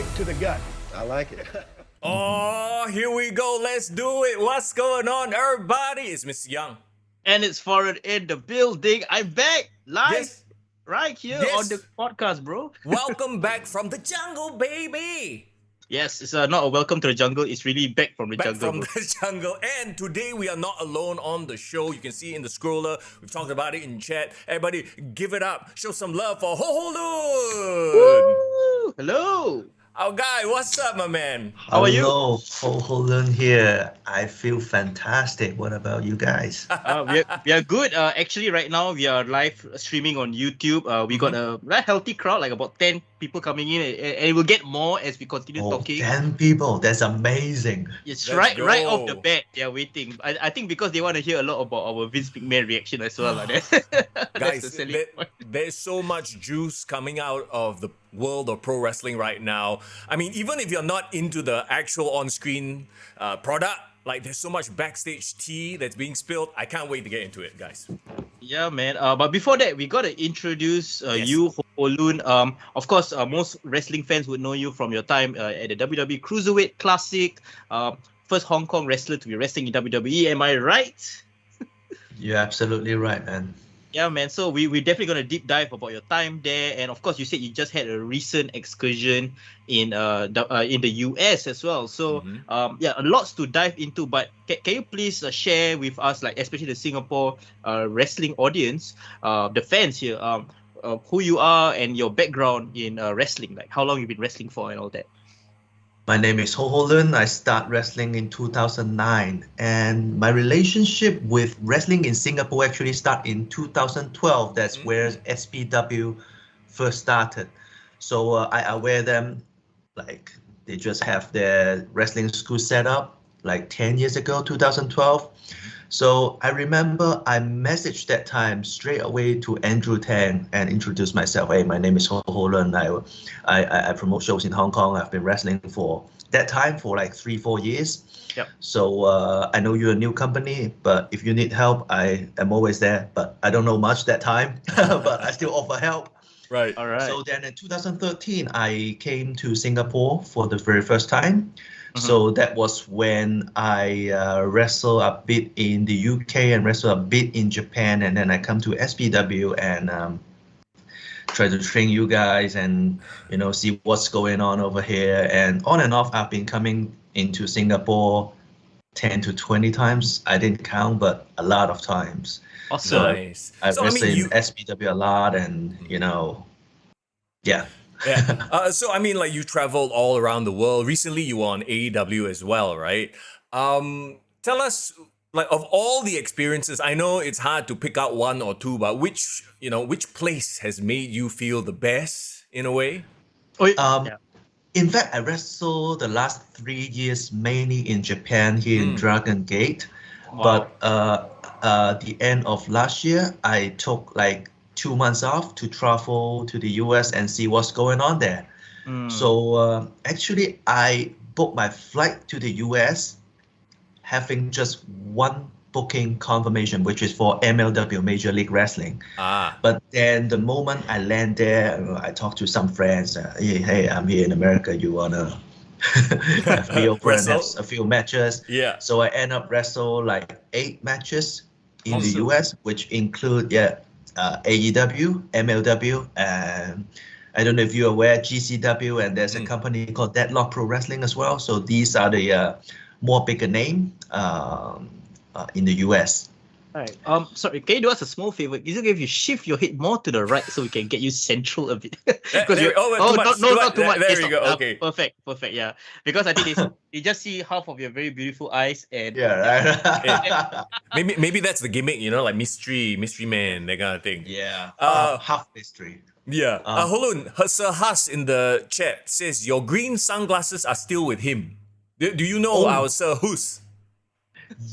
kick to the gut. I like it. Oh, here we go. Let's do it. What's going on, everybody? It's Mr. Young. And it's Foreign in the building. I'm back live right here on the podcast, bro. Welcome back from the jungle, baby. Yes, it's not a welcome to the jungle. It's really back from the jungle. The jungle. And today we are not alone on the show. You can see in the scroller. We've talked about it in chat. Everybody, give it up. Show some love for Ho Ho Lun. Hello. Our guy, what's up, my man? How are you? Hello, Ho Ho Lun here. I feel fantastic. What about you guys? We are good. Actually, right now we are live streaming on YouTube. We got a very healthy crowd, like about 10 people coming in, and it will get more as we continue talking. 10 people. That's amazing. It's Let's right go. off the bat. They are waiting. I think because they want to hear a lot about our Vince McMahon reaction as well. Guys, That's the selling point. there's so much juice coming out of the world of pro wrestling right now. I mean, even if you're not into the actual on-screen product, like there's so much backstage tea that's being spilled. I can't wait to get into it, guys. Yeah, man. But before that, we gotta introduce Yes. you, Ho Ho Lun. Of course, most wrestling fans would know you from your time at the WWE Cruiserweight Classic. First Hong Kong wrestler to be wrestling in WWE. Am I right? You're absolutely right, man. Yeah, man. So we're definitely gonna deep dive about your time there, and of course, you said you just had a recent excursion in the US as well. So yeah, lots to dive into. But can you please share with us, like especially the Singapore wrestling audience, the fans here, who you are and your background in wrestling, like how long you've been wrestling for and all that. My name is Ho Ho Lun. I started wrestling in 2009. And my relationship with wrestling in Singapore actually started in 2012. That's where SPW first started. So I wear them, like they just have their wrestling school set up like 10 years ago, 2012. So I remember I messaged that time straight away to Andrew Tang and introduced myself. Hey, my name is Ho Ho Lun. I promote shows in Hong Kong. I've been wrestling for that time for like 3-4 years. Yep. So I know you're a new company, but if you need help, I am always there. But I don't know much that time, but I still offer help. Right. All right. So then in 2013, I came to Singapore for the very first time. So that was when I wrestled a bit in the UK and wrestled a bit in Japan, and then I come to SPW and try to train you guys and see what's going on over here. And on and off, I've been coming into Singapore 10 to 20 times. I didn't count, but a lot of times. Awesome. Nice. I've So, I wrestled mean, in SPW a lot, and yeah. Yeah. So I mean, like you traveled all around the world. Recently, you were on AEW as well, right? Tell us, like, of all the experiences. I know it's hard to pick out one or two, but which place has made you feel the best in a way? In fact, I wrestled the last 3 years mainly in Japan here in Dragon Gate. Wow. But the end of last year, I took like 2 months off to travel to the US and see what's going on there. So actually, I booked my flight to the US having just one booking confirmation, which is for MLW, Major League Wrestling. But then the moment I land there, I talked to some friends. Hey, I'm here in America. You wanna have me over and have a few matches? Yeah. So I end up wrestle like 8 matches in the US, which include AEW, MLW, and I don't know if you're aware, GCW, and there's a company called Deadlock Pro Wrestling as well. So these are the more bigger name in the US. All right. Sorry, can you do us a small favor? Is it okay if you shift your head more to the right so we can get you central a bit? Not too much. There we go. Okay. Perfect. Yeah. Because I think you just see half of your very beautiful eyes and Yeah, right. Maybe that's the gimmick, like mystery man, that kind of thing. Yeah. Half mystery. Yeah. Hold on. Sir Haas in the chat says your green sunglasses are still with him. Do you know our Sir Hus?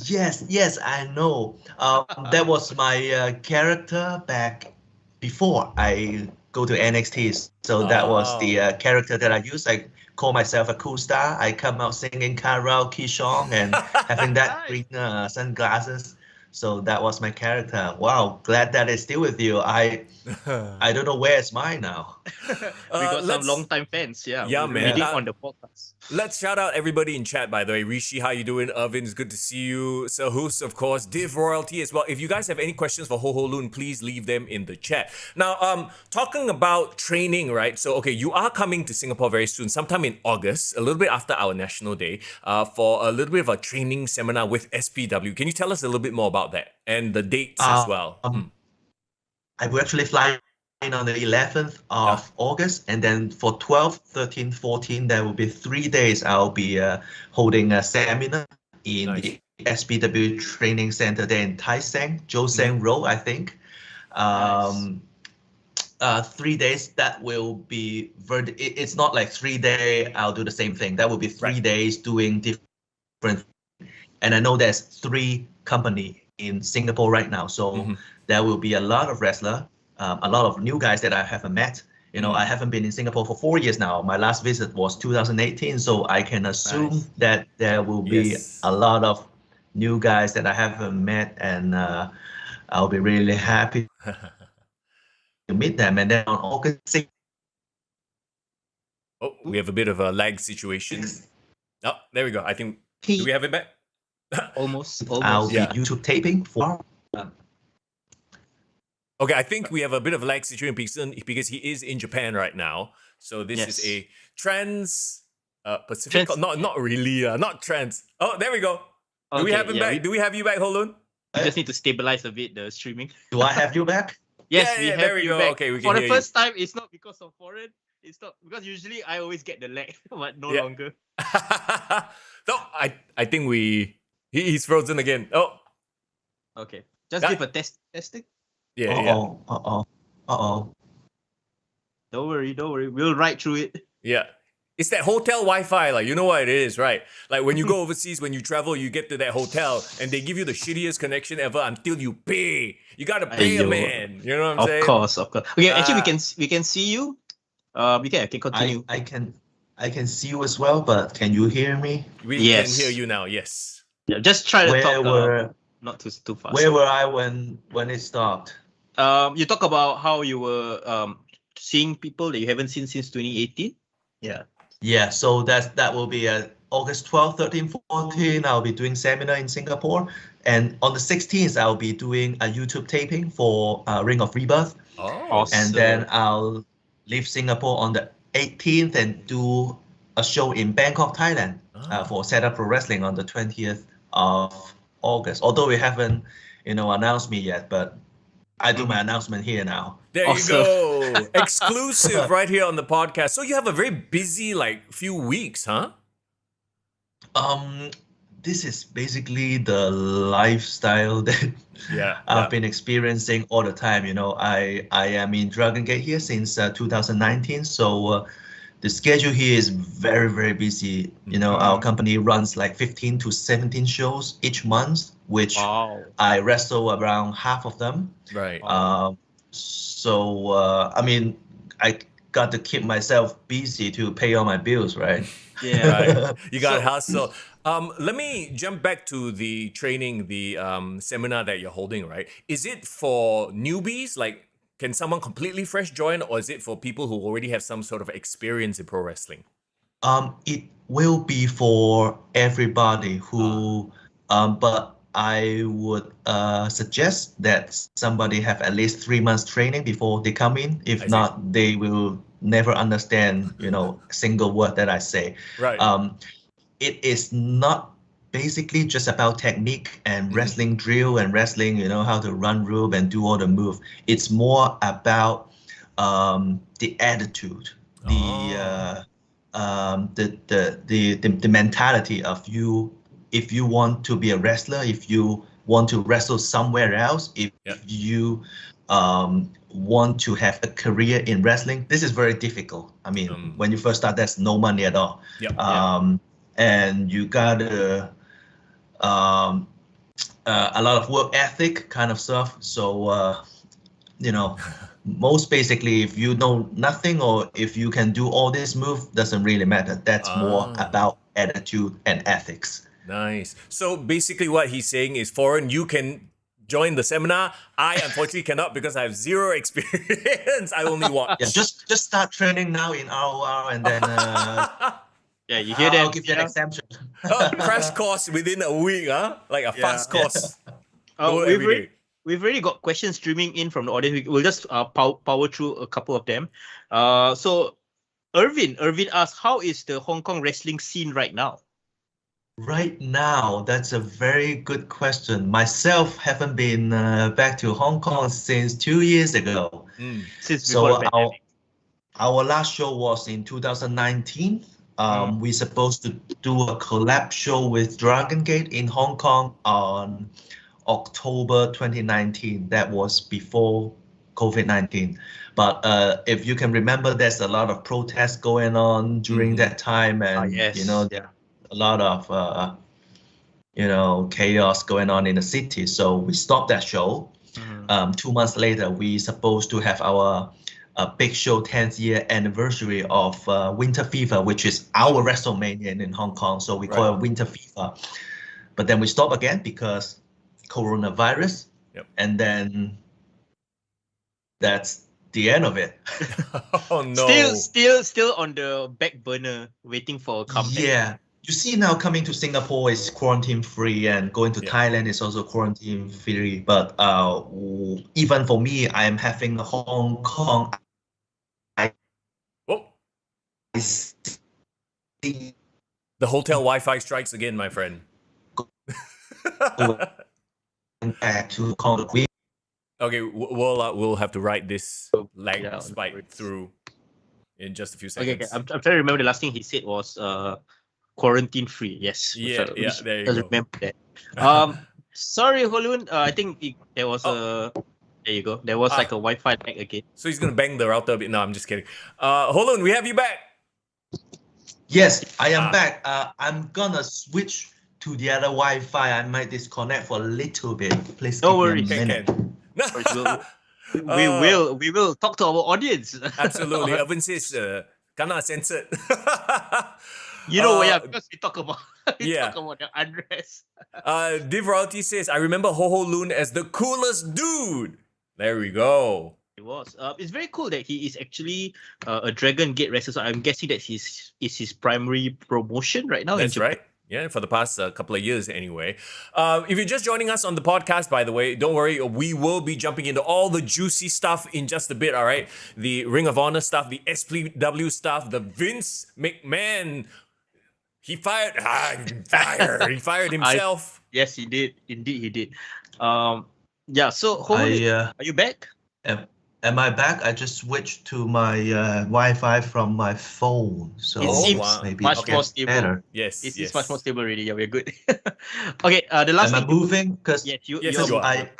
Yes, I know. That was my character back before I go to NXT. So that was the character that I used. I call myself a cool star. I come out singing karaoke song and having that green sunglasses. So that was my character. Wow, glad that it's still with you. I don't know where's mine now. We got some let's- long-time fans. Yeah, Yeah, we man. read it on the podcast. Let's shout out everybody in chat, by the way. Rishi, how you doing? Irvin, it's good to see you. Sahus, of course. Div Royalty as well. If you guys have any questions for Ho Ho Lun, please leave them in the chat. Now, talking about training, right? So, okay, you are coming to Singapore very soon, sometime in August, a little bit after our National Day, for a little bit of a training seminar with SPW. Can you tell us a little bit more about that and the dates as well? I will actually fly in on the 11th of August, and then for 12, 13, 14, there will be 3 days. I'll be holding a seminar in the SPW Training Center there in Tai Seng, Joseng Road, I think. 3 days, that will be it's not like 3 days I'll do the same thing. That will be 3 days doing different. And I know there's 3 companies in Singapore right now, so there will be a lot of wrestler, a lot of new guys that I haven't met. You know, I haven't been in Singapore for 4 years now. My last visit was 2018, so I can assume that there will be a lot of new guys that I haven't met, and I'll be really happy to meet them. And then on August 6th, Oh, we have a bit of a lag situation. Oh, there we go. I think, do we have it back? Almost. I'll be YouTube taping for. Okay, I think we have a bit of a lag situation because he is in Japan right now. So this is a Pacific. Not really. Not trans. Oh, there we go. Do we have him back? Do we have you back, Ho Lun? We just need to stabilize a bit the streaming. Do I have you back? Yes, we have there we you go. back. Okay, we can For the hear first time, it's not because of foreign. It's not because usually I always get the lag, but no longer. No, I think he's frozen again. Oh, okay. Just give a testing. Uh-oh. Don't worry. We'll ride through it. Yeah. It's that hotel Wi-Fi, like, you know what it is, right? Like when you go overseas, when you travel, you get to that hotel and they give you the shittiest connection ever until you pay. You gotta pay a man. You know what I'm saying? Of course. Okay, actually we can see you. I can continue. I can see you as well, but can you hear me? We can hear you now, yes. Yeah, just try to talk not too fast. Where were I when it stopped? You talk about how you were seeing people that you haven't seen since 2018. Yeah, so that will be August 12, 13, 14. I'll be doing seminar in Singapore, and on the 16th I'll be doing a YouTube taping for Ring of Rebirth. Oh, awesome. And then I'll leave Singapore on the 18th and do a show in Bangkok, Thailand, for Setup Pro Wrestling on the 20th of August. Although we haven't, announced me yet, but I do my announcement here now. There you go. Exclusive right here on the podcast. So you have a very busy few weeks, huh? This is basically the lifestyle that I've been experiencing all the time. I am in Dragon Gate here since 2019, so the schedule here is very, very busy. Our company runs 15 to 17 shows each month, which I wrestle around half of them. Right. I got to keep myself busy to pay all my bills, right? Yeah. Right. You got to hustle. Let me jump back to the training, the seminar that you're holding, right? Is it for newbies? Can someone completely fresh join, or is it for people who already have some sort of experience in pro wrestling? It will be for everybody who, but I would suggest that somebody have at least 3 months training before they come in. If not, they will never understand, a single word that I say. Right. It is not basically just about technique and wrestling drill and wrestling, how to run rope and do all the move. It's more about the attitude, the mentality of you. If you want to be a wrestler, if you want to wrestle somewhere else, if you want to have a career in wrestling, this is very difficult. I mean, when you first start, there's no money at all. And you got a lot of work ethic kind of stuff. So, most basically, if you know nothing or if you can do all this move, doesn't really matter. That's more about attitude and ethics. Nice. So basically what he's saying is, foreign, you can join the seminar. I unfortunately cannot because I have zero experience. I only watch. Yeah, just start training now in ROR and then Yeah, you hear that? I'll give you an exemption. Crash course within a week, like a fast course. Go We've every day. We've already got questions streaming in from the audience. We'll just power through a couple of them. So Irvin asks, how is the Hong Kong wrestling scene right now? Right now, that's a very good question. Myself haven't been back to Hong Kong since 2 years ago. Since before the pandemic. Our last show was in 2019. We supposed to do a collab show with Dragon Gate in Hong Kong on October 2019. That was before COVID-19. But if you can remember, there's a lot of protests going on during that time, and a lot of chaos going on in the city. So we stopped that show. 2 months later, we supposed to have our big show, 10th year anniversary of Winter Fever, which is our WrestleMania in Hong Kong. So we call it Winter Fever. But then we stopped again because coronavirus. And then that's the end of it. Oh no! Still on the back burner, waiting for a comeback. Yeah. You see now coming to Singapore is quarantine free, and going to Thailand is also quarantine free. But even for me, I am having a Hong Kong. The hotel Wi-Fi strikes again, my friend. Back to Hong Kong. Okay, we'll have to write this lag spike through in just a few seconds. Okay. I'm trying to remember the last thing he said was quarantine free. Yes. Yeah, there you go. Remember that. Sorry, Ho Lun. I think there was a. There you go. There was like a Wi-Fi lag again. So he's gonna bang the router a bit. No, I'm just kidding. Ho Lun, we have you back. Yes, I am back. I'm gonna switch to the other Wi-Fi. I might disconnect for a little bit. Please Don't give worry. me a minute. We will talk to our audience. Absolutely. Irvin says, "Kana censored." You know, because we talk about talk about the unrest. Div Royalty says, "I remember Ho Ho Lun as the coolest dude." There we go. It was. It's very cool that he is actually a Dragon Gate wrestler. So I'm guessing that is his primary promotion right now. That's right. Yeah, for the past couple of years anyway. If you're just joining us on the podcast, by the way, don't worry. We will be jumping into all the juicy stuff in just a bit, all right? The Ring of Honor stuff, the SPW stuff, the Vince McMahon. He fired himself. Yes, he did. Indeed, he did. So, are you back? Am I back? I just switched to my Wi-Fi from my phone, so it seems maybe much more stable. Better. Yes, it's much more stable already. Yeah, we're good. Okay, the last. Am I moving? Because you are.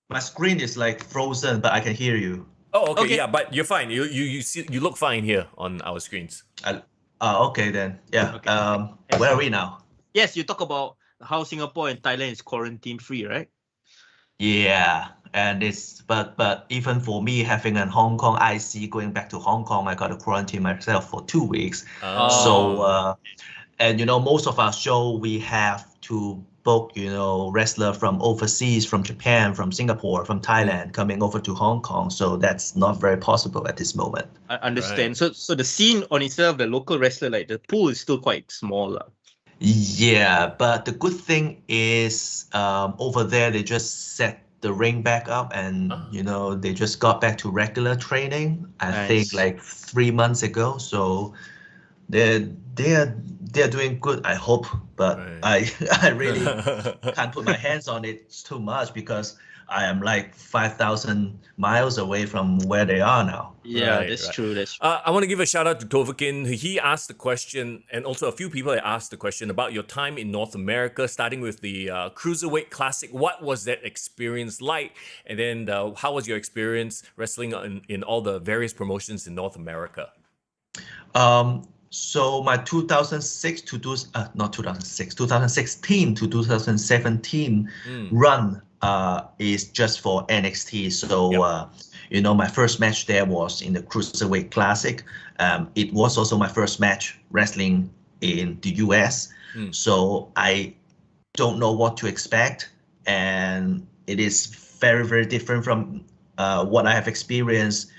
My screen is like frozen, but I can hear you. Oh, okay. Yeah, but you're fine. You look fine here on our screens. Okay then. Yeah. Okay. Where are we now? Yes, you talk about how Singapore and Thailand is quarantine free, right? Yeah, and but even for me having a Hong Kong IC going back to Hong Kong, I got to quarantine myself for 2 weeks. So and most of our show we have to book wrestler from overseas, from Japan, from Singapore, from Thailand coming over to Hong Kong. So that's not very possible at this moment. I understand. Right. So the scene on itself, the local wrestler, like the pool is still quite small. Yeah, but the good thing is over there they just set the ring back up, and they just got back to regular training. I think like 3 months ago. So they're doing good, I hope, but I really can't put my hands on it too much because I am like 5,000 miles away from where they are now. Yeah, that's true. That's true. I want to give a shout out to Tovakin. He asked the question, and also a few people have asked the question about your time in North America, starting with the Cruiserweight Classic. What was that experience like? And then how was your experience wrestling in all the various promotions in North America? So my 2016 to 2017 run is just for NXT. So, my first match there was in the Cruiserweight Classic. It was also my first match wrestling in the US. So I don't know what to expect. And it is very, very different from what I have experienced,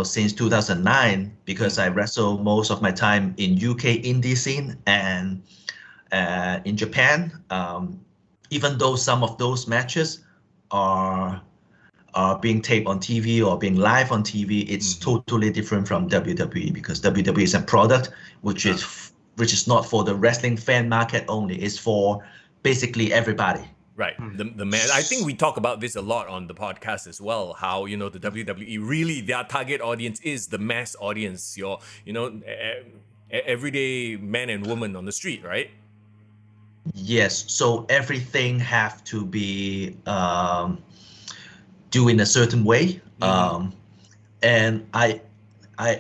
since 2009, because I wrestle most of my time in UK indie scene and in Japan. Even though some of those matches are being taped on TV or being live on TV, it's totally different from WWE, because WWE is a product which is not for the wrestling fan market only. It's for basically everybody. Right. The man. I think we talk about this a lot on the podcast as well. How the WWE really, their target audience is the mass audience. Your everyday man and woman on the street, right? Yes. So everything have to be do in a certain way. And I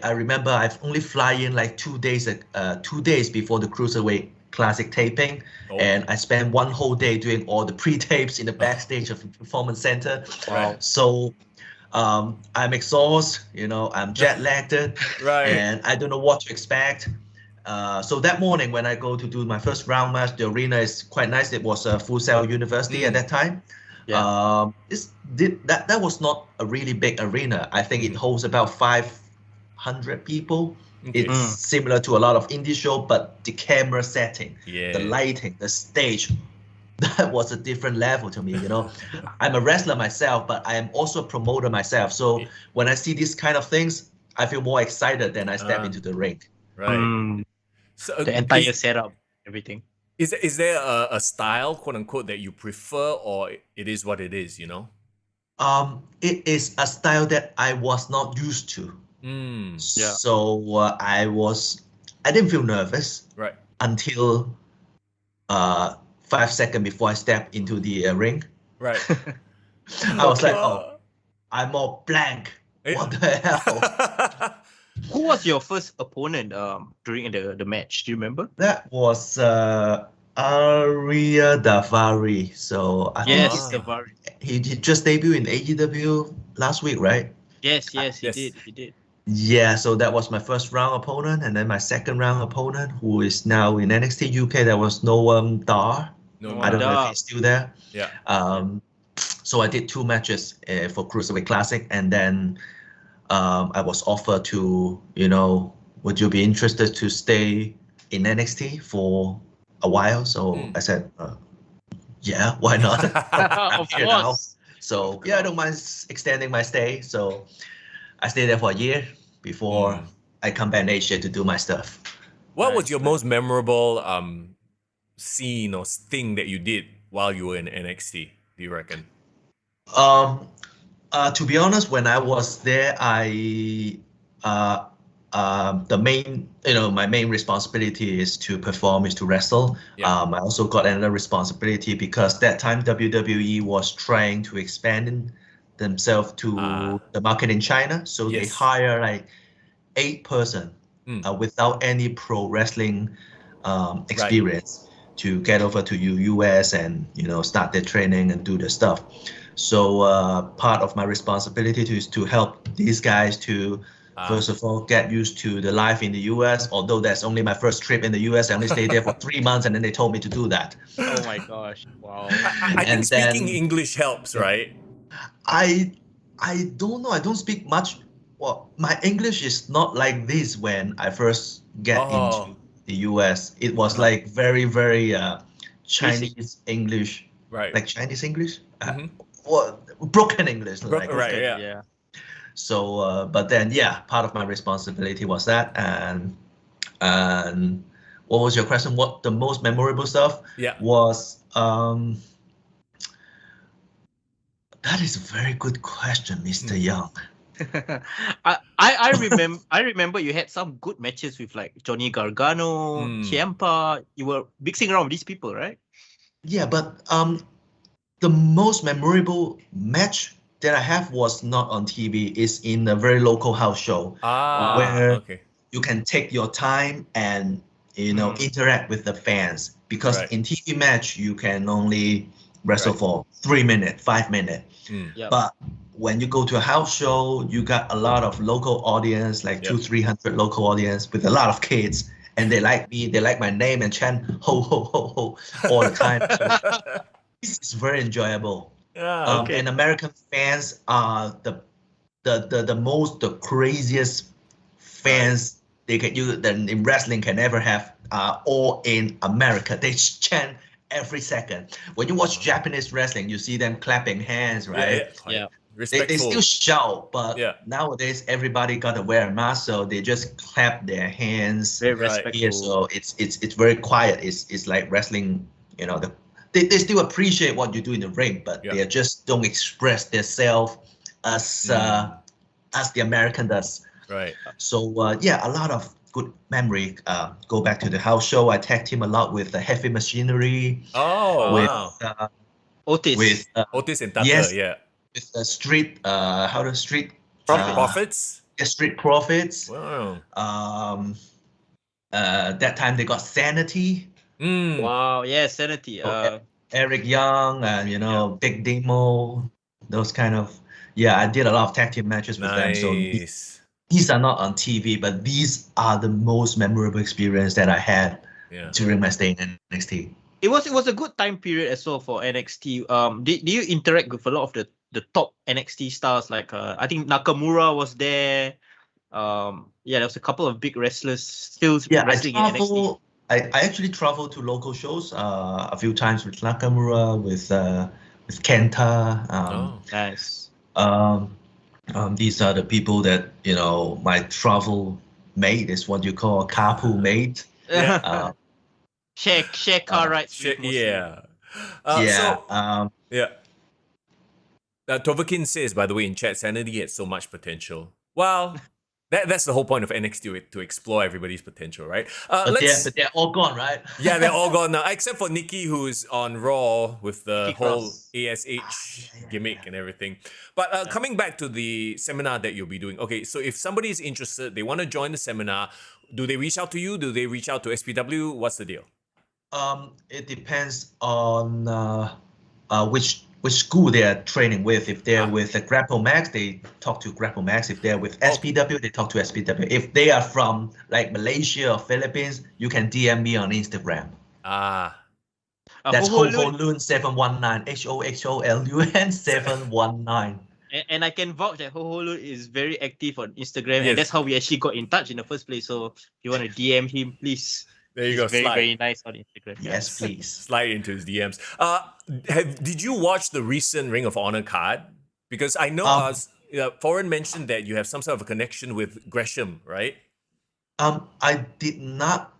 remember I've only fly in like 2 days before the Cruiserweight Classic taping, and I spent one whole day doing all the pre-tapes in the backstage of the Performance Center. Wow. So I'm exhausted, I'm jet-lagged, Right. and I don't know what to expect. So that morning when I go to do my first round match, the arena is quite nice. It was a Full Sail University at that time. Yeah. That was not a really big arena. I think it holds about 500 people. Okay. It's similar to a lot of indie show, but the camera setting, the lighting, the stage, that was a different level to me. I'm a wrestler myself, but I am also a promoter myself. So when I see these kind of things, I feel more excited than I step into the ring. Right. So The entire setup, everything. Is there a style, quote unquote, that you prefer, or it is what it is? It is a style that I was not used to. So I didn't feel nervous until 5 seconds before I stepped into the ring. Right. I was like, I'm all blank. What the hell? Who was your first opponent during the match? Do you remember? That was Arya Davari. So I think Davari. he just debuted in AEW last week, right? Yes, he did. Yeah, so that was my first round opponent, and then my second round opponent, who is now in NXT UK, that was Noam Dar. I don't know if he's still there. Yeah. So I did 2 matches for Cruiserweight Classic, and then I was offered to, would you be interested to stay in NXT for a while? So I said, yeah, why not? Of course. Now. So I don't mind extending my stay. So I stayed there for a year before I come back in Asia to do my stuff. What was your most memorable scene or thing that you did while you were in NXT, do you reckon? To be honest, when I was there, my main responsibility is to perform, is to wrestle. I also got another responsibility because that time WWE was trying to expand themselves to the market in China. So they hire like 8 person without any pro wrestling experience to get over to US and start their training and do their stuff. So part of my responsibility is to help these guys to first of all get used to the life in the US. Although that's only my first trip in the US, I only stayed there for 3 months, and then they told me to do that. Oh my gosh! Wow. I think speaking English helps, right? I don't know. I don't speak much. Well, my English is not like this when I first get into the US. It was like very, very Chinese English, like Chinese English. Broken English. Yeah. So, but then, part of my responsibility was that. And what was your question? What the most memorable stuff was? That is a very good question, Mr. Young. I remember you had some good matches with like Johnny Gargano, Ciampa. You were mixing around with these people, right? Yeah, but the most memorable match that I have was not on TV. It's in a very local house show where you can take your time and interact with the fans, because in TV match you can only wrestle for 3 minutes, 5 minutes. But when you go to a house show, you got a lot of local audience, like 200-300 local audience with a lot of kids, and they like me, they like my name and chant ho ho ho ho all the time. So it's very enjoyable. Yeah. Okay. And American fans are the craziest fans than in wrestling can ever have. All in America, they chant every second. When you watch Japanese wrestling, you see them clapping hands, right? Yeah. Respectful. They still shout, but Yeah. nowadays everybody got to wear a mask, so they just clap their hands Very Right. respectful. here. So it's very quiet. It's like wrestling. You know, they still appreciate what you do in the ring, but Yeah. they just don't express themselves as the American does. Right. So a lot of good memory. Go back to the house show. I tag team a lot with the Heavy Machinery. Oh, with wow. Otis. with Otis and Tucker, yes. yeah. with the street street Profits? Street Profits. Wow. That time they got Sanity, Mm. Wow. Yeah. Sanity. Eric Young, and Big Demo, those kind of. Yeah, I did a lot of tag team matches with them. So Nice. these are not on TV, but these are the most memorable experience that I had Yeah. during my stay in NXT. It was a good time period as well for NXT. Did you interact with a lot of the top NXT stars? Like I think Nakamura was there. There was a couple of big wrestlers still wrestling in NXT. I actually traveled to local shows a few times with Nakamura, with Kenta. Nice. These are the people that my travel mate is what you call a carpool mate. Yeah. Share car rides. with mostly. Yeah. Yeah. Tovakin says, by the way, in chat, Sanity had so much potential. Well, that's the whole point of NXT, to explore everybody's potential, right? But they're all gone, right? Yeah, they're all gone now, except for Nikki, who's on Raw with the Nikki whole Cross. ASH gimmick and everything. But coming back to the seminar that you'll be doing, okay, so if somebody is interested, they want to join the seminar, do they reach out to you? Do they reach out to SPW? What's the deal? It depends on which school they are training with. If they're with the Grapple Max, they talk to Grapple Max. If they're with SPW, they talk to SPW. If they are from like Malaysia or Philippines, you can DM me on Instagram. That's Ho Ho Lun 719. HOHOLUN 719. And I can vouch that Ho Ho Lun is very active on Instagram, Yes. and that's how we actually got in touch in the first place. So if you want to DM him, please. There you He's go. very, slide. very nice on Instagram. Yes, please. Slide into his DMs. Did you watch the recent Ring of Honor card? Because I know Foreign mentioned that you have some sort of a connection with Gresham, right? I did not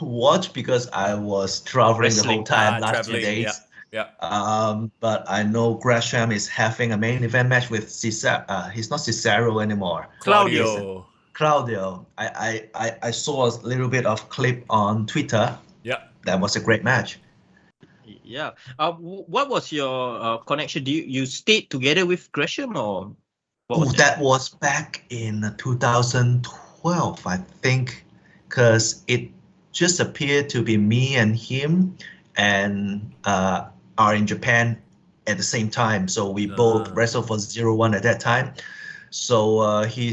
watch because I was traveling the whole time last 2 days. Yeah. But I know Gresham is having a main event match with Cesaro. He's not Cesaro anymore. Claudio. I saw a little bit of clip on Twitter. Yeah. That was a great match. Yeah. What was your connection? Do you stayed together with Gresham or? That was back in 2012, I think, because it just appeared to be me and him, and are in Japan at the same time. So we both wrestled for 0-1 at that time. So he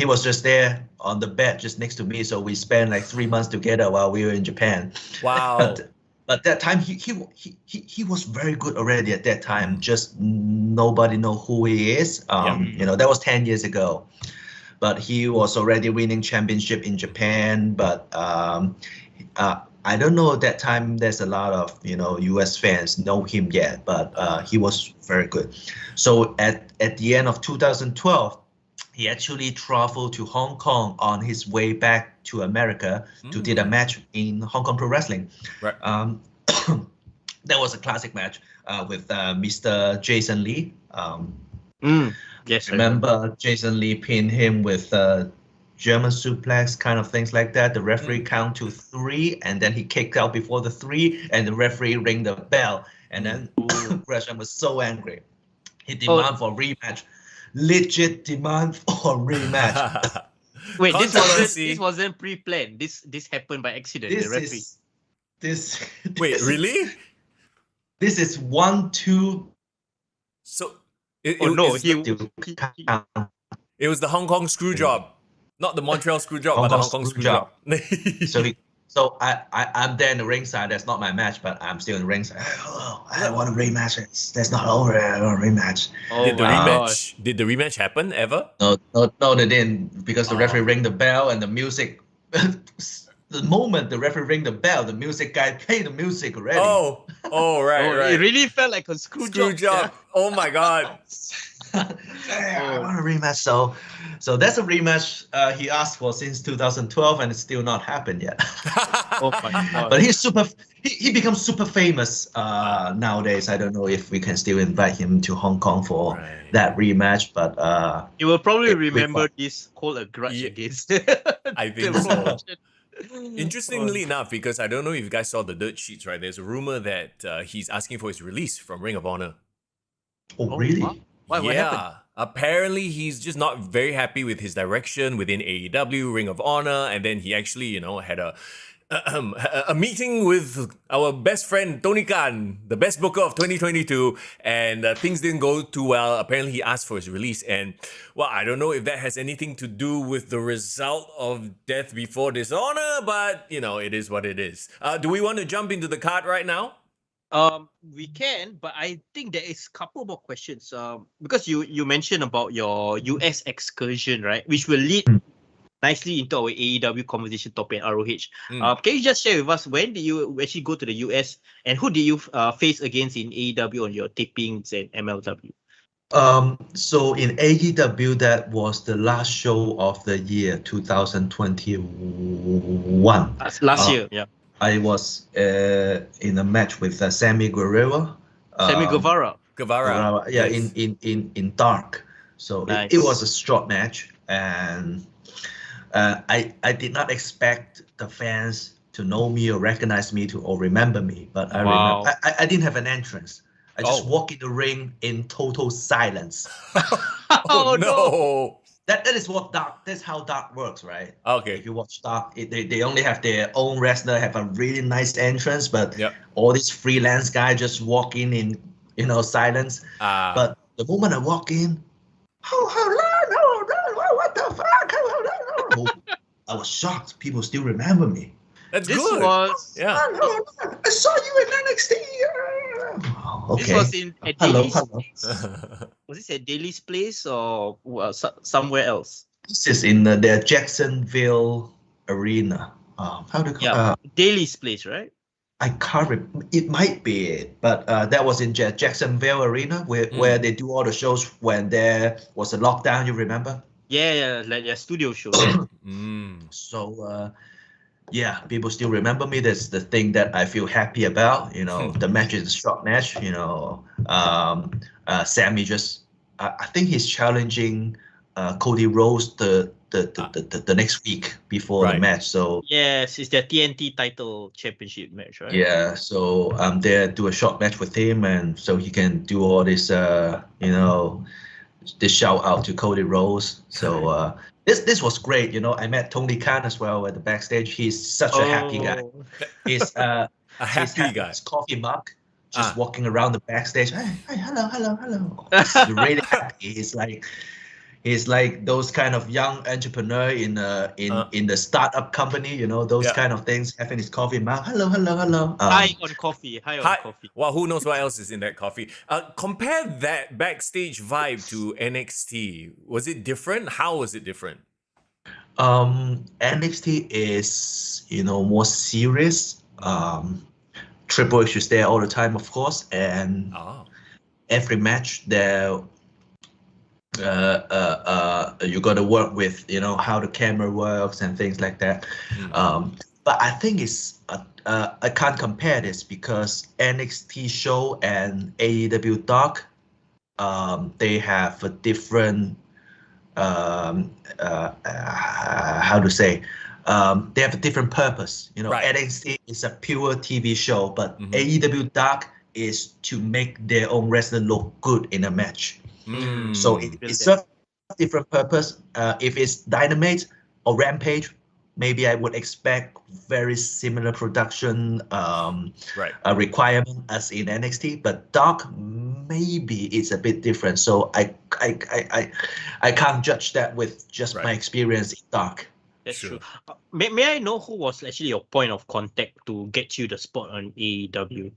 was just there on the bed just next to me. So we spent like 3 months together while we were in Japan. Wow. But that time he was very good already at that time. Just nobody know who he is. That was 10 years ago. But he was already winning championship in Japan. But I don't know at that time there's a lot of US fans know him yet, but he was very good. So at the end of 2012, he actually traveled to Hong Kong on his way back to America to do a match in Hong Kong Pro Wrestling. Right. That was a classic match with Mr. Jason Lee. Yes. Remember Jason Lee pinned him with German suplex, kind of things like that. The referee count to 3, and then he kicked out before the 3, and the referee rang the bell. And then Gresham was so angry. He demanded for rematch. Legit demand for rematch. Wait, this wasn't pre-planned. This happened by accident. The referee. Wait, really? This is 1-2. So It was the Hong Kong screw job. Not the Montreal screw job, but the Hong Kong screw job. So I'm there in the ringside. That's not my match, but I'm still in the ringside. Oh, I want a rematch. That's not over. I want a rematch. Oh Did the my rematch? Did the rematch happen ever? No, they didn't, because the referee Oh. rang the bell and the music. The moment the referee ring the bell, the music guy played the music already. Oh, right, right. It really felt like a screw job. Oh my god. I want a rematch. So that's a rematch he asked for since 2012, and it's still not happened yet. Oh my god. But he becomes super famous nowadays. I don't know if we can still invite him to Hong Kong for Right. that rematch, but You will probably we remember thought- this, hold a grudge Yeah, against I think the so. promotion. Interestingly enough, because I don't know if you guys saw the dirt sheets, right? There's a rumor that he's asking for his release from Ring of Honor. Oh, really? Wow. Why? What happened? Apparently he's just not very happy with his direction within AEW, Ring of Honor, and then he actually, had a meeting with our best friend Tony Khan, the best booker of 2022, and things didn't go too well. Apparently he asked for his release, and well, I don't know if that has anything to do with the result of Death Before Dishonor, but it is what it is. Do we want to jump into the card right now? We can, but I think there is a couple more questions. Because you mentioned about your US excursion, right? Which will lead nicely into our AEW conversation topic at ROH. Can you just share with us, when did you actually go to the US, and who did you face against in AEW on your tapings and MLW? So in AEW, that was the last show of the year 2021. Last year, yeah. I was in a match with Sammy Guerrero. Sammy Guevara. Guevara. Yeah, yes. in Dark. So Nice. it was a short match, and I did not expect the fans to know me or recognize me or remember me, but I Wow. remember I didn't have an entrance. I just Oh. walk in the ring in total silence. Oh no. That is what Dark. That's how Dark works, right? Okay. If you watch Dark, they only have their own wrestler have a really nice entrance, but Yep. all these freelance guys just walk in silence. But the moment I walk in, what the fuck? I was shocked. People still remember me. That's This good. was Yeah. I saw you in NXT. Okay. This was in at Hello. Daly's place. Was this at Daly's place or somewhere else? This is in the Jacksonville arena. How do you call Daly's place, right? I can't remember. It might be it, but that was in Jacksonville arena where they do all the shows when there was a lockdown. You remember? Yeah, like a studio show. So yeah, people still remember me. That's the thing that I feel happy about. The match is a short match. Sammy I think he's challenging Cody Rhodes the next week before the match. So yes, it's the TNT title championship match, right? yeah, so I'm there do a short match with him, and so he can do all this this shout out to Cody Rhodes. So this was great. I met Tony Khan as well at the backstage. He's such a happy guy. He's a happy guy. His coffee mug, just walking around the backstage. Hey, hello. He's really happy. He's like those kind of young entrepreneur in the startup company, those kind of things, having his coffee mug. Hello. High on coffee. Well, who knows what else is in that coffee? Compare that backstage vibe to NXT. Was it different? How was it different? NXT is more serious. Triple H is there all the time, of course, and every match there. You got to work with how the camera works and things like that. But I think it's I can't compare this because NXT show and AEW Dark, they have a different how to say, they have a different purpose. NXT is a pure TV show, but AEW Dark is to make their own wrestler look good in a match. So it serves a different purpose. If it's Dynamite or Rampage, maybe I would expect very similar production requirement as in NXT. But Dark, maybe it's a bit different. So I can't judge that with just my experience in Dark. That's true. may I know who was actually your point of contact to get you the spot on AEW?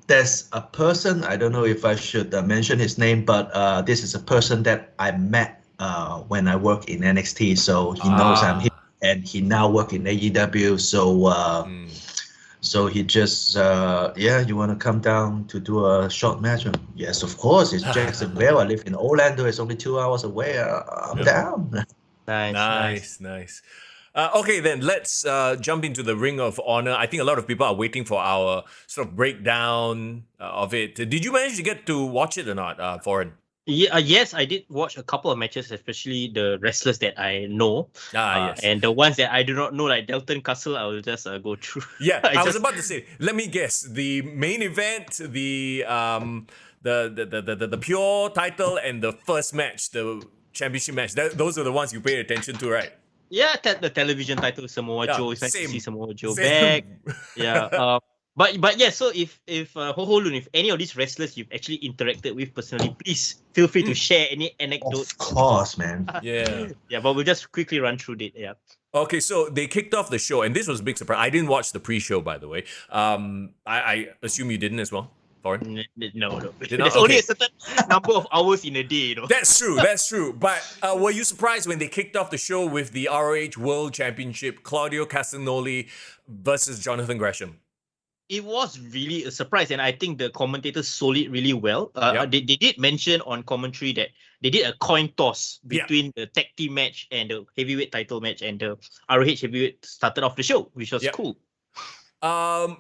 There's a person, I don't know if I should mention his name, but this is a person that I met when I work in NXT, so he knows I'm here, and he now work in AEW, so he just, you want to come down to do a short match? Yes, of course, it's Jacksonville. I live in Orlando, it's only 2 hours away. I'm down. Nice. Okay, then let's jump into the Ring of Honor. I think a lot of people are waiting for our sort of breakdown of it. Did you manage to get to watch it or not, Foreign? Yeah, yes, I did watch a couple of matches, especially the wrestlers that I know. Yes. And the ones that I do not know, like Delton Castle, I will just go through. Yeah, I was about to say, let me guess. The main event, the pure title, and the first match, the championship match, those are the ones you pay attention to, right? Yeah, the television title, Samoa Joe. It's nice to see Samoa Joe back. Yeah. But yeah, so if Ho Ho Lun, if any of these wrestlers you've actually interacted with personally, please feel free to share any anecdotes. Of course, man. Yeah. Yeah, but we'll just quickly run through it. Yeah. Okay, so they kicked off the show, and this was a big surprise. I didn't watch the pre-show, by the way. I assume you didn't as well, Foreign? No. There's only a certain number of hours in a day, you know. That's true. But were you surprised when they kicked off the show with the ROH World Championship, Claudio Castagnoli versus Jonathan Gresham? It was really a surprise, and I think the commentators sold it really well. They did mention on commentary that they did a coin toss between the tag team match and the heavyweight title match, and the ROH heavyweight started off the show, which was cool. I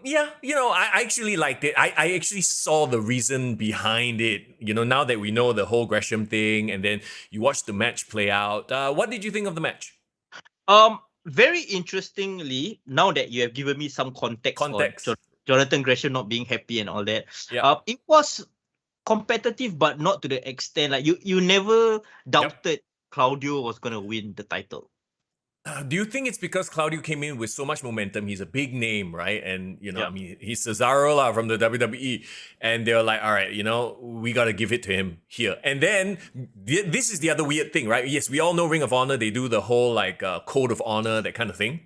actually liked it. I actually saw the reason behind it. Now that we know the whole Gresham thing, and then you watch the match play out. What did you think of the match? Very interestingly, now that you have given me some context. On Jonathan Gresham not being happy and all that. It was competitive, but not to the extent like you never doubted Claudio was gonna win the title. Do you think it's because Claudio came in with so much momentum? He's a big name, right? And I mean, he's Cesaro from the WWE, and they're like, all right, we gotta give it to him here. And then this is the other weird thing, right? Yes, we all know Ring of Honor. They do the whole code of honor, that kind of thing.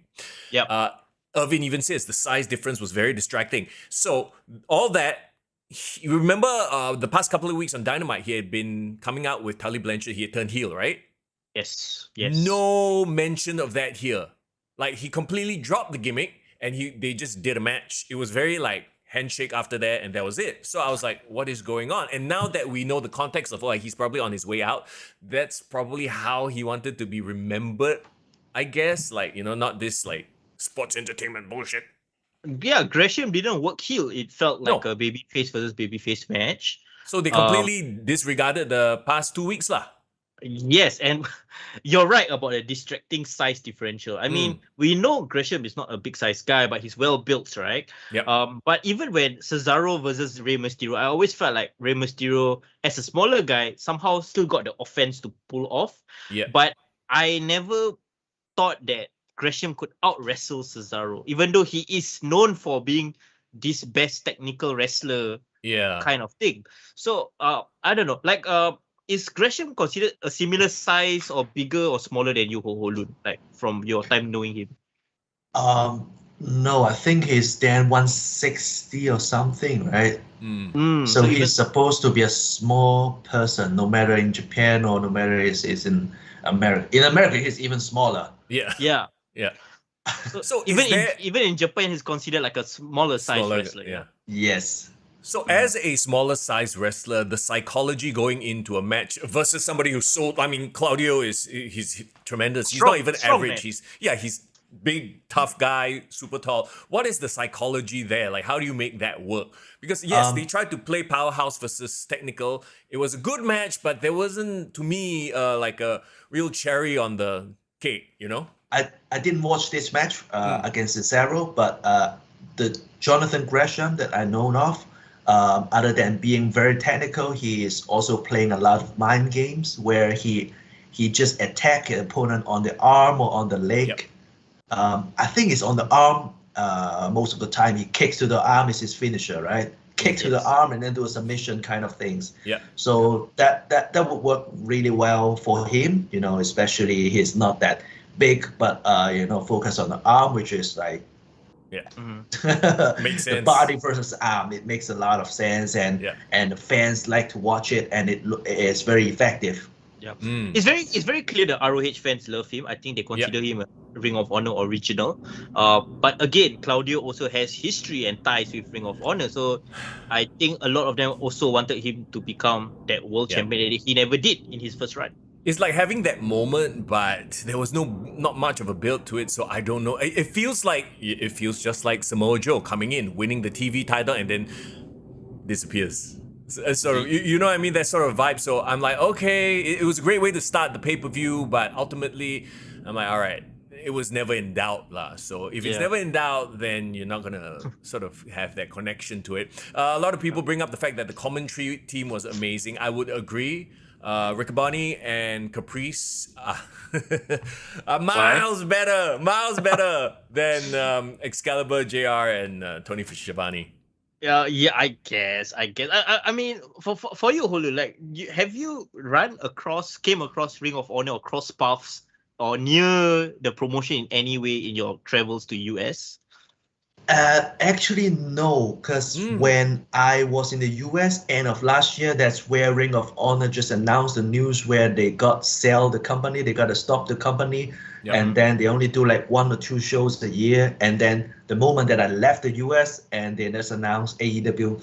Yeah. Irvin even says the size difference was very distracting. So all that, you remember the past couple of weeks on Dynamite, he had been coming out with Tully Blanchard. He had turned heel, right? Yes. No mention of that here. Like, he completely dropped the gimmick, and they just did a match. It was very handshake after that, and that was it. So I was like, what is going on? And now that we know the context of he's probably on his way out, that's probably how he wanted to be remembered, I guess. Not this sports entertainment bullshit. Yeah, Gresham didn't work heel. It felt like a babyface versus babyface match. So they completely disregarded the past 2 weeks lah. Yes, and you're right about the distracting size differential. I mean, we know Gresham is not a big size guy, but he's well built, right? Yep. But even when Cesaro versus Rey Mysterio, I always felt like Rey Mysterio, as a smaller guy, somehow still got the offense to pull off. Yeah. But I never thought that Gresham could out-wrestle Cesaro, even though he is known for being this best technical wrestler kind of thing. So, I don't know. Is Gresham considered a similar size or bigger or smaller than you, Ho Ho Lun, from your time knowing him? No, I think he's then 160 or something, right? So he's supposed to be a small person, no matter in Japan or no matter it's in America. In America, he's even smaller. Yeah. So even in Japan, he's considered like a smaller size wrestler. Yeah. Yes. So as a smaller size wrestler, the psychology going into a match versus somebody who's so, I mean, Claudio he's tremendous. He's not even average. Man. He's big, tough guy, super tall. What is the psychology there? How do you make that work? Because yes, they tried to play powerhouse versus technical. It was a good match, but there wasn't, to me, a real cherry on the cake, I didn't watch this match against Cesaro, but the Jonathan Gresham that I know of, other than being very technical, he is also playing a lot of mind games where he just attack an opponent on the arm or on the leg. Yep. I think it's on the arm most of the time. He kicks to the arm is his finisher, right? Kick to the arm and then do a submission kind of things. Yeah. So that would work really well for him, especially he's not that big, but focus on the arm, which is like Yeah. makes sense. The body versus arm. It makes a lot of sense, and the fans like to watch it, and it's very effective. Yeah, it's very clear the ROH fans love him. I think they consider him a Ring of Honor original. But again, Claudio also has history and ties with Ring of Honor, so I think a lot of them also wanted him to become that world champion that he never did in his first run. It's like having that moment, but there was not much of a build to it, so I don't know. It feels just like Samoa Joe coming in, winning the TV title, and then disappears. Sort of, you know what I mean? That sort of vibe. So I'm like, okay, it was a great way to start the pay-per-view, but ultimately, I'm like, all right, it was never in doubt, lah. So if it's never in doubt, then you're not gonna sort of have that connection to it. A lot of people bring up the fact that the commentary team was amazing. I would agree. Riccaboni and Caprice are miles better than Excalibur, JR, and Tony Schiavone. Yeah, I guess. I mean, for you, Ho Lun, like, have you came across Ring of Honor or cross paths or near the promotion in any way in your travels to US? Actually, no, because when I was in the US end of last year, that's where Ring of Honor just announced the news where they got sell the company, they got to stop the company, and then they only do like 1 or 2 shows a year. And then the moment that I left the US, and they just announced AEW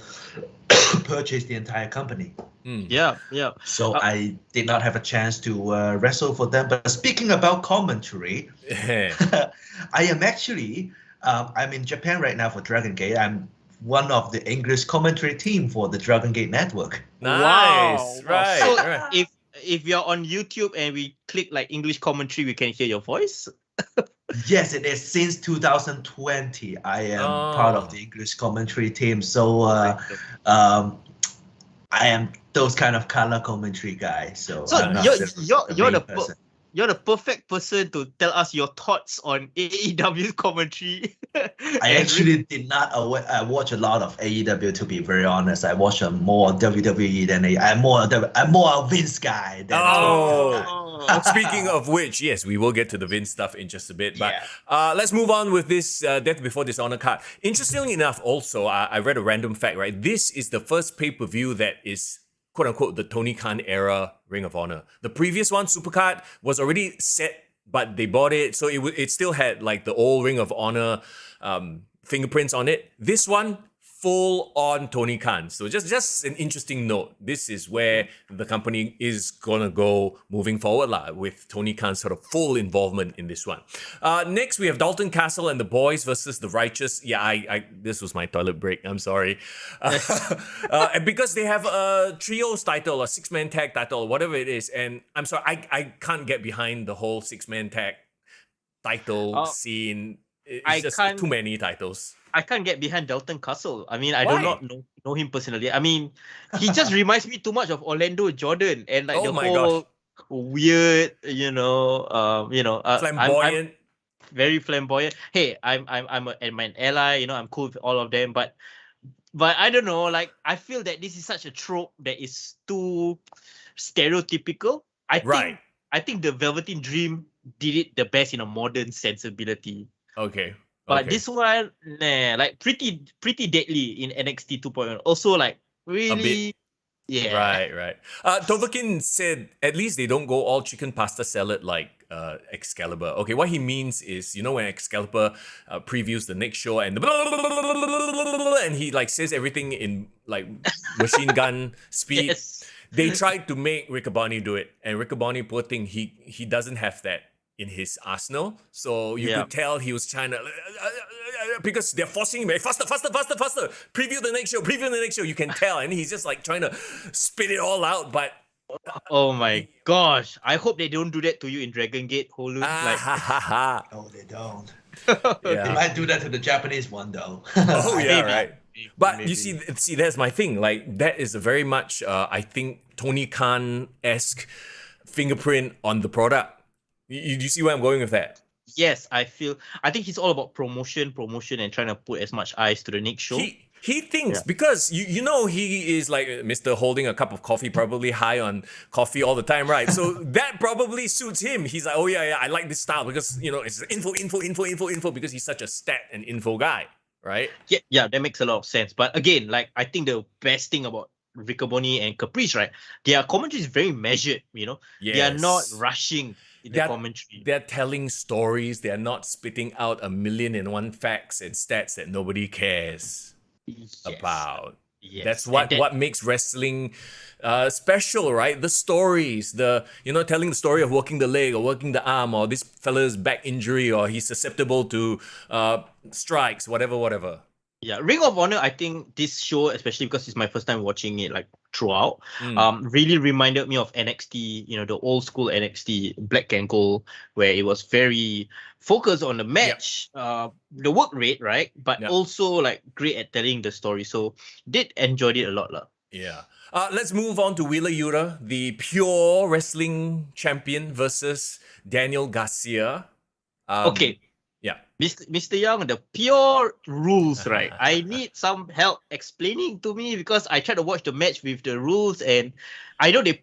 purchased the entire company. Yeah. So I did not have a chance to wrestle for them. But speaking about commentary, I am actually. I'm in Japan right now for Dragon Gate. I'm one of the English commentary team for the Dragon Gate network. Nice, right. So right. if you're on YouTube and we click like English commentary, we can hear your voice. Yes, it is. Since 2020, I am part of the English commentary team. So I am those kind of color commentary guy. So you're the perfect person to tell us your thoughts on AEW commentary. I actually did not watch a lot of AEW, to be very honest. I watch more WWE than I'm more a Vince guy than Speaking of which, yes, we will get to the Vince stuff in just a bit. But let's move on with this Death Before Dishonor card. Interestingly enough, also, I read a random fact, right? This is the first pay-per-view that is quote unquote the Tony Khan era Ring of Honor. The previous one, Supercard, was already set, but they bought it, so it still had like the old Ring of Honor fingerprints on it. This one, full on Tony Khan. So just an interesting note. This is where the company is gonna go moving forward with Tony Khan's sort of full involvement in this one. Next, we have Dalton Castle and the Boys versus the Righteous. Yeah, I this was my toilet break. I'm sorry. And because they have a trios title, a 6-man tag title, whatever it is, and I'm sorry, I can't get behind the whole 6-man tag title scene. It's just too many titles. I can't get behind Dalton Castle. I mean, I do not know him personally. I mean, he just reminds me too much of Orlando Jordan and like the whole weird, flamboyant. I'm very flamboyant. Hey, I'm an ally. I'm cool with all of them, but I don't know. Like, I feel that this is such a trope that is too stereotypical. I think the Velveteen Dream did it the best in a modern sensibility. Okay. But this one, like pretty deadly in NXT 2.0. Also, like really, Right. Tovakin said at least they don't go all chicken pasta salad like Excalibur. Okay, what he means is, when Excalibur previews the next show and he like says everything in like machine gun speed. Yes. They tried to make Riccaboni do it, and Riccaboni, poor thing, he doesn't have that in his arsenal, so you could tell he was trying to because they're forcing him faster. Preview the next show. You can tell, and he's just like trying to spit it all out. But oh my gosh, I hope they don't do that to you in Dragon Gate, Ho Lun. No, they don't. They might do that to the Japanese one though. Oh yeah, right. But maybe. You see, that's my thing. Like, that is a very much, I think, Tony Khan-esque fingerprint on the product. You see where I'm going with that? Yes, I think he's all about promotion and trying to put as much eyes to the next show. He thinks because you know he is like Mr. holding a cup of coffee, probably high on coffee all the time, right? So that probably suits him. He's like, oh yeah, I like this style because it's info because he's such a stat and info guy, right? Yeah, that makes a lot of sense. But again, like I think the best thing about Riccoboni and Caprice, right? Their commentary is very measured. They are not rushing in the commentary. They're telling stories. They're not spitting out 1,000,001 facts and stats that nobody cares about. Yes. That's what makes wrestling special, right? The stories, telling the story of working the leg or working the arm, or this fella's back injury, or he's susceptible to strikes, whatever. Yeah, Ring of Honor, I think this show, especially because it's my first time watching it like throughout, really reminded me of NXT, the old school NXT Black and Gold, where it was very focused on the match, the work rate, right? But also like great at telling the story. So did enjoy it a lot. Yeah. Let's move on to Wheeler Yuta, the pure wrestling champion versus Daniel Garcia. Okay. Yeah. Mr. Young, the pure rules, right? I need some help explaining to me because I tried to watch the match with the rules and I know they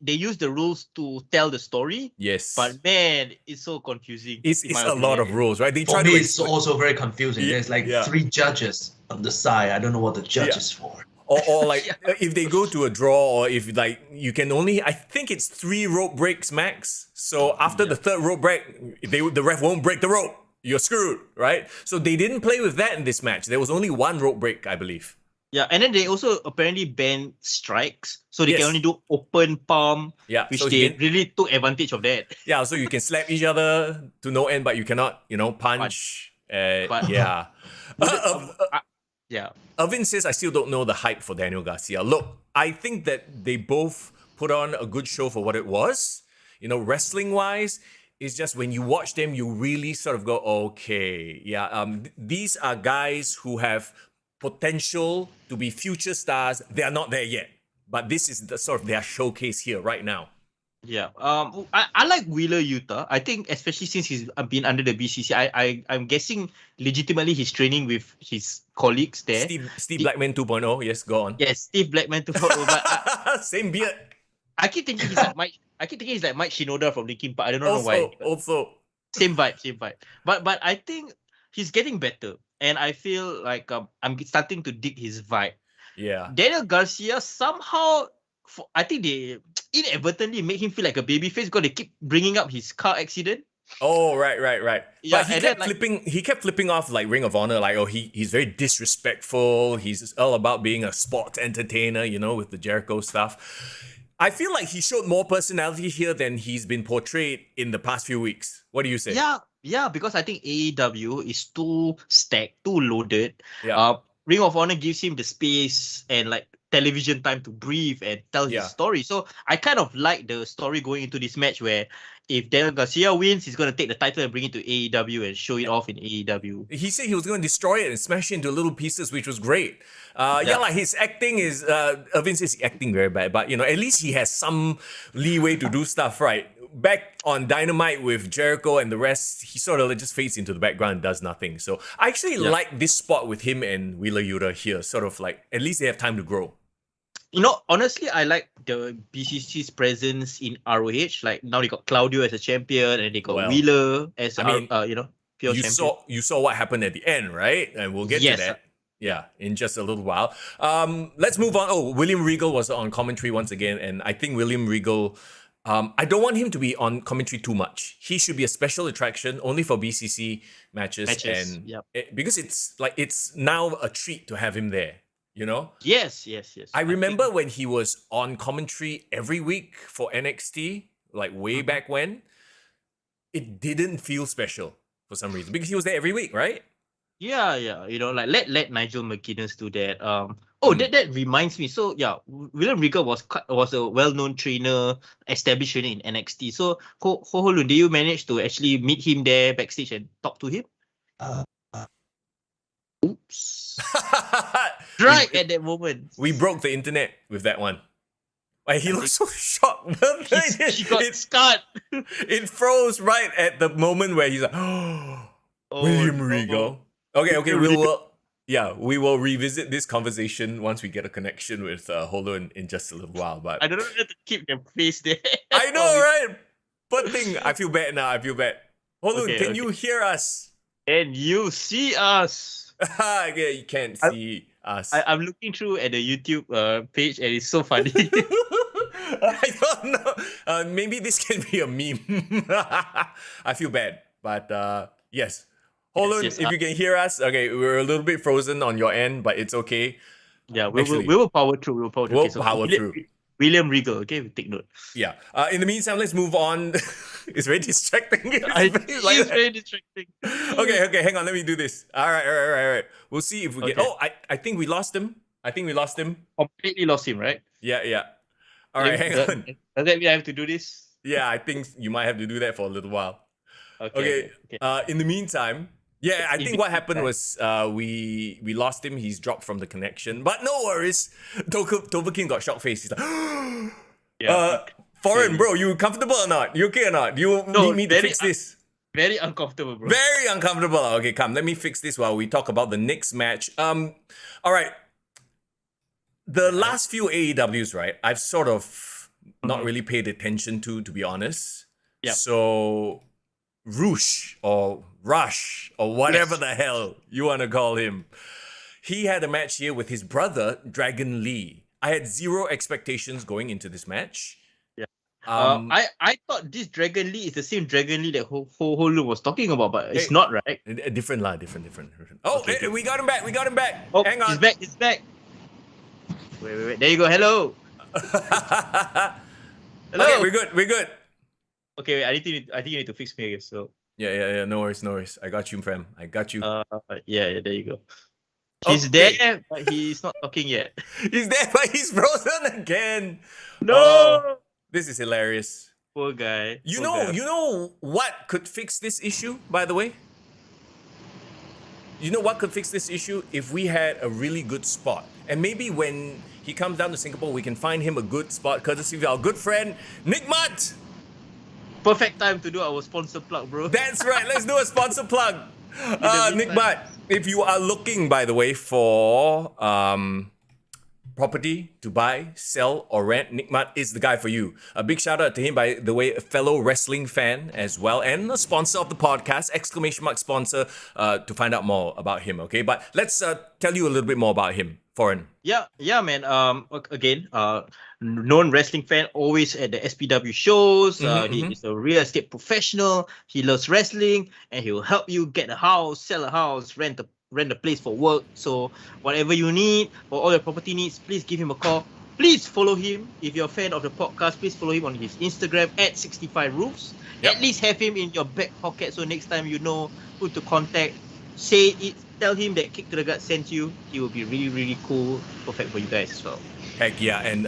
use the rules to tell the story. Yes. But man, it's so confusing. It's a lot of rules, right? For me, it's also very confusing. There's like 3 judges on the side. I don't know what the judge is for. Or like if they go to a draw, or if like you can only, I think it's 3 rope breaks max. So after the 3rd rope break, the ref won't break the rope. You're screwed, right? So they didn't play with that in this match. There was only 1 rope break, I believe. Yeah, and then they also apparently banned strikes. So they can only do open palm, which so they really took advantage of that. Yeah, so you can slap each other to no end, but you cannot, punch. Yeah. Irvin says, I still don't know the hype for Daniel Garcia. Look, I think that they both put on a good show for what it was. Wrestling-wise, it's just when you watch them, you really sort of go, okay, these are guys who have potential to be future stars. They are not there yet, but this is the sort of their showcase here right now. Yeah, I like Wheeler Yuta. I think especially since he's been under the BCC, I'm guessing legitimately he's training with his colleagues there. Steve Blackman 2.0. Yes, go on. Yes, Steve Blackman 2.0. But same beard. I keep thinking he's like Mike. I keep thinking he's like Mike Shinoda from Linkin Park. I don't know why. Also, same vibe. But I think he's getting better, and I feel like I'm starting to dig his vibe. Yeah. Daniel Garcia somehow, I think they inadvertently made him feel like a babyface because they keep bringing up his car accident. Oh, right. Yeah, but he kept flipping off like Ring of Honor, like, he's very disrespectful. He's all about being a sports entertainer, with the Jericho stuff. I feel like he showed more personality here than he's been portrayed in the past few weeks. What do you say? Yeah, because I think AEW is too stacked, too loaded. Yeah. Ring of Honor gives him the space and like television time to breathe and tell his story. So I kind of like the story going into this match where if Daniel Garcia wins, he's going to take the title and bring it to AEW and show it off in AEW. He said he was going to destroy it and smash it into little pieces, which was great. Like his acting is, Irvin says he's acting very bad, but at least he has some leeway to do stuff, right? Back on Dynamite with Jericho and the rest, he sort of just fades into the background and does nothing. So I actually like this spot with him and Wheeler Yuta here, sort of like, at least they have time to grow. Honestly, I like the BCC's presence in ROH. Like now they got Claudio as a champion and they got Wheeler as pure champion. You saw what happened at the end, right? And we'll get to that. Yeah, in just a little while. Let's move on. Oh, William Regal was on commentary once again, and I think William Regal, I don't want him to be on commentary too much. He should be a special attraction only for BCC matches. And because it's now a treat to have him there. Yes. I remember when he was on commentary every week for NXT, like way back when, it didn't feel special for some reason because he was there every week, right? Yeah. Like let Nigel McGuinness do that. That reminds me. So William Regal was a well-known trainer, established trainer in NXT. So Ho Ho Lun, did you manage to actually meet him there backstage and talk to him? Oops. Right at that moment. We broke the internet with that one. He looks so shocked. He got scarred. It froze right at the moment where he's like, William Regal. Okay, Yeah, we will revisit this conversation once we get a connection with Ho Lun in just a little while. But I don't know how to keep their face there. I know, right? But thing, I feel bad now. I feel bad. Ho Lun, Okay, can okay. you hear us? And you see us. Okay, you can't see us. I'm looking through at the YouTube page and it's so funny. I don't know. Maybe this can be a meme. I feel bad, but yes. Hold on, Yes, if you can hear us. Okay, we're a little bit frozen on your end, but it's okay. Yeah, we Actually, will power through. We will power through. We'll Okay, so power through. William Regal. Okay, we take note. Yeah. In the meantime, let's move on. It's very distracting. It's very distracting. Okay, hang on. Let me do this. All right. We'll see if we get. Okay. Oh, I think we lost him. Completely lost him, right? Yeah. All right, hang on. Does that mean I have to do this? Yeah, I think you might have to do that for a little while. Okay. In the meantime, yeah, I think what happened was we lost him. He's dropped from the connection, but no worries. Tobakin got shock face. He's like, foreign bro, you comfortable or not? You okay or not? You need me to fix this? Very uncomfortable, bro. Very uncomfortable. Okay, come. Let me fix this while we talk about the next match. All right. The last few AEWs, right? I've sort of not really paid attention to be honest. Yep. So Rush or Rush or whatever the hell you want to call him. He had a match here with his brother, Dragon Lee. I had zero expectations going into this match. Yeah. I thought this Dragon Lee is the same Dragon Lee that Ho Ho Lun was talking about, but it's not, right? Different. Oh, Okay. we got him back. Oh, Hang on. He's back. Wait. There you go. Hello. Hello. Okay, we're good. Okay, wait, I think you need to fix me again. So Yeah. No worries. I got you, fam. I got you. yeah, there you go. He's Okay. there, but he's not talking yet. He's there, but he's frozen again. No, Oh, this is hilarious. poor guy. You Poor guy. know what could fix this issue, by the way? You know what could fix this issue? If we had a really good spot. And maybe when he comes down to Singapore, we can find him a good spot, courtesy of our good friend, Nick Mutt. Perfect time to do our sponsor plug, bro. That's right. Let's do a sponsor plug. the Nick meantime- Mutt, if you are looking, by the way, for property to buy, sell, or rent, Nick Mutt is the guy for you. A big shout out to him, by the way, a fellow wrestling fan as well, and a sponsor of the podcast, ! Sponsor, to find out more about him, okay? But let's tell you a little bit more about him, Foreign. Yeah, man. Again, known wrestling fan, always at the SPW shows. He is a real estate professional. He loves wrestling, and he will help you get a house, sell a house, rent a place for work. So whatever you need for all your property needs, please give him a call. Please follow him. If you're a fan of the podcast, please follow him on his Instagram at 65roofs. Yep. At least have him in your back pocket, so next time you know who to contact. Tell him that Kick to the Gut sent you. He will be really, really cool. Perfect for you guys as well. Heck yeah, and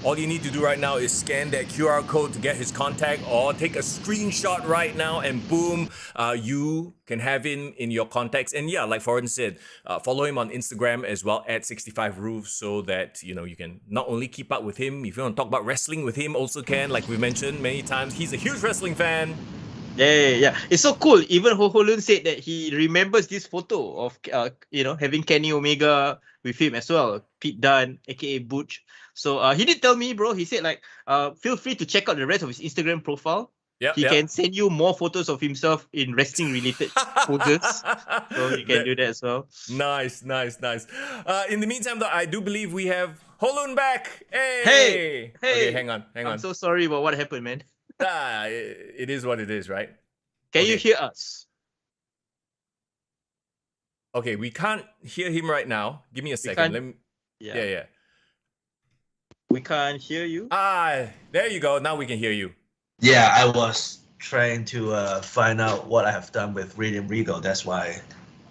all you need to do right now is scan that QR code to get his contact, or take a screenshot right now, and boom, you can have him in your contacts. And yeah, like Foreign said, follow him on Instagram as well at 65roofs, so that you can not only keep up with him, if you want to talk about wrestling with him, also can, like we mentioned many times. He's a huge wrestling fan. Yeah. It's so cool. Even Ho Ho Lun said that he remembers this photo of having Kenny Omega with him as well, Pete Dunne, aka Butch. So he did tell me, bro. He said feel free to check out the rest of his Instagram profile. He can send you more photos of himself in wrestling related poses. So you can do that as well. Nice. In the meantime, though, I do believe we have Ho Lun back. Hey. Okay, hang on. I'm so sorry about what happened, man. It is what it is, right? Can you hear us? Okay, we can't hear him right now. Give me a second. Yeah. We can't hear you. There you go. Now we can hear you. Yeah, I was trying to find out what I have done with William Regal. That's why.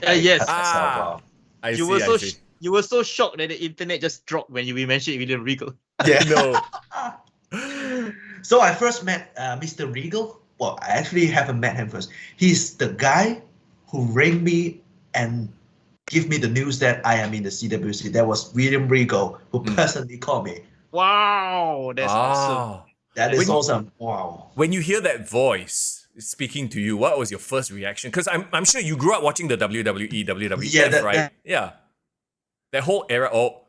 Yes. cut myself off. I You were so shocked that the internet just dropped when we mentioned William Regal. Yeah. No. So I first met Mr. Regal. Well, I actually haven't met him first. He's the guy who rang me and give me the news that I am in the CWC. That was William Regal who personally called me. Wow, that's awesome. That is awesome. Wow. When you hear that voice, speaking to you, what was your first reaction? Because I'm sure you grew up watching the WWE, WWF, Yeah, right? Yeah. That whole era. Oh.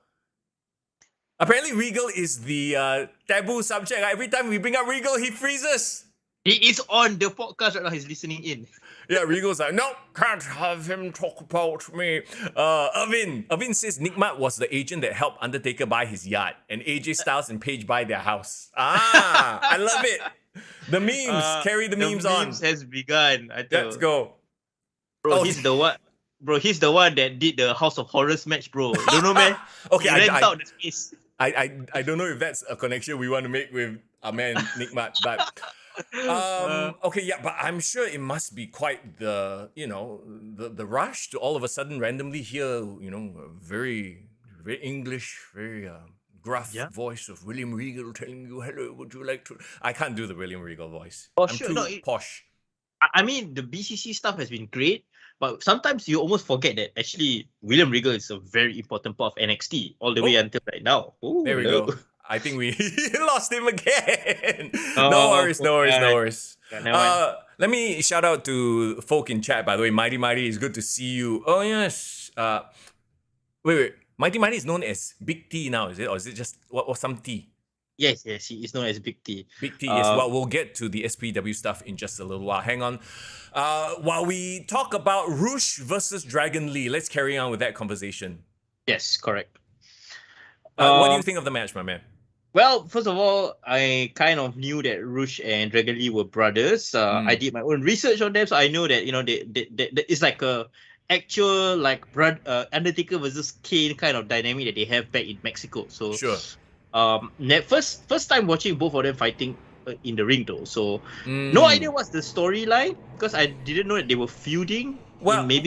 Apparently Regal is the taboo subject. Every time we bring up Regal, he freezes. He is on the podcast right now. He's listening in. Yeah, Regal's like, no, can't have him talk about me. Irvin says Nickmat was the agent that helped Undertaker buy his yacht, and AJ Styles and Paige buy their house. I love it. The memes, carry the memes on. The memes has begun. Let's go. Bro, he's the one. Bro, he's the one that did the House of Horrors match, bro. You don't know, man? Okay, he rent out the space. I don't know if that's a connection we want to make with our man Nickmat, but okay, yeah, but I'm sure it must be quite the the rush to all of a sudden randomly hear a very English, very gruff voice of William Regal telling you, hello, would you like to? I can't do the William Regal voice. Oh, I'm sure, too posh. I mean, the BCC stuff has been great, but sometimes you almost forget that actually William Regal is a very important part of NXT all the way until right now. Ooh, there we go. I think we lost him again. No worries. Let me shout out to folk in chat, by the way. Mighty Mighty, it's good to see you. Oh, yes. Wait. Mighty Mighty is known as Big T now, is it? Or is it just what some T? Yes, he is known as Big T. Big T, yes. Well, we'll get to the SPW stuff in just a little while. Hang on. While we talk about Rush versus Dragon Lee, let's carry on with that conversation. Yes, correct. What do you think of the match, my man? Well, first of all, I kind of knew that Rush and Dragon Lee were brothers. I did my own research on them, so I know that they it's like a actual Undertaker versus Kane kind of dynamic that they have back in Mexico. So sure. First time watching both of them fighting in the ring though. So no idea what's the storyline because I didn't know that they were feuding. Well, they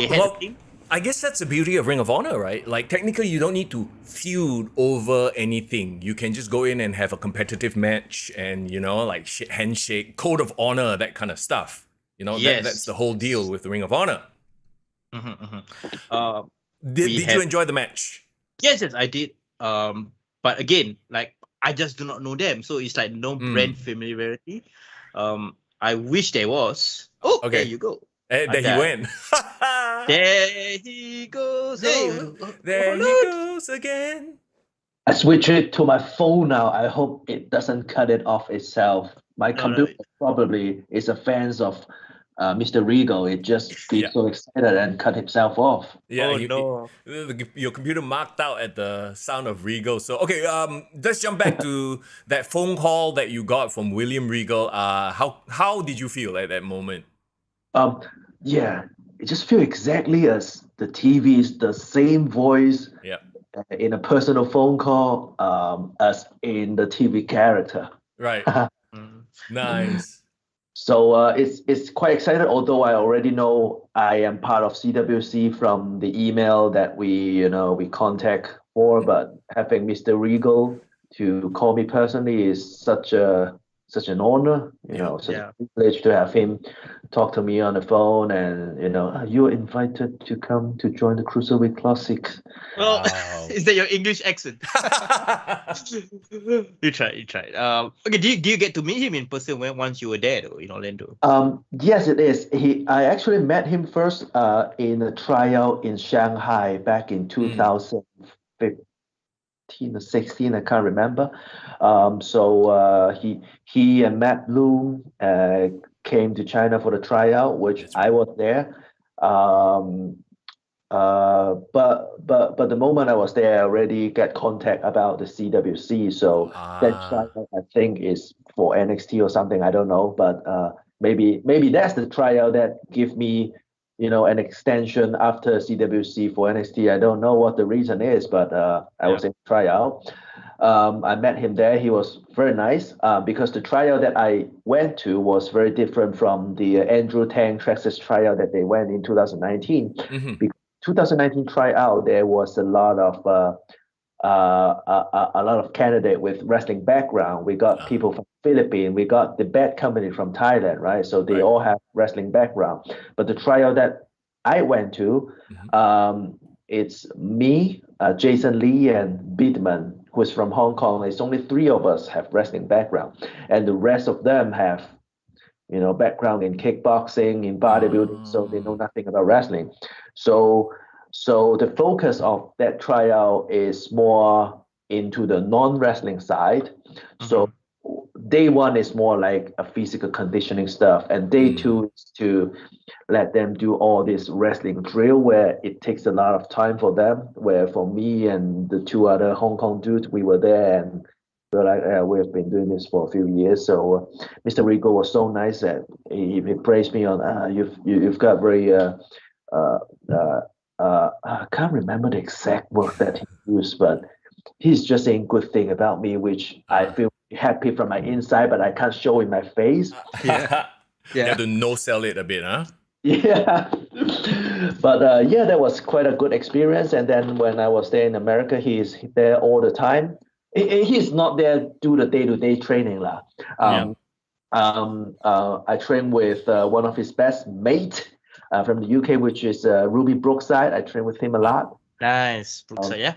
had a thing. I guess that's the beauty of Ring of Honor, right? Like, technically, you don't need to feud over anything. You can just go in and have a competitive match and, like handshake, code of honor, that kind of stuff. That's the whole deal with the Ring of Honor. Did you enjoy the match? Yes, I did. But again, like, I just do not know them. So it's like no brand familiarity. I wish there was. Oh, okay. There you go. There he went. There he goes. Hey, there he goes again. I switch it to my phone now. I hope it doesn't cut it off itself. My computer probably is a fan of Mr. Regal. It just gets so excited and cut itself off. Yeah, your computer marked out at the sound of Regal. So okay, let's jump back to that phone call that you got from William Regal. How did you feel at that moment? It just feels exactly as the TV is the same voice in a personal phone call as in the TV character. Right. Nice. So it's quite exciting, although I already know I am part of CWC from the email that we contact for, but having Mr. Regal to call me personally is such an honor, such a privilege to have him talk to me on the phone and, you're invited to come to join the Cruiserweight Classic. Well, is that your English accent? You tried. Okay, do you get to meet him in person once you were there though, in Orlando? Yes, it is. I actually met him first in a tryout in Shanghai back in 2015 or 16, I can't remember. So he and Matt Bloom came to China for the tryout, which I was there. But the moment I was there, I already got contact about the CWC. So that tryout, I think, is for NXT or something. I don't know, but maybe that's the tryout that give me, an extension after CWC for NXT. I don't know what the reason is, but I was in tryout. I met him there. He was very nice because the tryout that I went to was very different from the Andrew Tang Texas tryout that they went in 2019. Because 2019 tryout, there was a lot of candidate with wrestling background. We got people from Philippines. We got the Bad Company from Thailand, right? So they all have wrestling background. But the tryout that I went to, it's me, Jason Lee, and Bidman, who's from Hong Kong. It's only 3 of us have wrestling background, and the rest of them have background in kickboxing, in bodybuilding, so they know nothing about wrestling. So the focus of that tryout is more into the non-wrestling side. So day one is more like a physical conditioning stuff, and day two is to let them do all this wrestling drill where it takes a lot of time for them. Where for me and the two other Hong Kong dudes, we were there and we were like, we've been doing this for a few years. So Mr. Regal was so nice that he praised me on you've got very I can't remember the exact word that he used, but he's just saying good thing about me, which I feel happy from my inside, but I can't show in my face. You have to no-sell it a bit, huh? Yeah. But that was quite a good experience. And then when I was there in America, he's there all the time. He's not there to do the day-to-day training. I train with one of his best mates from the UK, which is Ruby Brookside. I train with him a lot. Nice. Brookside, yeah.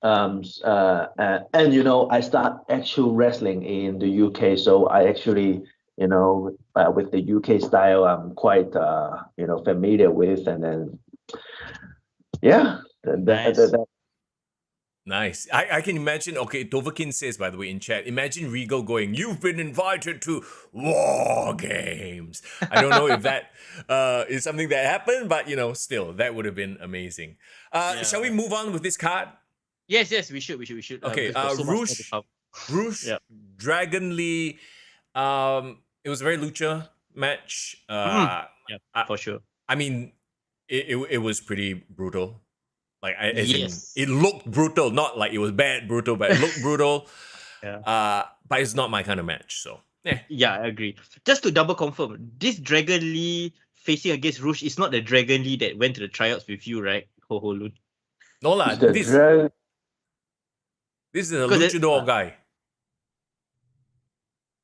And I start actual wrestling in the UK, so I actually with the UK style I'm quite familiar with, and then Nice. I can imagine. Okay, Tovakin says, by the way, in chat, imagine Regal going, "You've been invited to War Games." I don't know if that is something that happened, but still, that would have been amazing. Shall we move on with this card? Yes, we should. Okay, Rouge, Dragon Lee. It was a very lucha match. For sure. I mean, it was pretty brutal. Like, it looked brutal, not like it was bad brutal, but it looked brutal. But it's not my kind of match, so. Yeah, I agree. Just to double confirm, this Dragon Lee facing against Rouge is not the Dragon Lee that went to the tryouts with you, right? Ho Ho Lun. No lah. This is a luchador guy.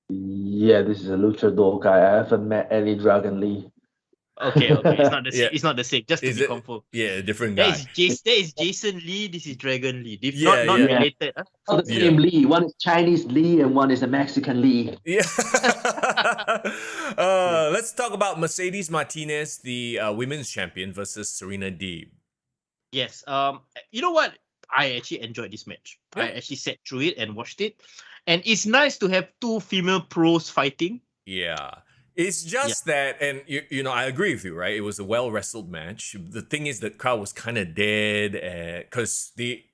Yeah, this is a luchador guy. I haven't met any Dragon Lee. Okay. It's not the same. It's not the same. Just to be confirmed. Yeah, different guy. That is Jason Lee. This is Dragon Lee. Not related. Huh? Not the same Lee. One is Chinese Lee and one is a Mexican Lee. Yeah. Let's talk about Mercedes Martinez, the women's champion, versus Serena Deeb. Yes. You know what? I actually enjoyed this match. Yeah. I actually sat through it and watched it, and it's nice to have two female pros fighting. Yeah. It's just that, and I agree with you, right? It was a well-wrestled match. The thing is, the crowd was kind of dead because they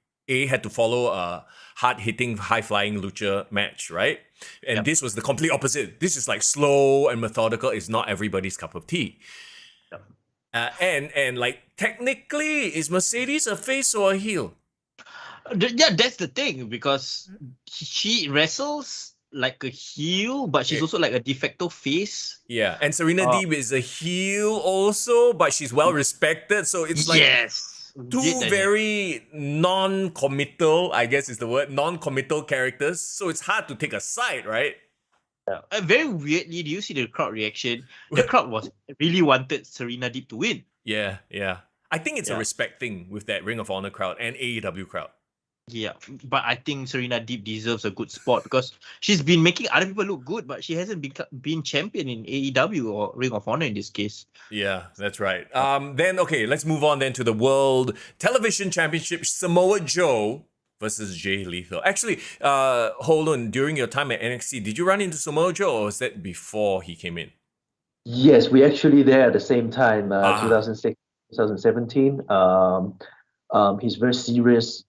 had to follow a hard-hitting, high-flying lucha match, right? And this was the complete opposite. This is like slow and methodical. It's not everybody's cup of tea. And like, technically, is Mercedes a face or a heel? Yeah, that's the thing, because she wrestles like a heel, but she's also like a de facto face. Yeah, and Serena Deeb is a heel also, but she's well respected. So it's like two very non-committal, I guess is the word, non-committal characters. So it's hard to take a side, right? Yeah. Very weirdly, do you see the crowd reaction? The crowd really wanted Serena Deeb to win. Yeah. I think it's a respect thing with that Ring of Honor crowd and AEW crowd. Yeah, but I think Serena Deeb deserves a good spot because she's been making other people look good, but she hasn't been champion in AEW or Ring of Honor in this case. Yeah, that's right. Then, okay, let's move on then to the World Television Championship. Samoa Joe versus Jay Lethal. Actually, hold on, during your time at NXT, did you run into Samoa Joe or was that before he came in? Yes, we actually there at the same time, 2006, 2017. He's very serious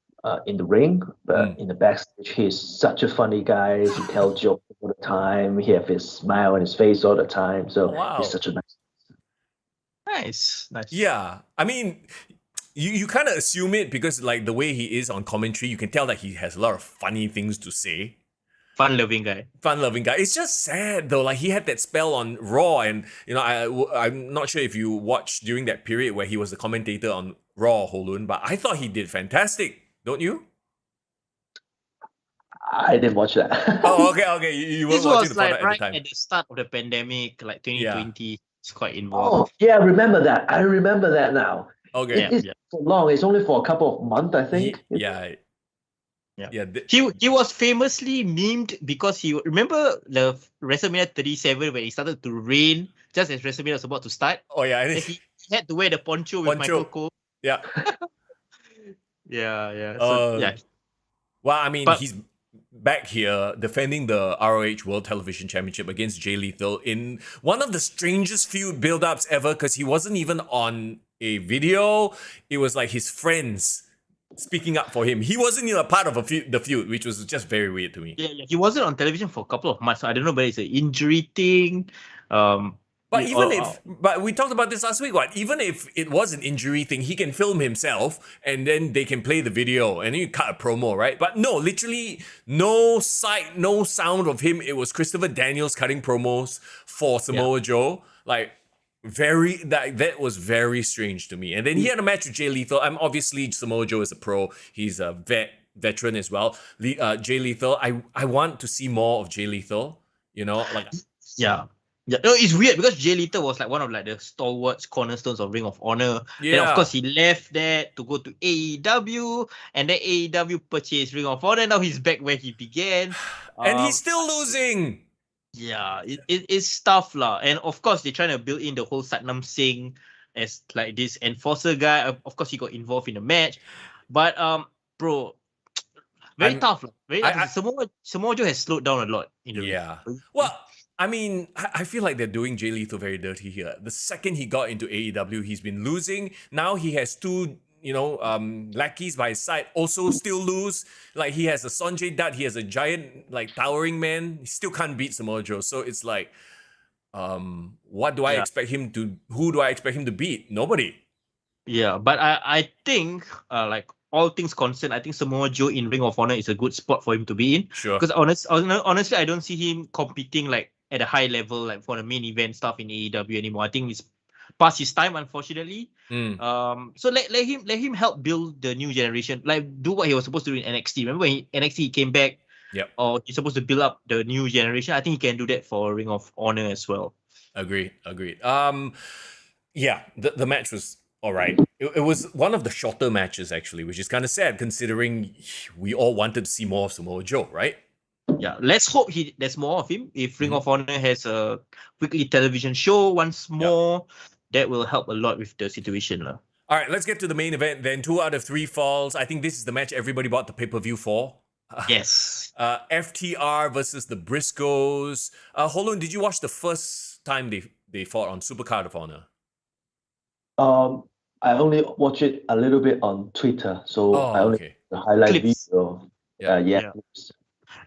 in the ring, but in the backstage, he's such a funny guy. He tells jokes all the time. He has his smile on his face all the time. So he's such a nice. Yeah, I mean, you kind of assume it because like the way he is on commentary, you can tell that he has a lot of funny things to say. Fun-loving guy. It's just sad though. Like he had that spell on Raw, and I'm not sure if you watched during that period where he was the commentator on Raw, Ho Lun, but I thought he did fantastic. Don't you? I didn't watch that. Oh, okay. You were watching the product right at the time. At the start of the pandemic, like 2020. It's quite involved. Oh, yeah, I remember that. I remember that now. Okay. It's so long. It's only for a couple of months, I think. Yeah. He was famously memed because he remember the WrestleMania 37 when he started to rain just as WrestleMania was about to start. Oh yeah, Then he had to wear the poncho with Michael Cole. Yeah. Yeah. So Well, I mean, But- he's back here defending the ROH World Television Championship against Jay Lethal in one of the strangest feud build-ups ever, because he wasn't even on a video. It was like his friends speaking up for him. He wasn't even a part of the feud, which was just very weird to me. Yeah. He wasn't on television for a couple of months. So I don't know whether it's an injury thing. But but we talked about this last week, what? Even if it was an injury thing, he can film himself and then they can play the video and then you cut a promo, right? But no, literally no sight, no sound of him. It was Christopher Daniels cutting promos for Samoa Joe. Like, that was very strange to me. And then he had a match with Jay Lethal. Obviously Samoa Joe is a pro. He's a veteran as well. Jay Lethal, I want to see more of Jay Lethal, you know, like... Yeah, no, it's weird because Jay Lethal was like one of like the stalwarts, cornerstones of Ring of Honor. Yeah. And of course he left that to go to AEW, and then AEW purchased Ring of Honor. Now he's back where he began, and he's still losing. Yeah, it's tough lah. And of course they're trying to build in the whole Satnam Singh as like this enforcer guy. Of course he got involved in the match, but bro, very tough lah. Samoa Joe has slowed down a lot in the ring. Well, I mean, I feel like they're doing Jay Lethal very dirty here. The second he got into AEW, he's been losing. Now he has two, lackeys by his side, also still lose. Like, he has a Sanjay Dutt, he has a giant, like, towering man. He still can't beat Samoa Joe. So it's like, what do I expect him to? Who do I expect him to beat? Nobody. Yeah, but I think, like, all things concerned, I think Samoa Joe in Ring of Honor is a good spot for him to be in. Sure. Because honestly, I don't see him competing like at a high level, like for the main event stuff in AEW anymore. I think it's past his time, unfortunately. So let him help build the new generation. Like, do what he was supposed to do in NXT. Remember when NXT came back? Yep. Or he's supposed to build up the new generation. I think he can do that for Ring of Honor as well. Agreed. Yeah, the match was all right. It was one of the shorter matches, actually, which is kind of sad considering we all wanted to see more of Samoa Joe, right? Yeah, let's hope there's more of him. If Ring of Honor has a weekly television show once more, that will help a lot with the situation. All right, let's get to the main event then. 2 out of 3 falls. I think this is the match everybody bought the pay-per-view for. Yes. FTR versus the Briscoes. Ho Lun, did you watch the first time they fought on Supercard of Honor? I only watch it a little bit on Twitter, so I only the highlight video.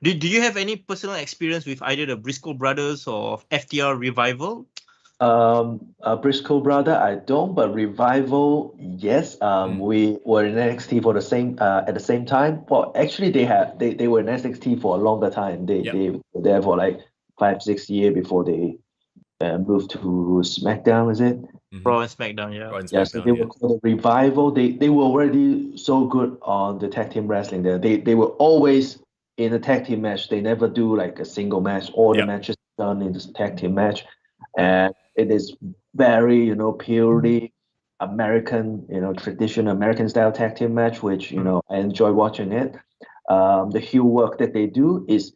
Do you have any personal experience with either the Briscoe brothers or FTR Revival? Briscoe brother, I don't, but Revival, yes. We were in NXT for the same at the same time. Well, actually, they were in NXT for a longer time. They were there for like 5-6 years before they moved to SmackDown. Is it? Raw and SmackDown, yeah. So they were called the Revival. They were already so good on the tag team wrestling there. They were always in a tag team match. They never do like a single match. All the matches done in this tag team match, and it is very purely American, traditional American style tag team match, which I enjoy watching it. The heel work that they do is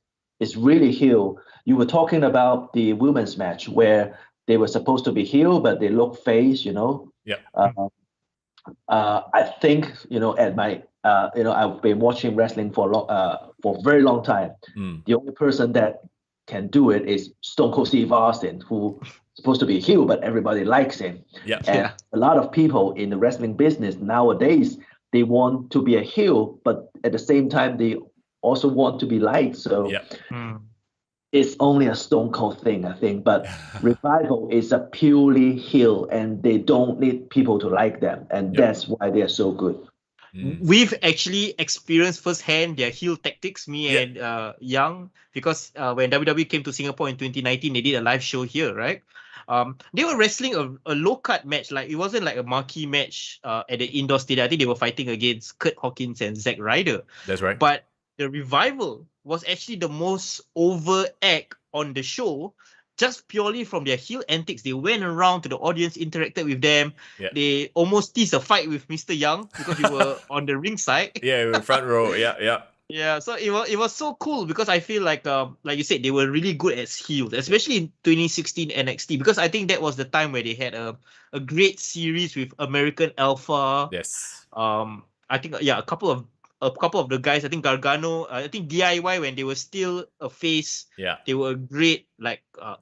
really heel. You were talking about the women's match where they were supposed to be heel, but they look face, Yeah. I think, at my, I've been watching wrestling for a very long time. The only person that can do it is Stone Cold Steve Austin, who is supposed to be heel, but everybody likes him. And a lot of people in the wrestling business nowadays, they want to be a heel, but at the same time, they also want to be liked. So it's only a Stone Cold thing, I think. But Revival is a purely heel, and they don't need people to like them. And that's why they're so good. We've actually experienced firsthand their heel tactics, me and Young, because when WWE came to Singapore in 2019, they did a live show here, right? They were wrestling a low-cut match. Like, it wasn't like a marquee match at the indoor stadium. I think they were fighting against Kurt Hawkins and Zack Ryder. That's right. But the Revival was actually the most over act on the show, just purely from their heel antics. They went around to the audience, interacted with them. They almost teased a fight with Mr. Young because we were on the ringside. Yeah, we were front row. Yeah. Yeah, so it was so cool because I feel like you said, they were really good as heels, especially in 2016 NXT, because I think that was the time where they had a great series with American Alpha. Yes. I think a couple of the guys. I think Gargano. I think DIY, when they were still a face. Yeah. They were great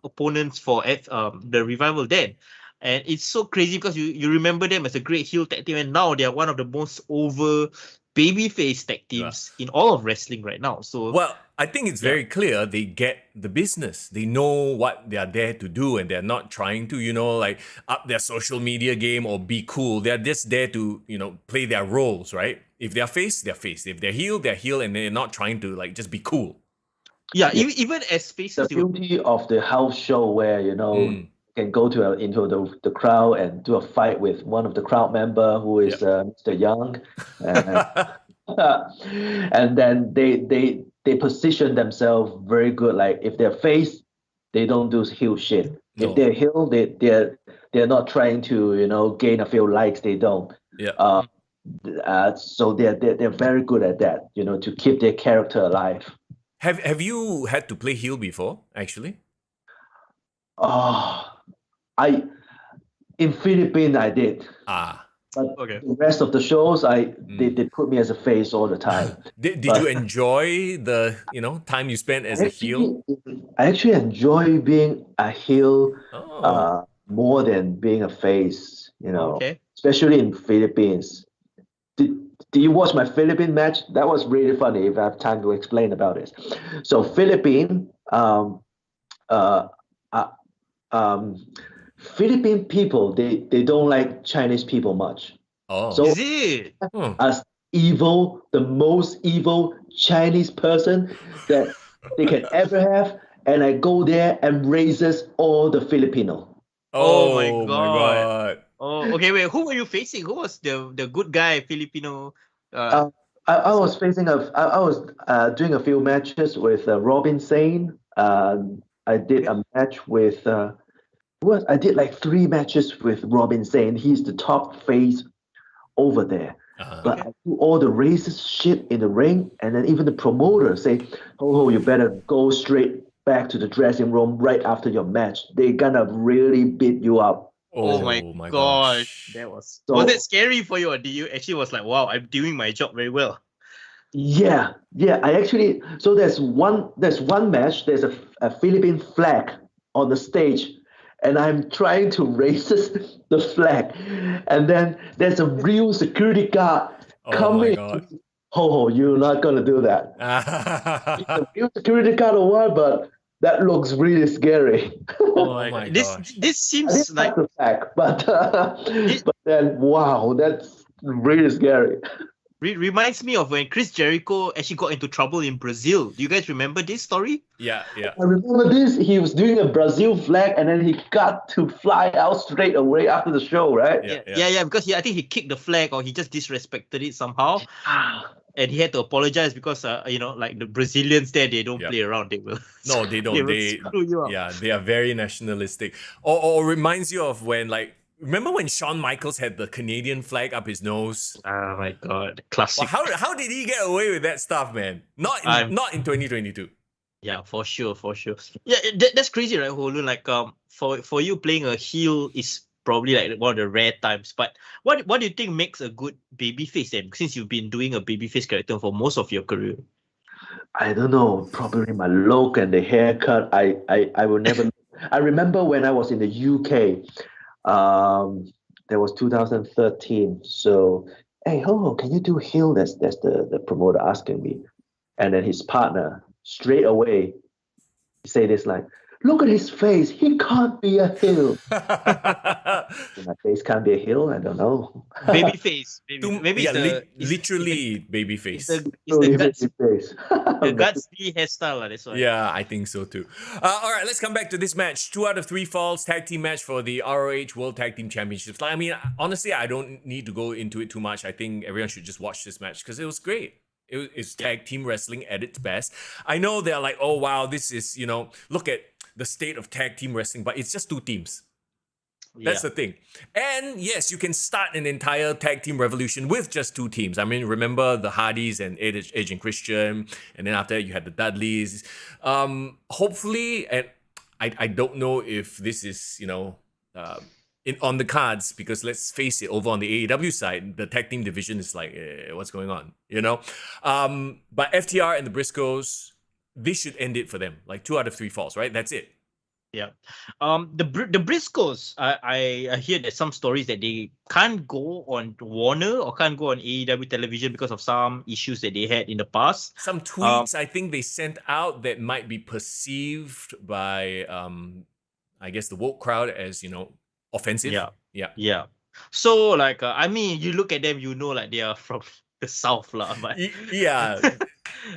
opponents for the Revival then. And it's so crazy because you remember them as a great heel tag team, and now they are one of the most over babyface tag teams in all of wrestling right now. So Well, I think it's very clear they get the business. They know what they are there to do, and they're not trying to, like up their social media game or be cool. They're just there to, play their roles, right? If they're face, they're face. If they're heel, and they're not trying to like just be cool. yeah, even as faces, The beauty of the house show where can go into the crowd and do a fight with one of the crowd member who is Mr. Young, and then they position themselves very good. Like if they're face, they don't do heel shit. No. If they're heel, they're not trying to gain a few likes. They don't. Yeah. So they're very good at that. To keep their character alive. Have you had to play heel before, actually? In Philippines I did. But Okay. the rest of the shows, they put me as a face all the time. Did you enjoy the time you spent as a heel? I actually enjoy being a heel Oh. more than being a face. Okay. Especially in Philippines. Did you watch my Philippine match? That was really funny. If I have time to explain about it. So Philippine people, they don't like Chinese people much. Oh. So Is it? as the most evil Chinese person that they can ever have, and I go there and raises all the Filipino. Oh my my God. God. Oh, okay. Wait, who were you facing? Who was the good guy Filipino? I was doing a few matches with Robin Singh. I did a match with I did like 3 matches with Robin Singh. He's the top face over there. But I do all the racist shit in the ring, and then even the promoter say, "Oh, you better go straight back to the dressing room right after your match. They're gonna really beat you up." Oh my gosh. gosh. That was So- that scary for you, or did you actually was like, wow, I'm doing my job very well? Yeah. I actually. So there's one match. There's a Philippine flag on the stage, and I'm trying to raise the flag, and then there's a real security guard coming. God. Ho, you're not gonna do that. It's a real security guard or what? But that looks really scary. Oh my my God. gosh. This I seems didn't like like the fact, but then wow, that's really scary. reminds me of when Chris Jericho actually got into trouble in Brazil. Do you guys remember this story? Yeah. I remember this. He was doing a Brazil flag, and then he got to fly out straight away after the show, right? Yeah. Because I think he kicked the flag, or he just disrespected it somehow. And he had to apologize because like the Brazilians there, they don't play around. They will. No, they don't. They will screw you up. Yeah, they are very nationalistic. Or reminds you of when remember when Shawn Michaels had the Canadian flag up his nose? Oh my God, classic. Well, how did he get away with that stuff, man? Not in 2022. Yeah, for sure. Yeah, that's crazy, right, Ho Lun? Like for you, playing a heel is probably like one of the rare times. But what do you think makes a good babyface then? Since you've been doing a babyface character for most of your career. I don't know. Probably my look and the haircut. I will never. I remember when I was in the UK. That was 2013. So, hey, Ho, can you do heel? That's the promoter asking me, and then his partner straight away say this like, "Look at his face. He can't be a heel." My face can't be a heel. I don't know. Babyface. Maybe literally babyface. It's the face. guts hairstyle. That's why. Yeah, I think so too. All right, let's come back to this match. 2 out of 3 falls, tag team match for the ROH World Tag Team Championships. I mean, honestly, I don't need to go into it too much. I think everyone should just watch this match because it was great. It's tag team wrestling at its best. I know they're like, oh wow, this is, look at the state of tag team wrestling, but it's just 2 teams. That's the thing. And yes, you can start an entire tag team revolution with just two teams. I mean, remember the Hardys and Edge and Christian, and then after that you had the Dudleys. Hopefully, and I don't know if this is, on the cards, because let's face it, over on the AEW side, the tag team division is like, what's going on, But FTR and the Briscoes, this should end it for them. Like 2 out of 3 falls, right? That's it. Yeah. The Briscoes, I hear that some stories that they can't go on Warner or can't go on AEW television because of some issues that they had in the past. Some tweets I think they sent out that might be perceived by, I guess, the woke crowd as, offensive. Yeah. So, like, I mean, you look at them, like they are from the South, lah. But yeah.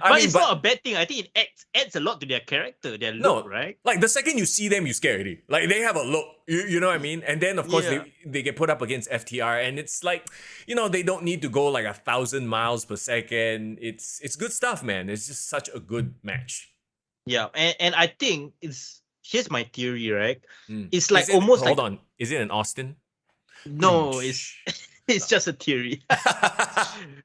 But it's not a bad thing. I think it adds a lot to their character, their look, right? Like the second you see them, you scare already. Like they have a look, you know what I mean? And then of course they get put up against FTR, and it's like, they don't need to go like 1,000 miles per second. It's good stuff, man. It's just such a good match. Yeah, and I think here's my theory, right? It's like hold on. Is it in Austin? No, it's just a theory,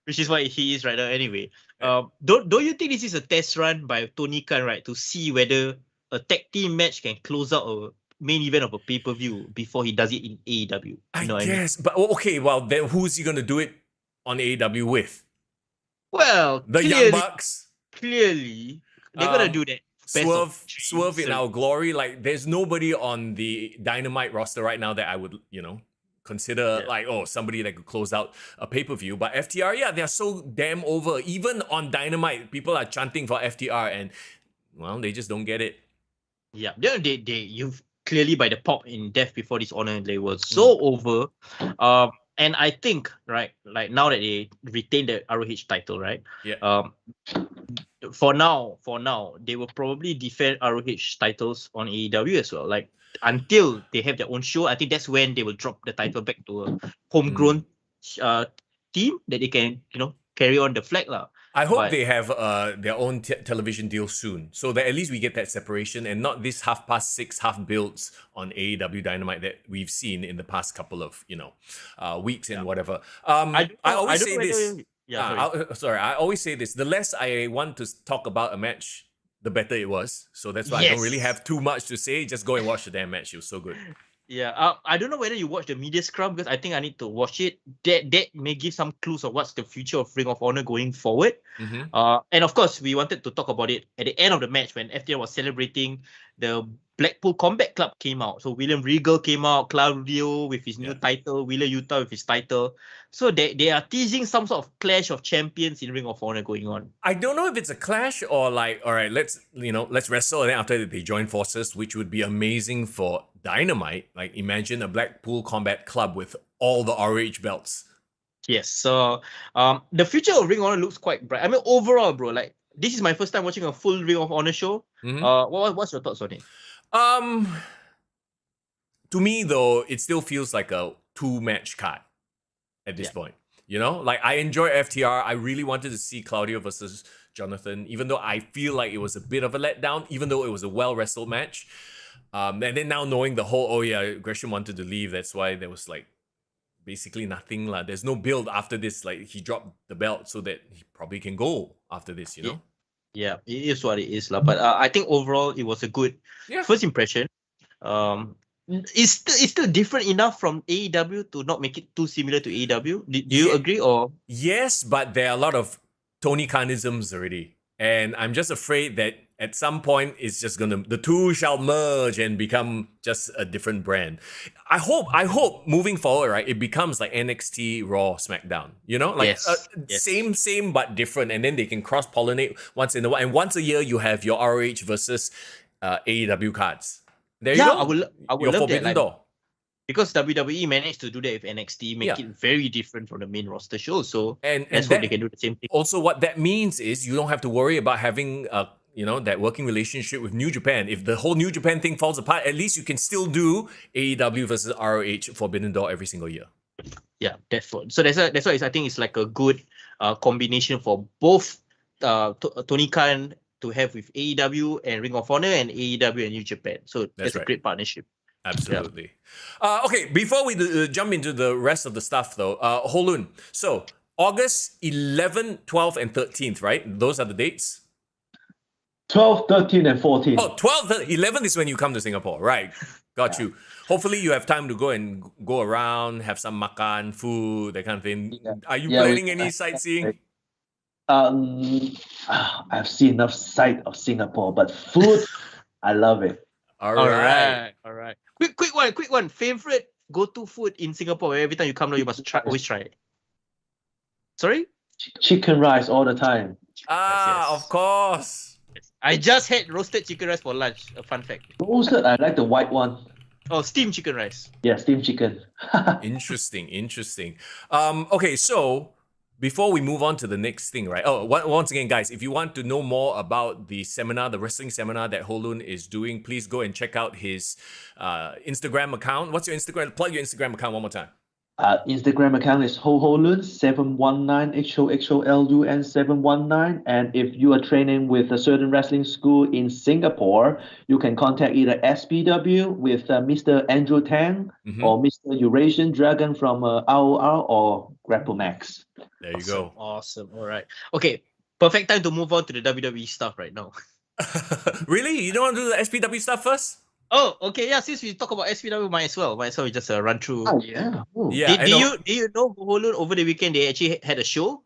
which is what he is right now. Anyway, don't you think this is a test run by Tony Khan, right, to see whether a tag team match can close out a main event of a pay-per-view before he does it in AEW? I guess, but okay, well then who's he gonna do it on AEW with? Well, the Young Bucks. Clearly, they're gonna do that. Swerve in our glory. Like, there's nobody on the Dynamite roster right now that I would, consider somebody that could close out a pay-per-view. But FTR, they're so damn over. Even on Dynamite, people are chanting for FTR, and they just don't get it. Yeah, you've clearly, by the pop in Death Before Dishonor, they were so over. And I think, right, like now that they retain the ROH title, right? Yeah. For now, they will probably defend ROH titles on AEW as well. Like, until they have their own show, I think that's when they will drop the title back to a homegrown team that they can, carry on the flag, lah. I hope they have their own television deal soon, so that at least we get that separation and not this 6:30 half builds on AEW Dynamite that we've seen in the past couple of weeks and whatever. I always say this. I always say this. The less I want to talk about a match, the better it was. So that's why I don't really have too much to say. Just go and watch the damn match. It was so good. Yeah, I don't know whether you watched the media scrum, because I think I need to watch it. That may give some clues of what's the future of Ring of Honor going forward. And of course, we wanted to talk about it at the end of the match when FTR was celebrating. The Blackpool Combat Club came out. So William Regal came out, Claudio with his new title, Wheeler Yuta with his title. So they are teasing some sort of clash of champions in Ring of Honor going on. I don't know if it's a clash or like, all right, let's wrestle, and then after that they join forces, which would be amazing for Dynamite. Like, imagine a Blackpool Combat Club with all the ROH belts. Yes, so the future of Ring of Honor looks quite bright. I mean, overall, bro, like, this is my first time watching a full Ring of Honor show. What's your thoughts on it? To me though, it still feels like a 2-match card at this point. Like, I enjoy FTR. I really wanted to see Claudio versus Jonathan, even though I feel like it was a bit of a letdown, even though it was a well-wrestled match. And then now knowing the whole, Gresham wanted to leave, that's why there was like basically nothing. There's no build after this. Like, he dropped the belt so that he probably can go after this, you know? Yeah, it is what it is. But I think overall it was a good first impression. It's still different enough from AEW to not make it too similar to AEW. Do you agree? Or yes, but there are a lot of Tony Khanisms already. And I'm just afraid that at some point it's just the two shall merge and become just a different brand. I hope moving forward, right, it becomes like NXT, Raw, SmackDown, like same but different, and then they can cross-pollinate once in a while. And once a year you have your ROH versus AEW cards. There you go. I would love that. Like, because WWE managed to do that with NXT, make it very different from the main roster show. So and that's what they can do the same thing. Also, what that means is you don't have to worry about having that working relationship with New Japan. If the whole New Japan thing falls apart, at least you can still do AEW versus ROH Forbidden Door every single year. Yeah, that's what. So that's why I think it's like a good combination for both Tony Khan to have with AEW and Ring of Honor, and AEW and New Japan. So that's a great partnership. Absolutely. Okay, before we jump into the rest of the stuff though, Ho Lun, so August 11, 12, and 13th, right? Those are the dates? 12, 13, and 14. Oh, 12, 11 is when you come to Singapore, right? Got you. Hopefully you have time to go around, have some makan, food, that kind of thing. Yeah. Are you Yeah, planning any sightseeing? I've seen enough sight of Singapore, but food, I love it. All right. All right. Quick one. Favorite go-to food in Singapore where every time you come now you must always try it. Sorry? Chicken rice all the time. Ah, Yes. of course. I just had roasted chicken rice for lunch. A fun fact. Roasted, I like the white one. Oh, steamed chicken rice. Yeah, steamed chicken. Interesting. Okay, so before we move on to the next thing, right? Oh, once again, guys, if you want to know more about the seminar, the wrestling seminar that Ho Lun is doing, please go and check out his Instagram account. What's your Instagram? Plug your Instagram account one more time. Instagram account is Ho Ho Lun 719 HOHOLUN 719. And if you are training with a certain wrestling school in Singapore, you can contact either SPW with Mr. Andrew Tang or Mr. Eurasian Dragon from ROR or Grapple Max. There you go. Awesome. All right. Okay. Perfect time to move on to the WWE stuff right now. Really? You don't want to do the SPW stuff first? Oh, okay. Yeah, since we talk about SPW, might as well we just run through. Oh, yeah. Yeah. Did you know Ho Ho Lun over the weekend they actually had a show?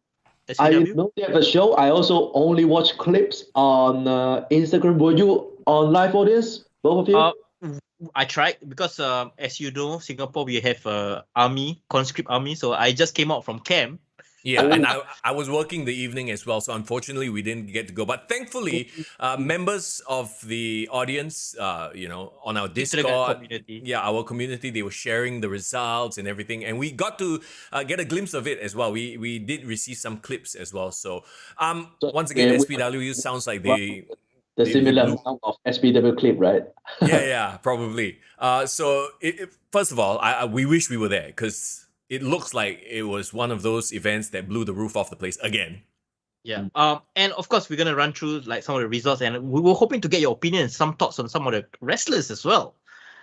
I SPW? know they have a show. I also only watch clips on Instagram. Were you on live audience, both of you? I tried because as you know, Singapore we have conscript army. So I just came out from camp. Yeah, and I was working the evening as well, so unfortunately we didn't get to go. But thankfully, members of the audience, on our Discord, our community, they were sharing the results and everything, and we got to get a glimpse of it as well. We did receive some clips as well. So, once again, SPW sounds like they similar amount of SPW clip, right? yeah, probably. So first of all, we wish we were there because it looks like it was one of those events that blew the roof off the place again. Yeah. And of course, we're gonna run through like some of the results, and we were hoping to get your opinion and some thoughts on some of the wrestlers as well.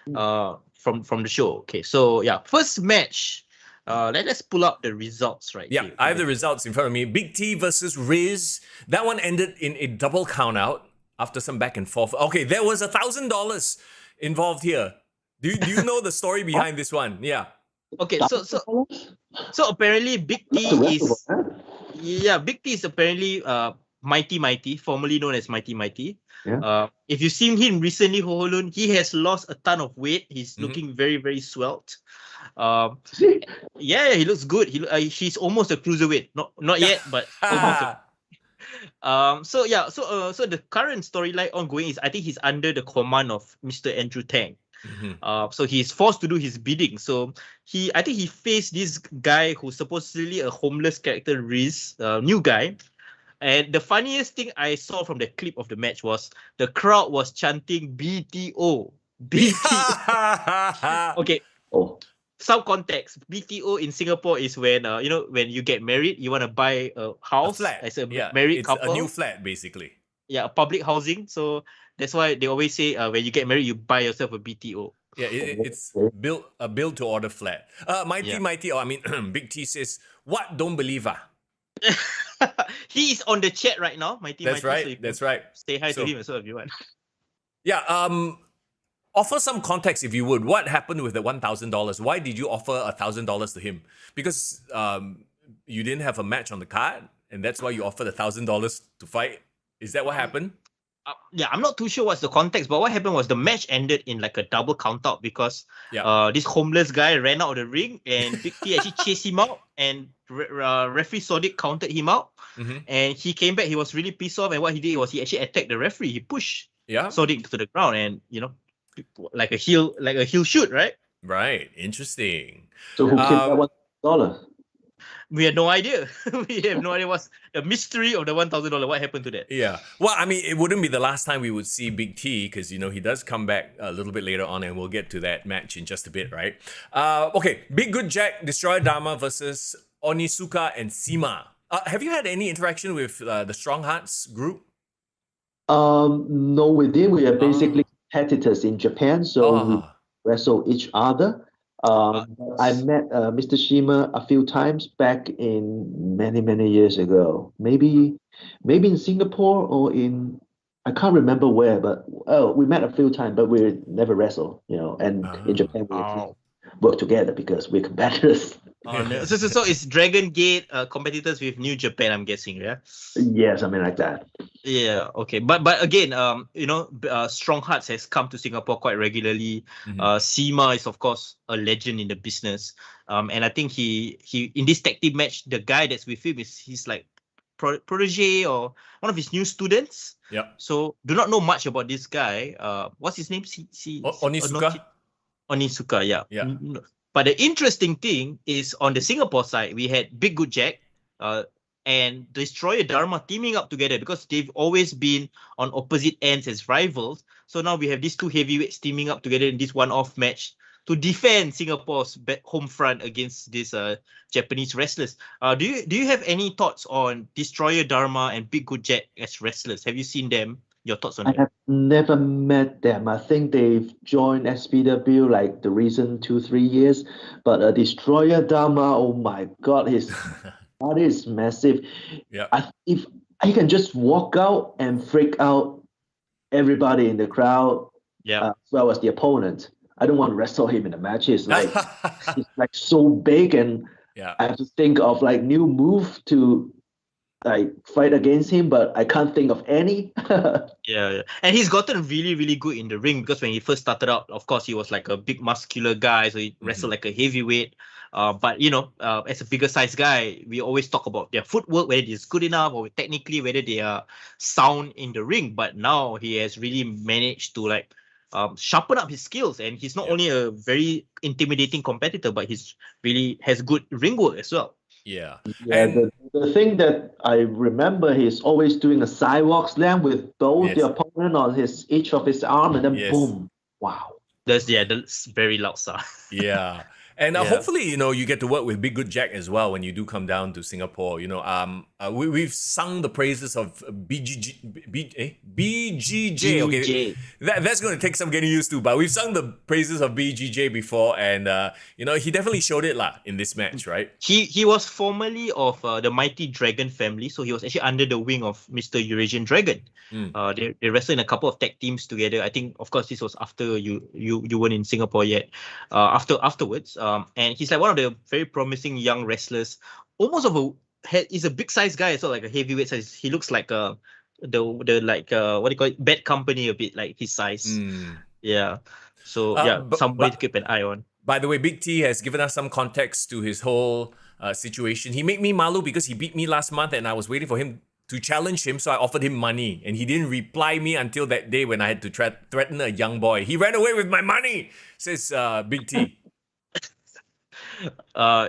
From the show. Okay. So yeah, first match. Let's pull up the results right Yeah, here. I have the results in front of me. Big T versus Riz. That one ended in a double count out after some back and forth. Okay, there was $1,000 involved here. Do you know the story behind this one? Yeah. Okay, so apparently Big T is apparently Mighty, formerly known as Mighty. Yeah. If you've seen him recently, Ho Ho Lun, he has lost a ton of weight. He's looking very, very svelte. Yeah, he looks good. He's almost a cruiserweight. Not yet, but almost. So the current storyline ongoing is I think he's under the command of Mr. Andrew Tang. So he's forced to do his bidding. So I think he faced this guy who's supposedly a homeless character, Riz, new guy. And the funniest thing I saw from the clip of the match was the crowd was chanting BTO. BTO. Okay. Oh. Some context. BTO in Singapore is when when you get married, you want to buy a house as a married couple. A new flat, basically. Yeah, public housing. So that's why they always say when you get married, you buy yourself a BTO. Yeah, it's built to order flat. Mighty. Big T says, "What? Don't believe ah." He is on the chat right now, Mighty. That's right. So that's right. Say hi to him as well if you want. Yeah. Offer some context if you would. What happened with the $1,000? Why did you offer $1,000 to him? Because you didn't have a match on the card, and that's why you offered $1,000 to fight. Is that what happened? Yeah, I'm not too sure what's the context, but what happened was the match ended in like a double count out because this homeless guy ran out of the ring and Big T actually chased him out, and referee Sodic counted him out, and he came back. He was really pissed off, and what he did was he actually attacked the referee. He pushed Sodic to the ground, and like a heel shoot, right? Right. Interesting. So who killed that $1,000? We had no idea. We have no idea what's the mystery of the $1,000. What happened to that? Yeah. Well, I mean, it wouldn't be the last time we would see Big T because, he does come back a little bit later on, and we'll get to that match in just a bit, right? Okay. Big Good Jack, Destroyer Dharma versus Onisuka and Sima. Have you had any interaction with the Strong Hearts group? No, we did. We are basically competitors in Japan, so wrestle each other. I met Mr. Shima a few times back in many years ago. Maybe in Singapore or in I can't remember where, but we met a few times, but we never wrestled, And in Japan, we Oh. work together because we're competitors. Oh, no. So it's Dragon Gate competitors with New Japan, I'm guessing, yeah? Yeah, something like that. Yeah, okay. But again, Strong Hearts has come to Singapore quite regularly. Sima is of course a legend in the business. And I think he in this tag team match, the guy that's with him he's like protege or one of his new students. Yeah. So do not know much about this guy. What's his name? Onisuka. Onisuka, yeah. Yeah. But the interesting thing is on the Singapore side, we had Big Good Jack and Destroyer Dharma teaming up together because they've always been on opposite ends as rivals. So now we have these two heavyweights teaming up together in this one-off match to defend Singapore's home front against these Japanese wrestlers. Do you have any thoughts on Destroyer Dharma and Big Good Jack as wrestlers? Have you seen them? Your thoughts on I them? have never met them. I think they've joined SPW like the recent 2-3 years. But Destroyer Dharma, oh my God, his body is massive. Yeah. If he can just walk out and freak out everybody in the crowd, as well as the opponent, I don't want to wrestle him in the match. He's like so big, and I have to think of like new move to like fight against him, but I can't think of any. Yeah. And he's gotten really good in the ring because when he first started out, of course, he was like a big muscular guy, so he wrestled like a heavyweight. But as a bigger size guy, we always talk about their footwork, whether it's good enough or technically whether they are sound in the ring. But now he has really managed to like sharpen up his skills, and he's not only a very intimidating competitor, but he's really has good ring work as well. Yeah. And the thing that I remember, he's always doing a sidewalk slam with both the opponent on each of his arm, and then boom. Wow. That's very loud sound. Yeah. And hopefully, you get to work with Big Good Jack as well when you do come down to Singapore. We've sung the praises of BGJ. Okay, that's going to take some getting used to, but we've sung the praises of BGJ before, and he definitely showed it in this match, right? He was formerly of the Mighty Dragon family, so he was actually under the wing of Mr. Eurasian Dragon. They wrestled in a couple of tag teams together. I think, of course, this was after you weren't in Singapore yet. Afterwards. And he's like one of the very promising young wrestlers. He's a big size guy, so like a heavyweight size. He looks like what do you call it? Bad Company a bit, like his size. Yeah. So somebody to keep an eye on. By the way, Big T has given us some context to his whole situation. He made me malu because he beat me last month, and I was waiting for him to challenge him, so I offered him money, and he didn't reply me until that day when I had to threaten a young boy. He ran away with my money, says Big T.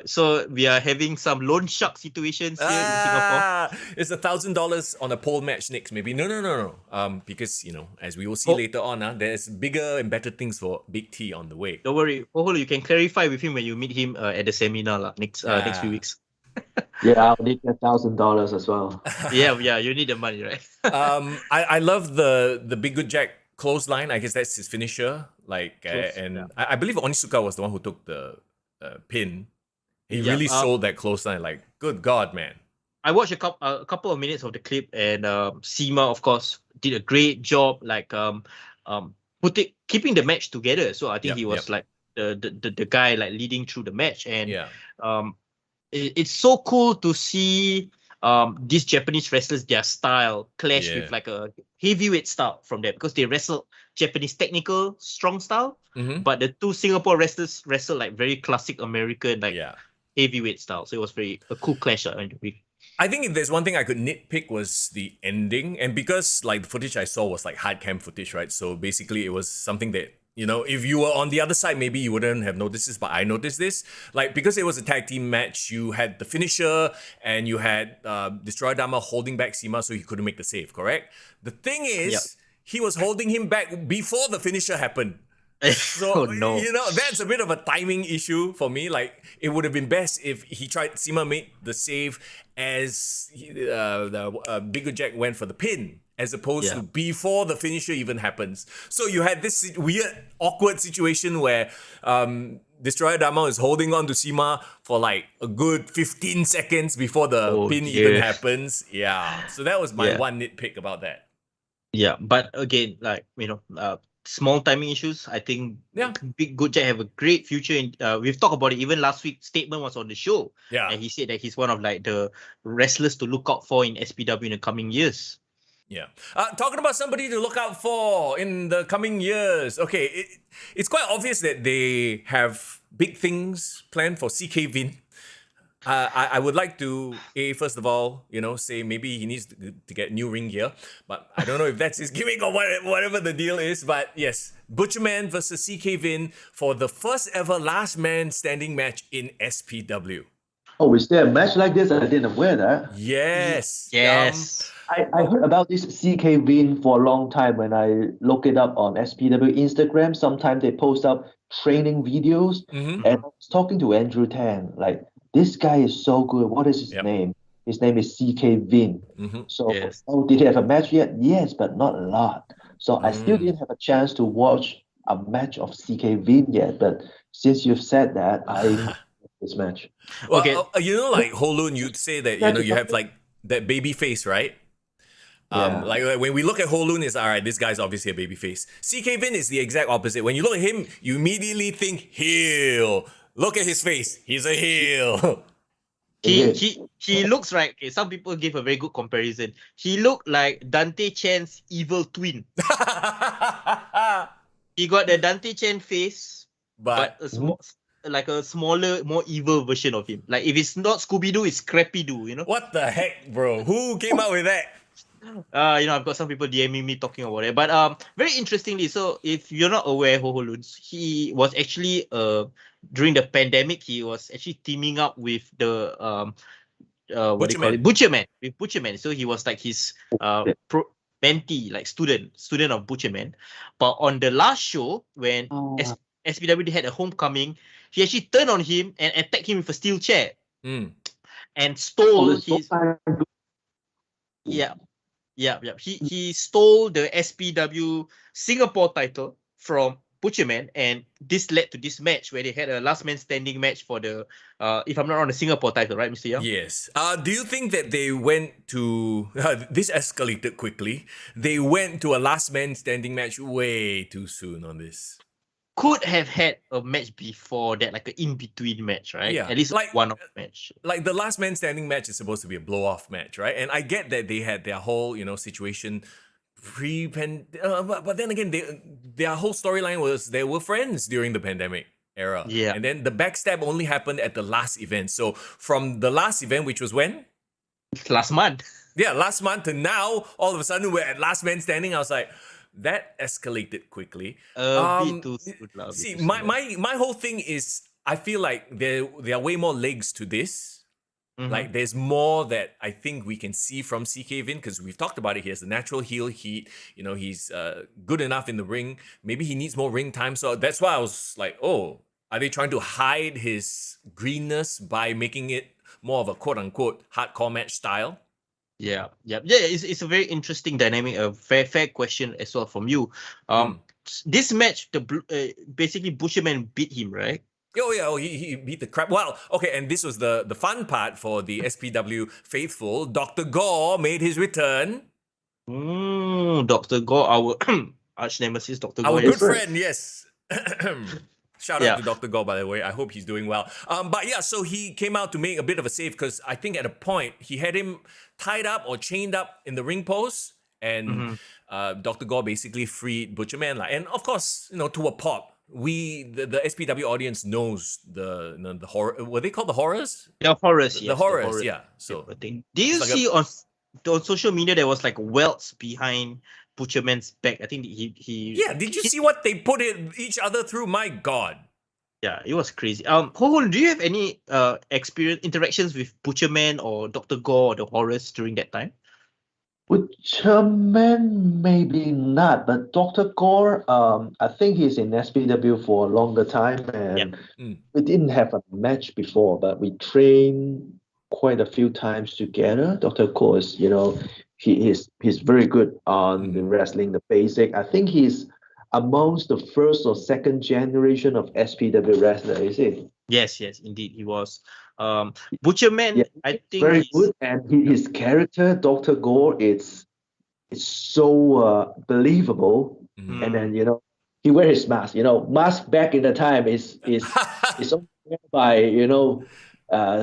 So we are having some loan shark situations here in Singapore. It's $1,000 on a pole match next, maybe. No. Because as we will see later on, there's bigger and better things for Big T on the way. Don't worry, Ho Ho Lun, you can clarify with him when you meet him at the seminar next few weeks. Yeah, I'll need $1,000 as well. Yeah, you need the money, right? I love the Big Good Jack clothesline. I guess that's his finisher. I believe Onisuka was the one who took the pin. He really sold that clothesline. Like, good God, man. I watched a couple of minutes of the clip, and Sima, of course, did a great job, keeping the match together. So I think he was like the guy like leading through the match, and it's so cool to see these Japanese wrestlers, their style clash with like a heavyweight style from them, because they wrestle Japanese technical strong style, but the two Singapore wrestlers wrestle like very classic American heavyweight style. So it was a cool clash. I think if there's one thing I could nitpick was the ending, and because like the footage I saw was like hard cam footage, right? So basically it was something that, if you were on the other side, maybe you wouldn't have noticed this, but I noticed this. Like, because it was a tag team match, you had the finisher and you had Destroyer Dharma holding back Sima so he couldn't make the save, correct? The thing is, he was holding him back before the finisher happened. So, that's a bit of a timing issue for me. Like, it would have been best if Sima made the save as the Big Jack went for the pin. as opposed Yeah. to before the finisher even happens. So you had this weird, awkward situation where Destroyer Dama is holding on to Sima for like a good 15 seconds before the Oh, pin dear. even happens. Yeah. So that was my Yeah. one nitpick about that. Yeah, but again, like small timing issues. I think Yeah. Big Good Jack have a great future. In we've talked about it even last week. Statement was on the show, Yeah. and he said that he's one of like the wrestlers to look out for in SPW in the coming years. Yeah. Talking about somebody to look out for in the coming years. Okay, it's quite obvious that they have big things planned for CK Vin. I would like to, first of all, say maybe he needs to get new ring gear, but I don't know if that's his gimmick or whatever the deal is. But yes, Butcherman versus CK Vin for the first ever last man standing match in SPW. Oh, is there a match like this? I didn't aware that. Yes. Yes. I heard about this CK Win for a long time when I look it up on SPW Instagram. Sometimes they post up training videos. Mhm. And I was talking to Andrew Tang, like, this guy is so good. What is his Yep. name? His name is CK Vin. Mhm. So, Yes. did he have a match yet? Yes, but not a lot. So I still didn't have a chance to watch a match of CK Vin yet. But since you've said that, I this match. Well, Okay. like Ho Lun, you'd say that you have like that baby face, right? Yeah. Like when we look at Ho Lun, it's all right. This guy's obviously a baby face. CK Vin is the exact opposite. When you look at him, you immediately think heel. Look at his face. He's a heel. He looks like, okay, some people give a very good comparison. He looked like Dante Chan's evil twin. He got the Dante Chan face, but a smaller, more evil version of him. Like if it's not Scooby-Doo, it's Scrappy-Doo, What the heck, bro? Who came out with that? I've got some people DMing me talking about it. But very interestingly, so if you're not aware, Ho Ho Lun, he was actually during the pandemic, he was actually teaming up with the what do you call it? Butcherman. With Butcherman. So he was like his mentee, like student of Butcherman. But on the last show, when SPW had a homecoming, he actually turned on him and attacked him with a steel chair. And stole his He stole the SPW Singapore title from Butcherman, and this led to this match where they had a last man standing match for the if I'm not wrong, the Singapore title, right, Mr. Young? Yes. Do you think that they went to this escalated quickly? They went to a last man standing match way too soon on this. Could have had a match before that, like an in-between match, right? Yeah. At least Like- one-off match. Like the last man standing match is supposed to be a blow-off match, right? And I get that they had their whole, situation but then again, their whole storyline was they were friends during the pandemic era. Yeah. And then the backstab only happened at the last event. So from the last event, which was when? Last month. Yeah, last month to now, all of a sudden we're at last man standing. I was like, that escalated quickly. A bit too soon. See, my whole thing is I feel like there are way more legs to this. Like there's more that I think we can see from CK Vin because we've talked about it. He has the natural heel heat. He's good enough in the ring. Maybe he needs more ring time. So that's why I was like, oh, are they trying to hide his greenness by making it more of a quote unquote hardcore match style? Yeah. It's a very interesting dynamic. A fair question as well from you. This match, basically Butcherman beat him, right? He beat the crap. Well, okay, and this was the fun part for the SPW faithful. Dr. Gore made his return. Dr. Gore, our arch nemesis, Dr. Gore. Our good friend, yes. Shout out to Dr. Gore, by the way. I hope he's doing well. But yeah, so he came out to make a bit of a save because I think at a point he had him tied up or chained up in the ring post, and Dr. Gore basically freed Butcherman. And of course, to a pop. The SPW audience knows the horror. Were they called the horrors? The horrors, yes. The horrors, yeah. So did you see on social media there was like welts behind Butcherman's back? I think he. Yeah, did you see what they put each other through? My God. Yeah, it was crazy. Ho Ho, do you have any interactions with Butcherman or Dr. Gore or the horrors during that time? Butcherman, maybe not, but Dr. Gore, I think he's in SPW for a longer time, and we didn't have a match before, but we trained quite a few times together. Dr. Gore is, he's very good on the wrestling, the basic. I think he's amongst the first or second generation of SPW wrestler, is he? Yes, indeed, he was. Butcherman, Yeah, I think very he's good, and his character, Dr. Gore, it's so believable. And then he wear his mask. Mask back in the time is only worn by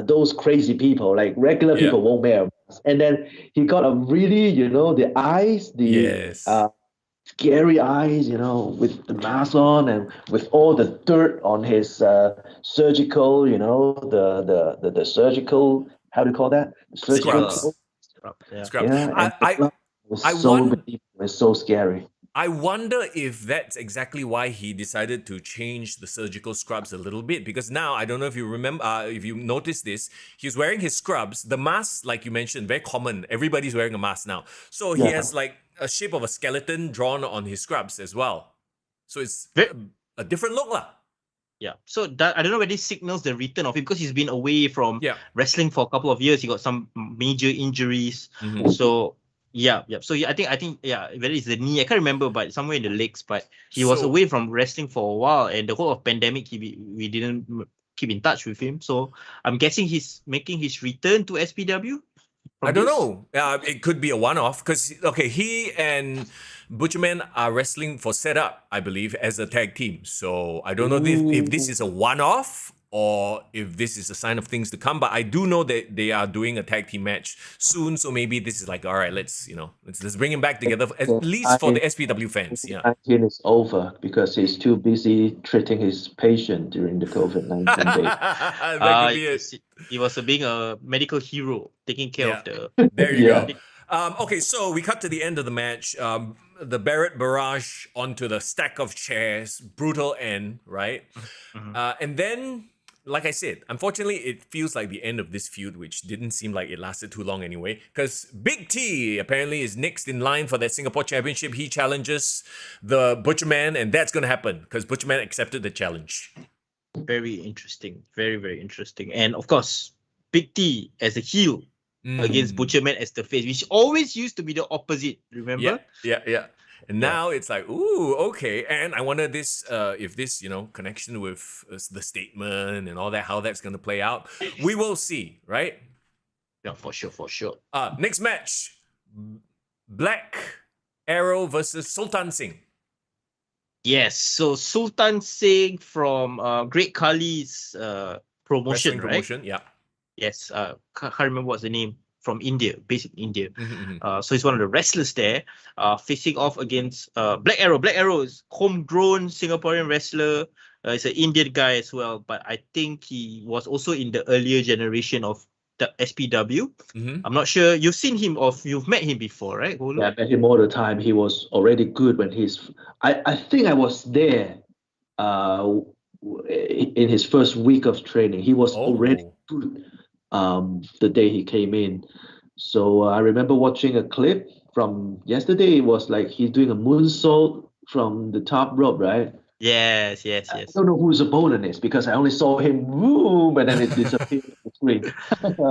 those crazy people. Like regular people won't wear a mask. And then he got a really the eyes, the scary eyes, with the mask on and with all the dirt on his surgical, the surgical, how do you call that? Surgical Scrubs. Yeah. Scrub. Yeah, it was it's so scary. I wonder if that's exactly why he decided to change the surgical scrubs a little bit, because now, I don't know if you remember, if you noticed this, he's wearing his scrubs. The mask, like you mentioned, very common. Everybody's wearing a mask now. So he has like a shape of a skeleton drawn on his scrubs as well. So it's a different look lah. Yeah, so that, I don't know whether this signals the return of him, because he's been away from wrestling for a couple of years. He got some major injuries. So so I think whether it's the knee, I can't remember, but somewhere in the legs. But he was away from wrestling for a while, and the whole of pandemic, we didn't keep in touch with him. So I'm guessing he's making his return to SPW. I don't know. It could be a one-off, because he and Butcherman are wrestling for Setup, I believe, as a tag team. So I don't know if this is a one-off or if this is a sign of things to come. But I do know that they are doing a tag team match soon. So maybe this is like, all right, let's bring him back together, at least for the SPW fans. Yeah. COVID-19 is over because he's too busy treating his patient during the COVID-19 days. He was being a medical hero, taking care of the. There you go. Okay, so we cut to the end of the match. The Barrett barrage onto the stack of chairs, brutal end, right? And then, like I said, unfortunately, it feels like the end of this feud, which didn't seem like it lasted too long anyway, because Big T apparently is next in line for that Singapore Championship. He challenges the Butcherman, and that's going to happen because Butcherman accepted the challenge. Very interesting. Very, very interesting. And of course, Big T as a heel against Butcherman as the face, which always used to be the opposite, remember? Yeah. And now it's like, ooh, okay. And I wonder if this, connection with the statement and all that, how that's going to play out. We will see, right? Yeah, for sure. Next match, Black Arrow versus Sultan Singh. Yes, so Sultan Singh from Great Khali's promotion, right? Promotion, yeah. Yes, can't remember what's the name. From India, based in India. So he's one of the wrestlers there, facing off against Black Arrow. Black Arrow is homegrown Singaporean wrestler. He's an Indian guy as well, but I think he was also in the earlier generation of the SPW. I'm not sure. You've seen him or you've met him before, right? Yeah, I met him all the time. He was already good when I think I was there in his first week of training. He was already good the day he came in. So I remember watching a clip from yesterday. It was like he's doing a moonsault from the top rope, right? Yes. I don't know who his opponent is because I only saw him boom and then it disappeared on the screen.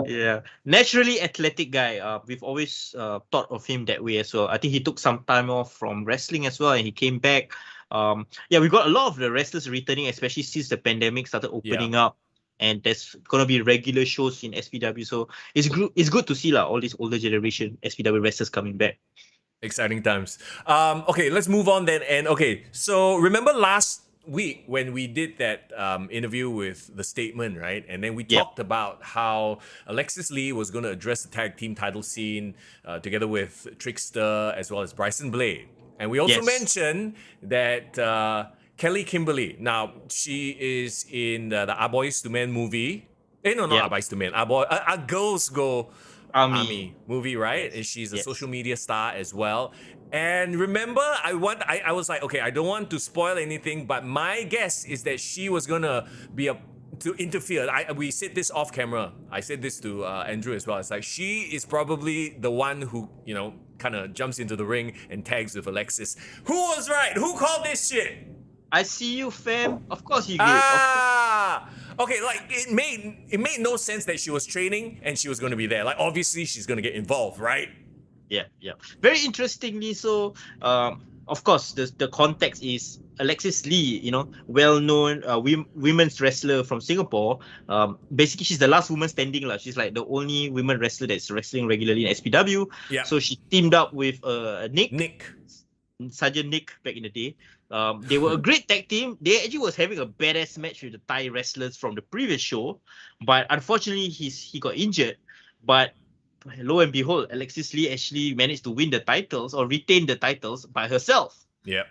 Yeah, naturally athletic guy. We've always thought of him that way as well. I think he took some time off from wrestling as well, and he came back. We got a lot of the wrestlers returning, especially since the pandemic started opening up. And there's gonna be regular shows in SPW, so it's good to see all these older generation SPW wrestlers coming back. Exciting times. Okay, let's move on then. And okay, so remember last week when we did that interview with The Statement, right? And then we talked about how Alexis Lee was going to address the tag team title scene together with Trickster as well as Bryson Blade. And we also mentioned that Kelly Kimberly. Now, she is in the A Boys to Men movie. Not A Boys to Men. A Girls Go Army movie, right? And she's a social media star as well. And remember, I was like, okay, I don't want to spoil anything, but my guess is that she was gonna be to interfere. We said this off camera. I said this to Andrew as well. It's like she is probably the one who, kind of jumps into the ring and tags with Alexis. Who was right? Who called this shit? I see you, fam. Of course you did. Okay, like it made no sense that she was training and she was going to be there. Like obviously she's going to get involved, right? Yeah. Very interestingly, so of course the context is Alexis Lee, well-known women's wrestler from Singapore. Basically, she's the last woman standing, lah. She's like the only women wrestler that's wrestling regularly in SPW. Yeah. So she teamed up with Nick. Sergeant Nick back in the day. They were a great tag team. They actually was having a badass match with the Thai wrestlers from the previous show, but unfortunately he got injured. But lo and behold, Alexis Lee actually managed to win the titles or retain the titles by herself. Yeah.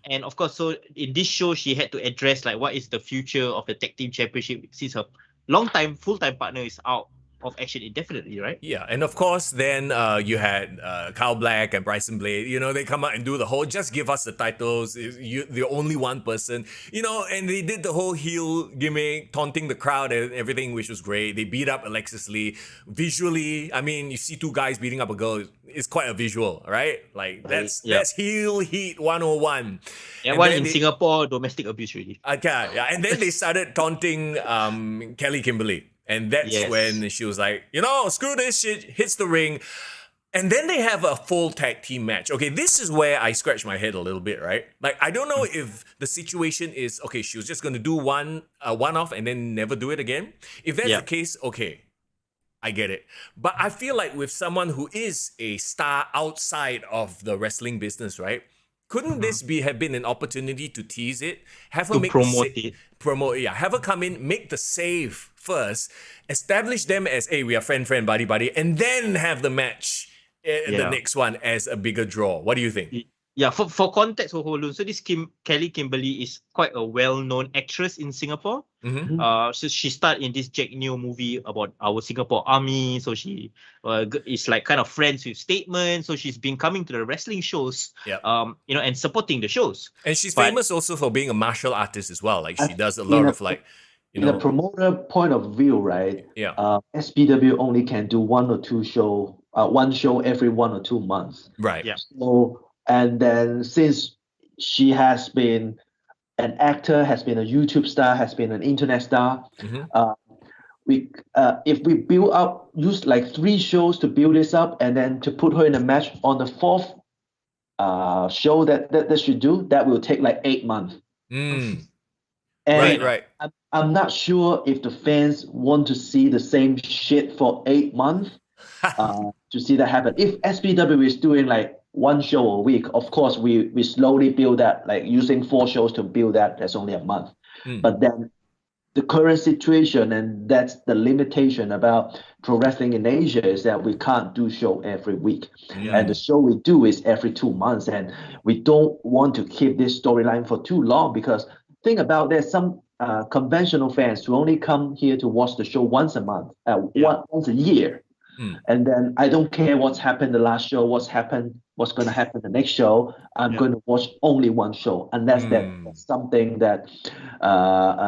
And of course, so in this show, she had to address like what is the future of the tag team championship since her long-time full-time partner is out of action indefinitely, right? Yeah, and of course, then you had Kyle Black and Bryson Blade. They come out and do the whole just give us the titles. You're the only one person. And they did the whole heel gimmick, taunting the crowd and everything, which was great. They beat up Alexis Lee. Visually, I mean, you see two guys beating up a girl. It's quite a visual, right? Like that's heel heat 101. And one in Singapore, domestic abuse really. Okay, yeah, and then they started taunting Kelly Kimberly. And that's when she was like, screw this shit, hits the ring. And then they have a full tag team match. Okay, this is where I scratch my head a little bit, right? Like, I don't know if the situation is, okay, she was just going to do one-off and then never do it again. If that's the case, okay, I get it. But I feel like with someone who is a star outside of the wrestling business, right? Couldn't this have been an opportunity to tease it? Have her have her come in, make the save first, establish them as, hey, we are friend, buddy, and then have the match, the next one as a bigger draw. What do you think? Yeah, for context, Ho Ho Lun, so this Kelly Kimberly is quite a well-known actress in Singapore. So she starred in this Jack Neo movie about our Singapore Army. So she is like kind of friends with Statement. So she's been coming to the wrestling shows, and supporting the shows. And she's famous also for being a martial artist as well. Like she does a lot of like, in a promoter point of view, right? Yeah. SPW only can do one show every 1 or 2 months. Right. Yeah. So. And then since she has been an actor, has been a YouTube star, has been an internet star, if we build up, use like 3 shows to build this up, and then to put her in a match on the 4th show that she do, that will take like 8 months. And right. I'm not sure if the fans want to see the same shit for 8 months to see that happen. If SPW is doing like 1 show a week, of course we slowly build that, like using 4 shows to build that's only a month. But then the current situation, and that's the limitation about pro wrestling in Asia, is that we can't do show every week. And the show we do is every 2 months, and we don't want to keep this storyline for too long, because think about there's some conventional fans who only come here to watch the show once a month, once a year. And then I don't care what's happened the last show, what's going to happen the next show. I'm going to watch only 1 show, unless that's something that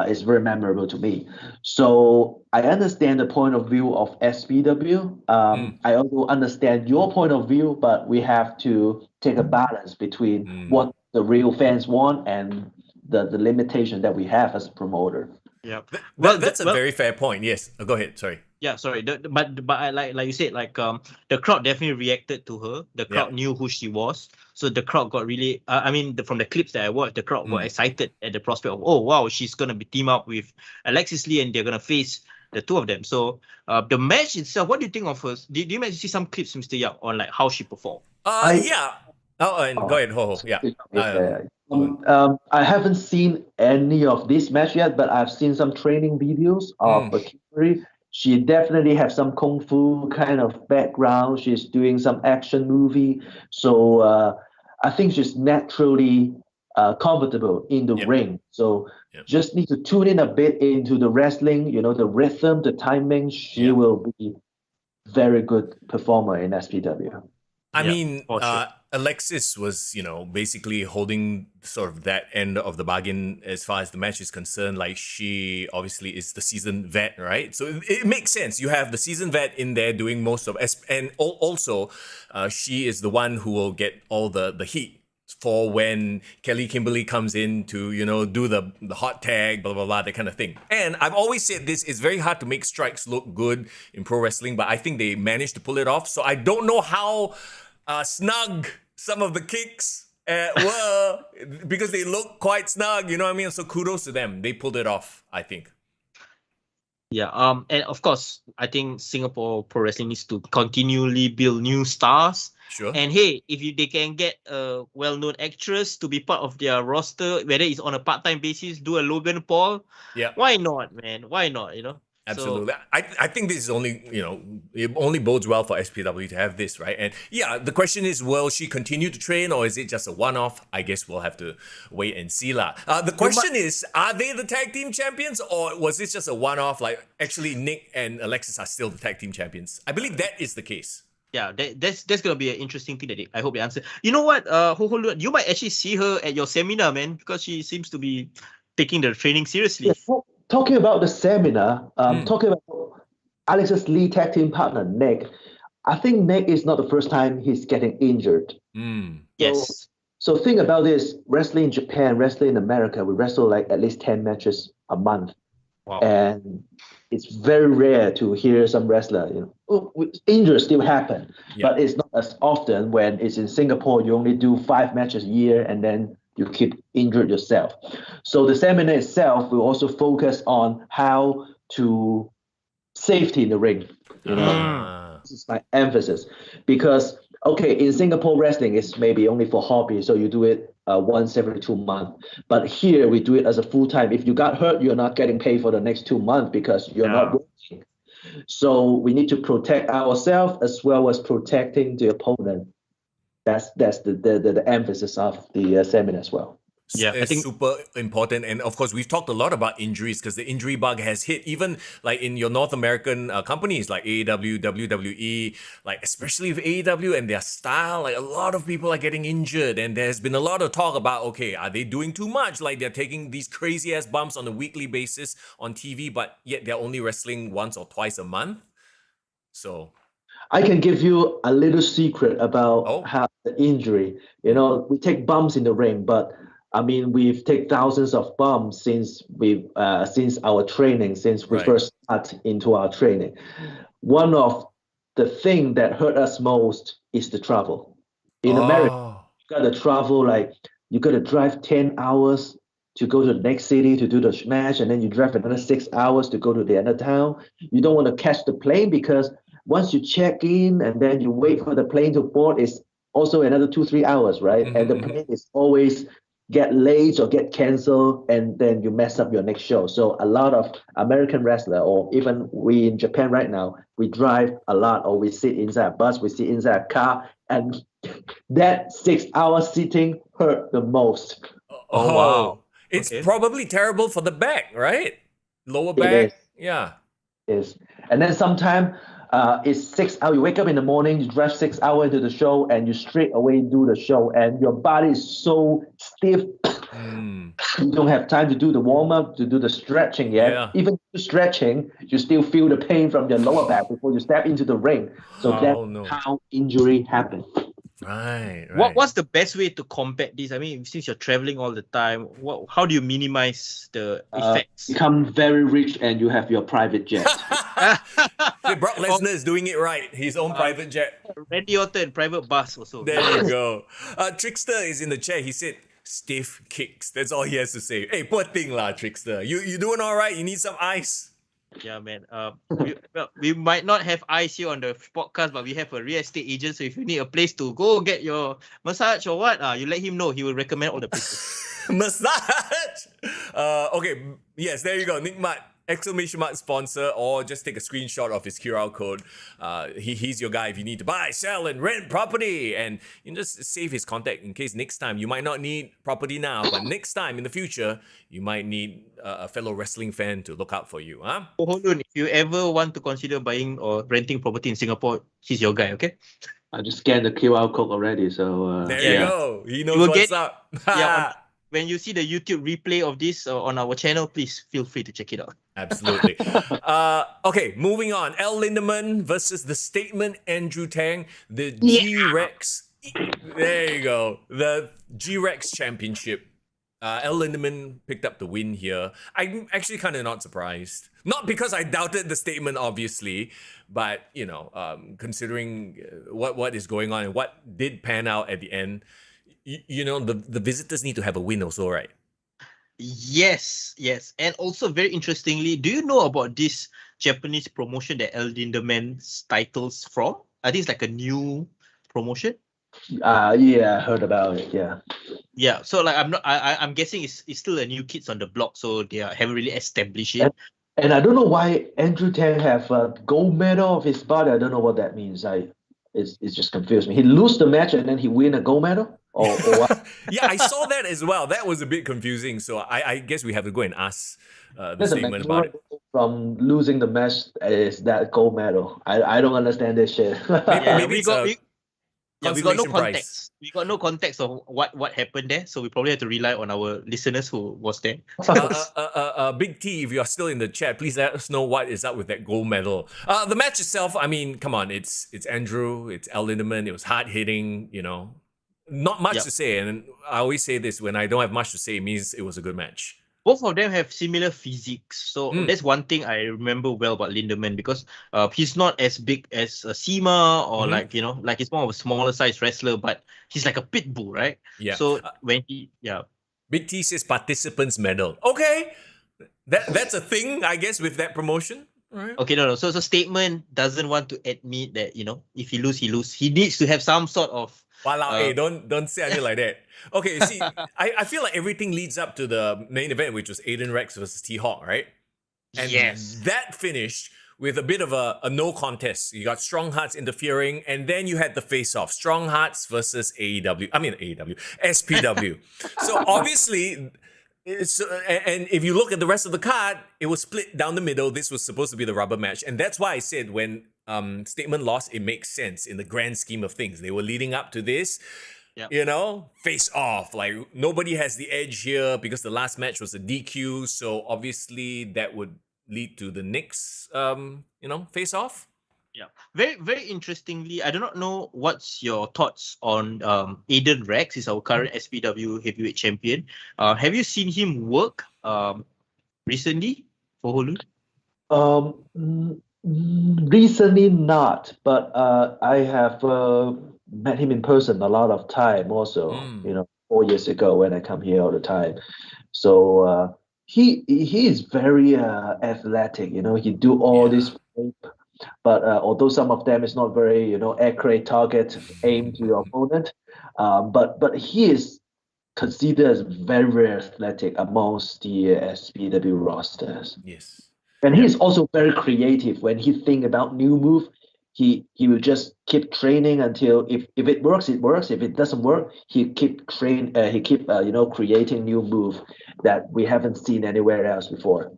is very memorable to me. So I understand the point of view of SPW. I also understand your point of view, but we have to take a balance between what the real fans want and the limitation that we have as a promoter. Yeah, that's a very fair point. Yes, go ahead. Sorry. Yeah, sorry. But I, like you said, like the crowd definitely reacted to her. The crowd knew who she was, so the crowd got really. From the clips that I watched, the crowd got excited at the prospect of, oh wow, she's gonna be team up with Alexis Lee, and they're gonna face the 2 of them. So the match itself, what do you think of her? Did you manage to see some clips, Mr. Yap, on like how she performed? Yeah. And go ahead, Ho Ho. Yeah. I haven't seen any of this match yet, but I've seen some training videos of Kimberly. She definitely has some kung fu kind of background. She's doing some action movie, so I think she's naturally comfortable in the ring. So just need to tune in a bit into the wrestling, the rhythm, the timing. She will be very good performer in SPW. I mean, Alexis was, basically holding sort of that end of the bargain as far as the match is concerned. Like, she obviously is the seasoned vet, right? So it makes sense. You have the seasoned vet in there doing most of it. And also, she is the one who will get all the heat for when Kelly Kimberly comes in to, do the hot tag, blah, blah, blah, that kind of thing. And I've always said this, it's very hard to make strikes look good in pro wrestling, but I think they managed to pull it off. So I don't know how snug some of the kicks were because they look quite snug, you know what I mean? So kudos to them. They pulled it off, I think. Yeah, and of course, I think Singapore Pro Wrestling needs to continually build new stars. Sure. And hey, if they can get a well-known actress to be part of their roster, whether it's on a part-time basis, do a Logan Paul, why not, man? Why not, Absolutely. So, I think this is only, it only bodes well for SPW to have this, right? And yeah, the question is, will she continue to train or is it just a one-off? I guess we'll have to wait and see lah. The question is, are they the tag team champions or was this just a one-off? Like, actually, Nick and Alexis are still the tag team champions. I believe that is the case. Yeah, that's going to be an interesting thing that I hope they answer. You know what, Ho Ho Lun, you might actually see her at your seminar, man, because she seems to be taking the training seriously. Yeah, talking about the seminar, talking about Alex's lead tag team partner, Nick, I think Nick is not the first time he's getting injured. Yes. So think about this, wrestling in Japan, wrestling in America, we wrestle like at least 10 matches a month. Wow. And it's very rare to hear some wrestler, injuries still happen, but it's not as often. When it's in Singapore, you only do 5 matches a year and then you keep injured yourself. So the seminar itself will also focus on how to safety in the ring. This is my emphasis because, in Singapore wrestling it's maybe only for hobby, so you do it once every 2 months. But here we do it as a full-time. If you got hurt, you're not getting paid for the next 2 months because you're not working. So we need to protect ourselves as well as protecting the opponent. That's the emphasis of the seminar as well. Yeah, it's super important. And of course, we've talked a lot about injuries because the injury bug has hit even like in your North American companies like AEW, WWE, like especially with AEW and their style, like a lot of people are getting injured. And there's been a lot of talk about, are they doing too much? Like they're taking these crazy ass bumps on a weekly basis on TV, but yet they're only wrestling once or twice a month. So I can give you a little secret about how the injury, we take bumps in the ring, but we've taken thousands of bumps since our training, since we first started into our training. One of the things that hurt us most is the travel. In America, you got to travel, like you got to drive 10 hours to go to the next city to do the match, and then you drive another 6 hours to go to the other town. You don't want to catch the plane because once you check in and then you wait for the plane to board, it's also another 2-3 hours, right? And the plane is always get late or get canceled, and then you mess up your next show. So a lot of American wrestler, or even we in Japan right now, we drive a lot, or we sit inside a bus, we sit inside a car, and that 6 hours sitting hurt the most. Oh wow. It's probably terrible for the back, right? Lower back. Yeah. It is. And then sometimes it's 6 hours. You wake up in the morning, you drive 6 hours into the show, and you straight away do the show, and your body is so stiff. You don't have time to do the warm-up, to do the stretching yet. Yeah. Even stretching, you still feel the pain from your lower back before you step into the ring. So that's how injury happens. Right. What's the best way to combat this? Since you're traveling all the time, how do you minimize the effects? Become very rich and you have your private jet. Brock Lesnar is doing it right. His own private jet. Randy Orton, private bus also. There you go. Trickster is in the chat. He said, stiff kicks. That's all he has to say. Hey, poor thing lah, Trickster. You doing all right? You need some ice? Yeah, man. We might not have ice here on the podcast, but we have a real estate agent. So if you need a place to go get your massage or what, you let him know. He will recommend all the places. Massage. Yes, there you go. Nick Matt, exclamation mark sponsor, or just take a screenshot of his QR code. He's your guy if you need to buy, sell, and rent property. And you can just save his contact in case next time you might not need property now, but next time in the future you might need a fellow wrestling fan to look out for you. Hold on, if you ever want to consider buying or renting property in Singapore, he's your guy. Okay. I just scanned the QR code already, so there you go. He knows what's up. When you see the YouTube replay of this on our channel, please feel free to check it out. Absolutely. Moving on. El Lindemann versus the Statement Andrew Tang, the G-Rex. There you go. The G-Rex Championship. El Lindemann picked up the win here. I'm actually kind of not surprised. Not because I doubted the statement, obviously, but considering what is going on and what did pan out at the end, the visitors need to have a win also, right? Yes. And also very interestingly, do you know about this Japanese promotion that El Lindemann's titles from? I think it's like a new promotion. Yeah, I heard about it. Yeah. Yeah, so like I'm guessing it's still a new kids on the block, so they haven't really established it. And I don't know why Andrew Tang have a gold medal of his body. I don't know what that means. It's just confused me. He lose the match and then he win a gold medal, or what? Yeah, I saw that as well. That was a bit confusing. So I guess we have to go and ask the There's a statement about it. from losing the match is that gold medal. I don't understand this shit. Maybe it's a we got no consolation context. prize. We got no context of what happened there, so we probably have to rely on our listeners who was there. Big T, if you are still in the chat, please let us know what is up with that gold medal. The match itself, I mean, come on, it's Andrew, it's El Lindemann, it was hard hitting, not much to say. And I always say this, when I don't have much to say, it means it was a good match. Both of them have similar physiques, so that's one thing I remember well about Lindemann, because he's not as big as Sima or like he's more of a smaller size wrestler, but he's like a pit bull, right? Yeah. So when Big T says participants medal. Okay, that's a thing, I guess, with that promotion. Right. Okay, no. So Statement doesn't want to admit that if he lose, he lose. He needs to have some sort of. Hey, don't say anything like that. Okay, see, I feel like everything leads up to the main event, which was Aiden Rex versus T-Hawk, right? And yes, that finished with a bit of a no contest. You got Strong Hearts interfering, and then you had the face-off. Strong Hearts versus SPW. So obviously, and if you look at the rest of the card, it was split down the middle. This was supposed to be the rubber match. And that's why I said when Statement lost, it makes sense in the grand scheme of things. They were leading up to this. Face off. Like, nobody has the edge here because the last match was a DQ. So obviously that would lead to the next, face off. Yeah. Very, very interestingly, I do not know what's your thoughts on Aiden Rex. He's our current SPW heavyweight champion. Have you seen him work recently for Ho Ho Lun? Recently not, but I have met him in person a lot of time also, 4 years ago when I come here all the time. So he is very athletic, he do all this, but although some of them is not very, accurate target aim to your opponent, but he is considered as very, very athletic amongst the SPW rosters. Yes. And he's also very creative. When he think about new move, he will just keep training until if it works, it works. If it doesn't work, he keep creating new move that we haven't seen anywhere else before.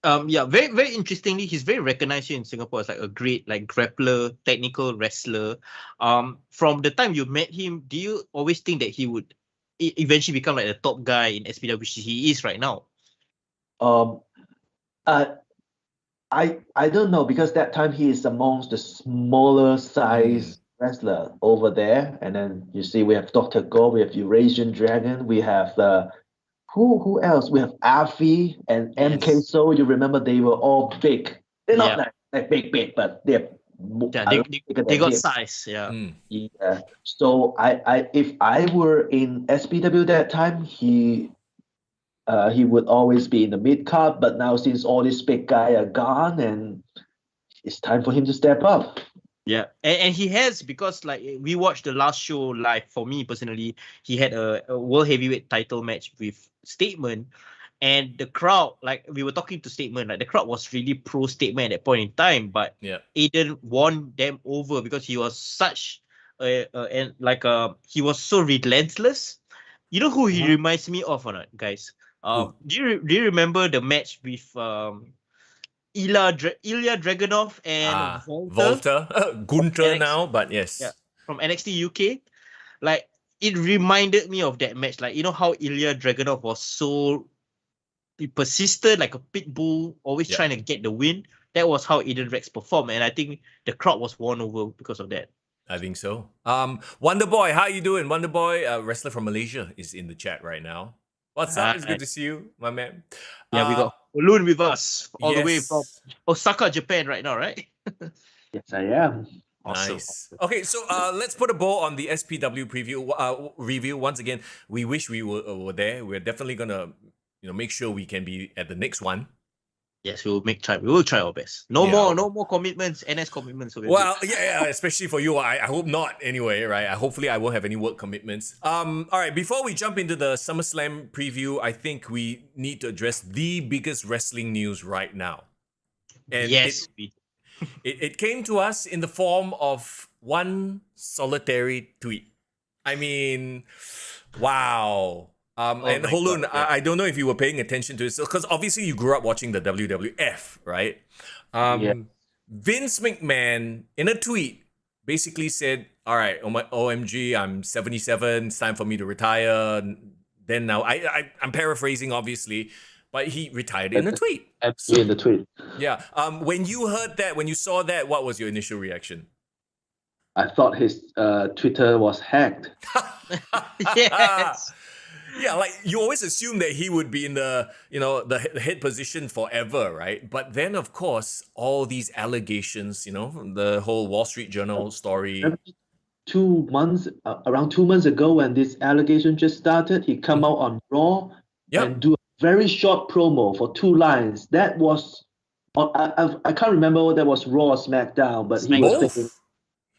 Very, very interestingly, he's very recognized here in Singapore as like a great grappler, technical wrestler. From the time you met him, do you always think that he would eventually become like the top guy in SPW, which he is right now? I don't know, because that time he is amongst the smaller size wrestler over there. And then you see we have Dr. Go, we have Eurasian Dragon, we have who else? We have Afi and MK So. You remember they were all big. They're not like big, but they got size. Yeah. Yeah. So I if I were in SPW that time, he would always be in the mid card, but now since all these big guys are gone, and it's time for him to step up. Yeah, and he has, because we watched the last show live. For me personally, he had a world heavyweight title match with Statement, and the crowd, we were talking to Statement, the crowd was really pro Statement at that point in time, but Aiden won them over because he was such he was so relentless. You know who he reminds me of or not, guys? Do you remember the match with Ilya Dragunov and Volta? Gunther now, but yes. Yeah, from NXT UK. It reminded me of that match. How Ilya Dragunov was so persistent, like a pit bull, always trying to get the win. That was how Aiden Rex performed, and I think the crowd was won over because of that. I think so. Wonder Boy, how you doing? Wonder Boy, wrestler from Malaysia, is in the chat right now. What's up? It's good to see you, my man. Yeah, we got Ho Lun with us all the way from yes. Osaka, Japan right now, right? Yes, I am. Awesome. Nice. Okay, so let's put a bow on the SPW review. Once again, we wish we were there. We're definitely gonna, make sure we can be at the next one. Yes, we will try our best. No more commitments, NS commitments. So Well, yeah, especially for you. I hope not anyway, right? Hopefully I won't have any work commitments. All right, before we jump into the SummerSlam preview, I think we need to address the biggest wrestling news right now. And yes, it came to us in the form of one solitary tweet. I mean, wow. And Ho Lun, I don't know if you were paying attention to this, because obviously you grew up watching the WWF, right? Vince McMahon, in a tweet, basically said, all right, OMG, I'm 77, it's time for me to retire. Then now, I'm paraphrasing, obviously, but he retired in a tweet. In the tweet. Yeah. When you heard that, when you saw that, what was your initial reaction? I thought his Twitter was hacked. Yes. Yeah, like you always assume that he would be in the head position forever, right? But then, of course, all these allegations, the whole Wall Street Journal story. 2 months, around 2 months ago, when this allegation just started, he come out on Raw and do a very short promo for 2 lines. That was, I can't remember whether that was Raw or SmackDown, but he was thinking,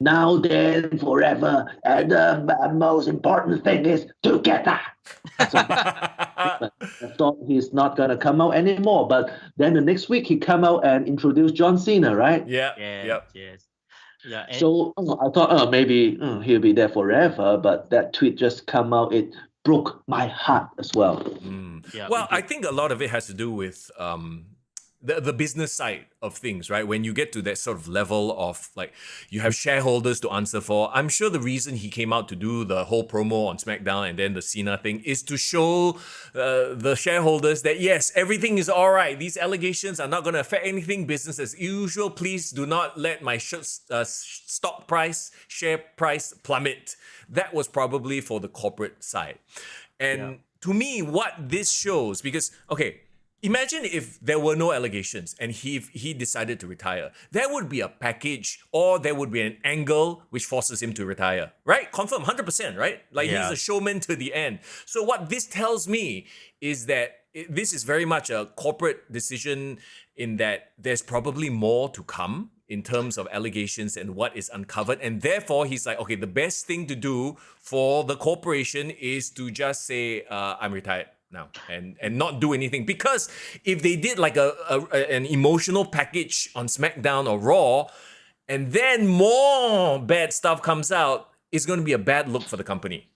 now then, forever, and the most important thing is together. So, I thought he's not gonna come out anymore, but then the next week he come out and introduce John Cena, right? Yeah. Yes. Yeah. So I thought, maybe he'll be there forever, but that tweet just come out. It broke my heart as well. Yeah, well, I think a lot of it has to do with the business side of things, right? When you get to that sort of level of like you have shareholders to answer for, I'm sure the reason he came out to do the whole promo on SmackDown and then the Cena thing is to show the shareholders that yes, everything is all right. These allegations are not going to affect anything. Business as usual. Please do not let my stock price, share price plummet. That was probably for the corporate side. And to me, what this shows, because, okay, imagine if there were no allegations and he decided to retire. There would be a package or there would be an angle which forces him to retire, right? Confirm, 100%, right? Like he's a showman to the end. So what this tells me is that this is very much a corporate decision in that there's probably more to come in terms of allegations and what is uncovered. And therefore, he's like, okay, the best thing to do for the corporation is to just say, I'm retired now and not do anything. Because if they did like an emotional package on SmackDown or Raw, and then more bad stuff comes out, it's going to be a bad look for the company.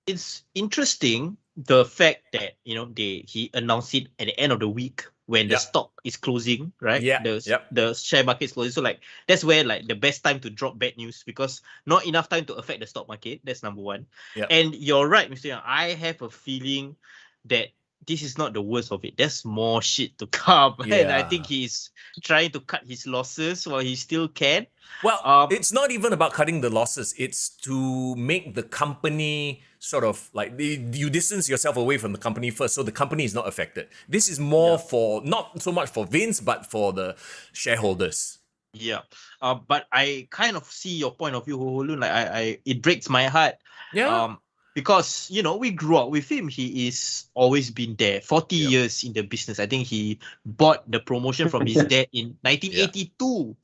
It's interesting the fact that he announced it at the end of the week when the stock is closing, right? The share market is closing. So like that's where like the best time to drop bad news, because not enough time to affect the stock market. That's number one. And you're right, Mr. Yang. I have a feeling that this is not the worst of it. There's more shit to come. And I think he's trying to cut his losses while he still can. Well, it's not even about cutting the losses. It's to make the company sort of like you distance yourself away from the company first, so the company is not affected. This is more for not so much for Vince, but for the shareholders. Yeah. But I kind of see your point of view, Ho Ho Lun. Like it breaks my heart. Yeah. Because, we grew up with him. He is always been there. 40 years in the business. I think he bought the promotion from his dad in 1982.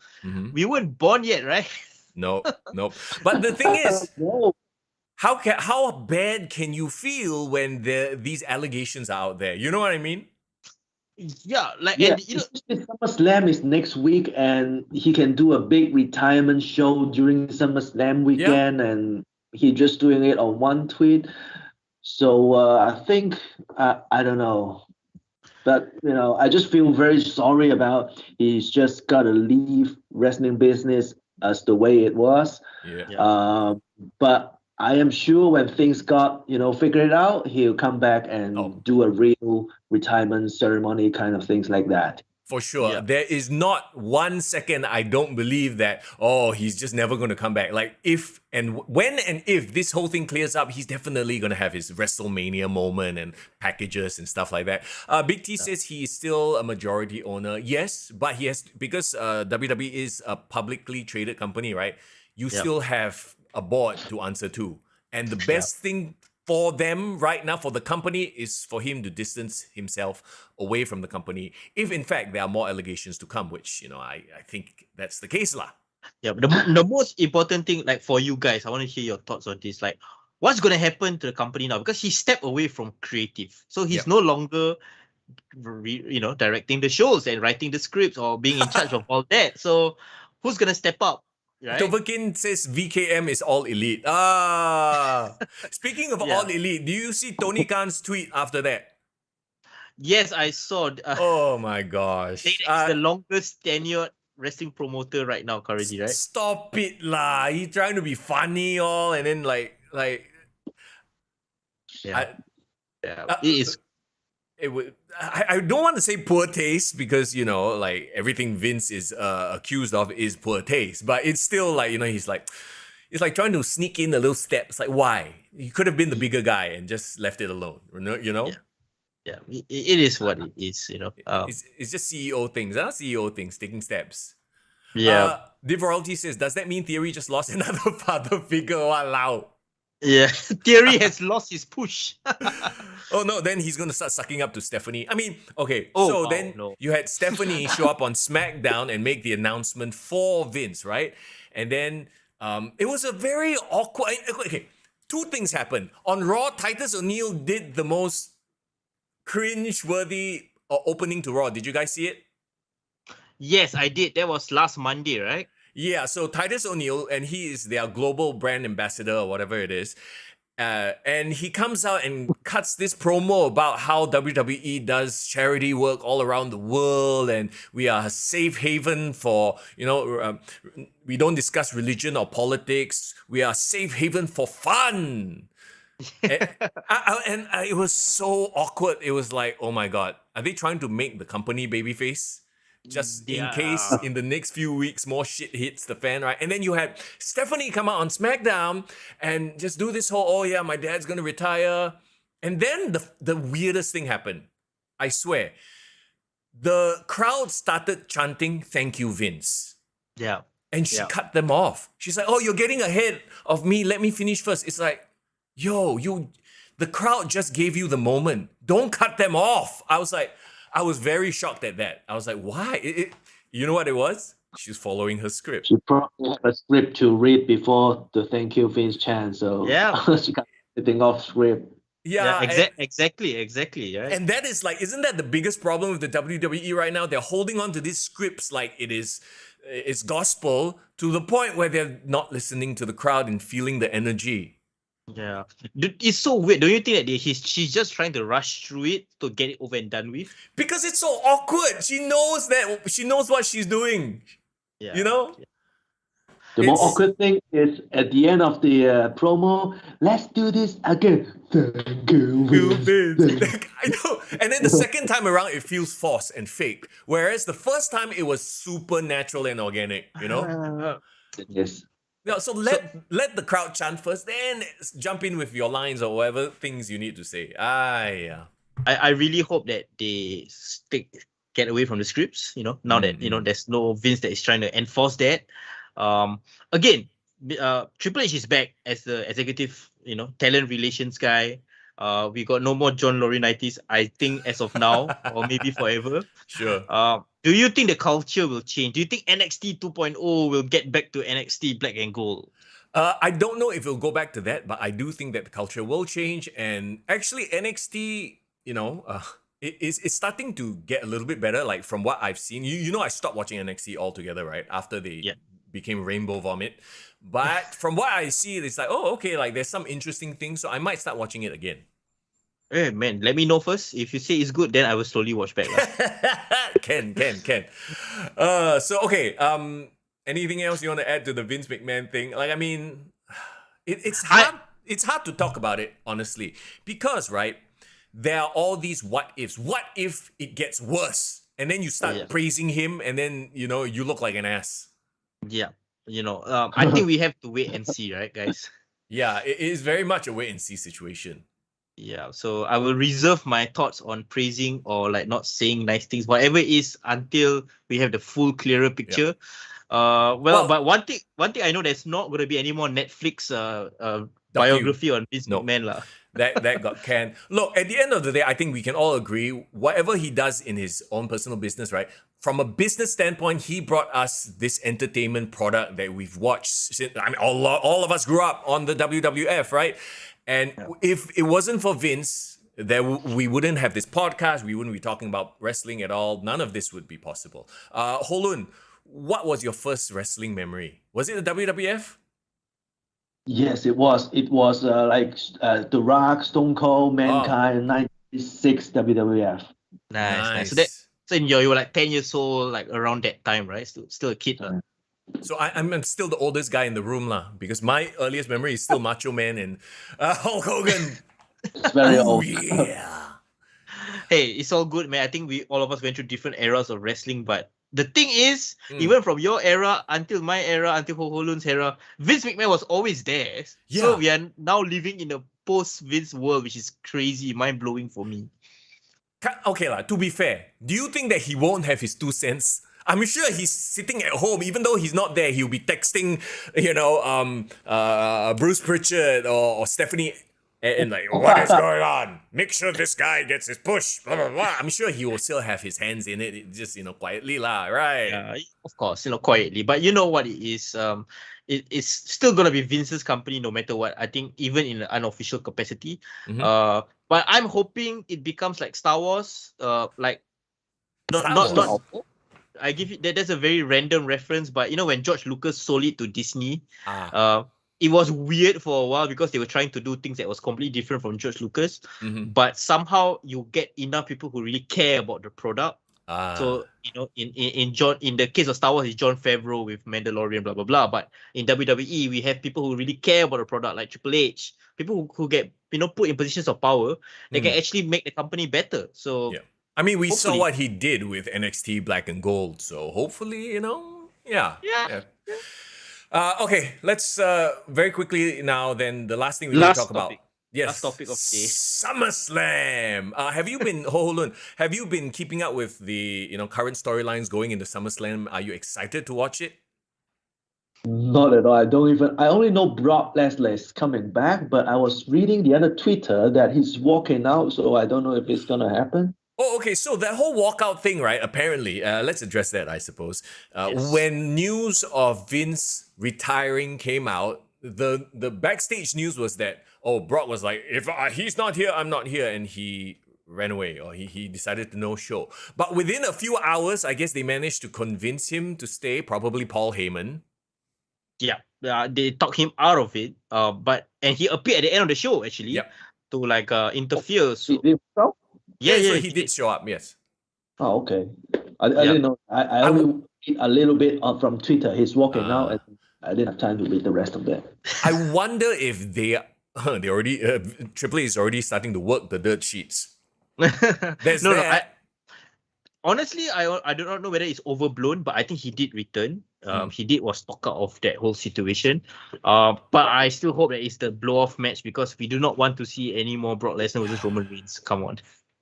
We weren't born yet, right? No. But the thing is, how bad can you feel when these allegations are out there? You know what I mean? Yeah, like SummerSlam is next week, and he can do a big retirement show during SummerSlam weekend, and he just doing it on one tweet. So I think I don't know, but I just feel very sorry about he's just got to leave wrestling business as the way it was. But I am sure when things got figured out, he'll come back and do a real retirement ceremony kind of things like that. For sure. Yeah. There is not 1 second I don't believe that, oh, he's just never going to come back. Like, if and when and if this whole thing clears up, he's definitely going to have his WrestleMania moment and packages and stuff like that. Big T says he is still a majority owner. Yes, but he has, because WWE is a publicly traded company, right? You still have a board to answer to. And the best thing for them right now, for the company, is for him to distance himself away from the company, if in fact there are more allegations to come, which, I think that's the case lah. Yeah, but the most important thing, like for you guys, I want to hear your thoughts on this. Like, what's going to happen to the company now? Because he stepped away from creative. So he's no longer, directing the shows and writing the scripts or being in charge of all that. So who's going to step up? Right? Tovakin says VKM is all elite. Speaking of all elite, do you see Tony Khan's tweet after that? Yes, I saw. Oh my gosh. It's the longest tenured wrestling promoter right now currently, right? Stop it lah. He's trying to be funny and then like it is. It would. I don't want to say poor taste, because like everything Vince is accused of is poor taste, but it's still like he's like, it's like trying to sneak in a little step. It's like, why? He could have been the bigger guy and just left it alone. Yeah, it is what it is. It's just CEO things. CEO things, taking steps. Yeah. Div Royalty says, does that mean Theory just lost another father figure? Walao. Yeah, Theory has lost his push. Oh no, then he's gonna start sucking up to Stephanie. I mean, okay, you had Stephanie show up on SmackDown and make the announcement for Vince, right? And then it was a very awkward. Okay, two things happened. On Raw, Titus O'Neil did the most cringe-worthy opening to Raw. Did you guys see it? Yes, I did. That was last Monday, right? Yeah, so Titus O'Neil, and he is their global brand ambassador or whatever it is. And he comes out and cuts this promo about how WWE does charity work all around the world, and we are a safe haven for, we don't discuss religion or politics. We are a safe haven for fun. and it was so awkward. It was like, oh my God, are they trying to make the company babyface? Just in case in the next few weeks more shit hits the fan, right? And then you had Stephanie come out on SmackDown and just do this whole, oh yeah, my dad's gonna retire. And then the weirdest thing happened. I swear. The crowd started chanting, "Thank you, Vince." Yeah. And she cut them off. She's like, oh, you're getting ahead of me. Let me finish first. It's like, the crowd just gave you the moment. Don't cut them off. I was very shocked at that. I was like, why? You know what it was? She's following her script. She probably had a script to read before the thank you Vince chant, so she got everything off script. Yeah, exactly. Right? And that is like, isn't that the biggest problem with the WWE right now? They're holding on to these scripts like it's gospel, to the point where they're not listening to the crowd and feeling the energy. Yeah, it's so weird. Don't you think that she's just trying to rush through it to get it over and done with? Because it's so awkward. She knows what she's doing. Yeah. The more awkward thing is at the end of the promo, let's do this again. Thank you, Vince. I know. And then the second time around, it feels forced and fake. Whereas the first time, it was super natural and organic, Yes. Yeah, so let the crowd chant first, then jump in with your lines or whatever things you need to say. Yeah. I really hope that they get away from the scripts, now that, there's no Vince that is trying to enforce that. Again, Triple H is back as the executive, talent relations guy. We got no more John Laurinaitis, I think, as of now, or maybe forever. Sure. Do you think the culture will change? Do you think NXT 2.0 will get back to NXT Black and Gold? I don't know if it'll go back to that, but I do think that the culture will change. And actually, NXT, it's starting to get a little bit better. Like from what I've seen, I stopped watching NXT altogether, right? After they became Rainbow Vomit. But from what I see, it's like, oh, okay, like there's some interesting things. So I might start watching it again. Hey, man, let me know first. If you say it's good, then I will slowly watch back. Can. So, okay. Anything else you want to add to the Vince McMahon thing? Like, I mean, it's hard. It's hard to talk about it, honestly. Because, right, there are all these what ifs. What if it gets worse? and then you start Yeah. praising him, and then you look like an ass. Yeah. I think we have to wait and see, right, guys? Yeah, it is very much a wait and see situation. Yeah, so I will reserve my thoughts on praising or like not saying nice things, whatever it is, until we have the full clearer picture. Well- But one thing I know, there's not going to be any more Netflix biography on Vince No. McMahon lah. That got canned. Look, at the end of the day, I think we can all agree, whatever he does in his own personal business, right? From a business standpoint, he brought us this entertainment product that we've watched since, I mean, all of us grew up on the WWF, right? And if it wasn't for Vince, we wouldn't have this podcast. We wouldn't be talking about wrestling at all. None of this would be possible. Ho Lun, what was your first wrestling memory? Was it the WWF? Yes, it was. It was like The Rock, Stone Cold, Mankind, 96 WWF. Nice. So you were like 10 years old, like around that time, right? Still a kid. So I'm still the oldest guy in the room lah, because my earliest memory is still Macho Man and Hulk Hogan. It's very old. Yeah. Hey, it's all good, man. I think all of us went through different eras of wrestling, but the thing is, even from your era until my era, until Ho Ho Lun's era, Vince McMahon was always there. Yeah. So we are now living in a post-Vince world, which is crazy, mind-blowing for me. Okay lah, to be fair, do you think that he won't have his 2 cents? I'm sure he's sitting at home, even though he's not there, he'll be texting, Bruce Pritchard or Stephanie and like, what is going on? Make sure this guy gets his push, blah, blah, blah. I'm sure he will still have his hands in it, just, quietly lah, right? Yeah, of course, quietly. But you know what it is? It's still going to be Vince's company no matter what. I think even in an unofficial capacity. Mm-hmm. But I'm hoping it becomes like Star Wars, like not. I give it that's a very random reference, but when George Lucas sold it to Disney, it was weird for a while because they were trying to do things that was completely different from George Lucas. Mm-hmm. But somehow you get enough people who really care about the product. So in the case of Star Wars, it's Jon Favreau with Mandalorian, blah blah blah. But in WWE, we have people who really care about the product, like Triple H. People who get put in positions of power, they can actually make the company better. So yeah. I mean, we saw hopefully. what he did with NXT Black and Gold, so hopefully, yeah. Okay, let's very quickly now. Then the last thing we want to talk about. Yes, last topic of the day. SummerSlam. Have you been Ho Ho Lun? Have you been keeping up with the current storylines going into SummerSlam? Are you excited to watch it? Not at all. I only know Brock Lesnar is coming back, but I was reading the other Twitter that he's walking out, so I don't know if it's gonna happen. Oh, okay. So that whole walkout thing, right? Apparently, let's address that, I suppose. Yes. When news of Vince retiring came out, the backstage news was that, Brock was like, if he's not here, I'm not here, and he ran away, or he decided to no show. But within a few hours, I guess they managed to convince him to stay. Probably Paul Heyman. Yeah, they talked him out of it. And he appeared at the end of the show actually to like interfere. So He did so? So he did show up. Yes. Oh, okay. I didn't know. I only read a little bit from Twitter. He's walking out, and I didn't have time to read the rest of that. I wonder if they already Triple H is already starting to work the dirt sheets. There's honestly, I do not know whether it's overblown, but I think he did return. He was talked out of that whole situation. But I still hope that it's the blow-off match because we do not want to see any more Brock Lesnar versus Roman Reigns. Come on.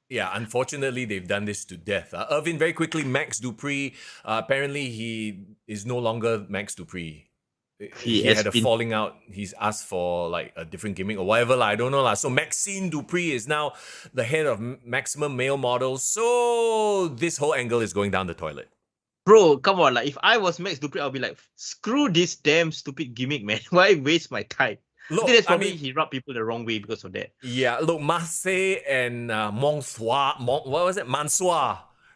Yeah, unfortunately, they've done this to death. Irvin, very quickly, Max Dupree. Apparently, he is no longer Max Dupree. He had a falling out. He's asked for like a different gimmick or whatever. I don't know. So Maxine Dupree is now the head of Maximum Male Models. So this whole angle is going down the toilet. Bro, come on. Like, if I was Max Dupree, I'll be like, screw this damn stupid gimmick, man. Why waste my time? Look, I think that's probably he rubbed people the wrong way because of that. Yeah, look, Marseille and Mansoir,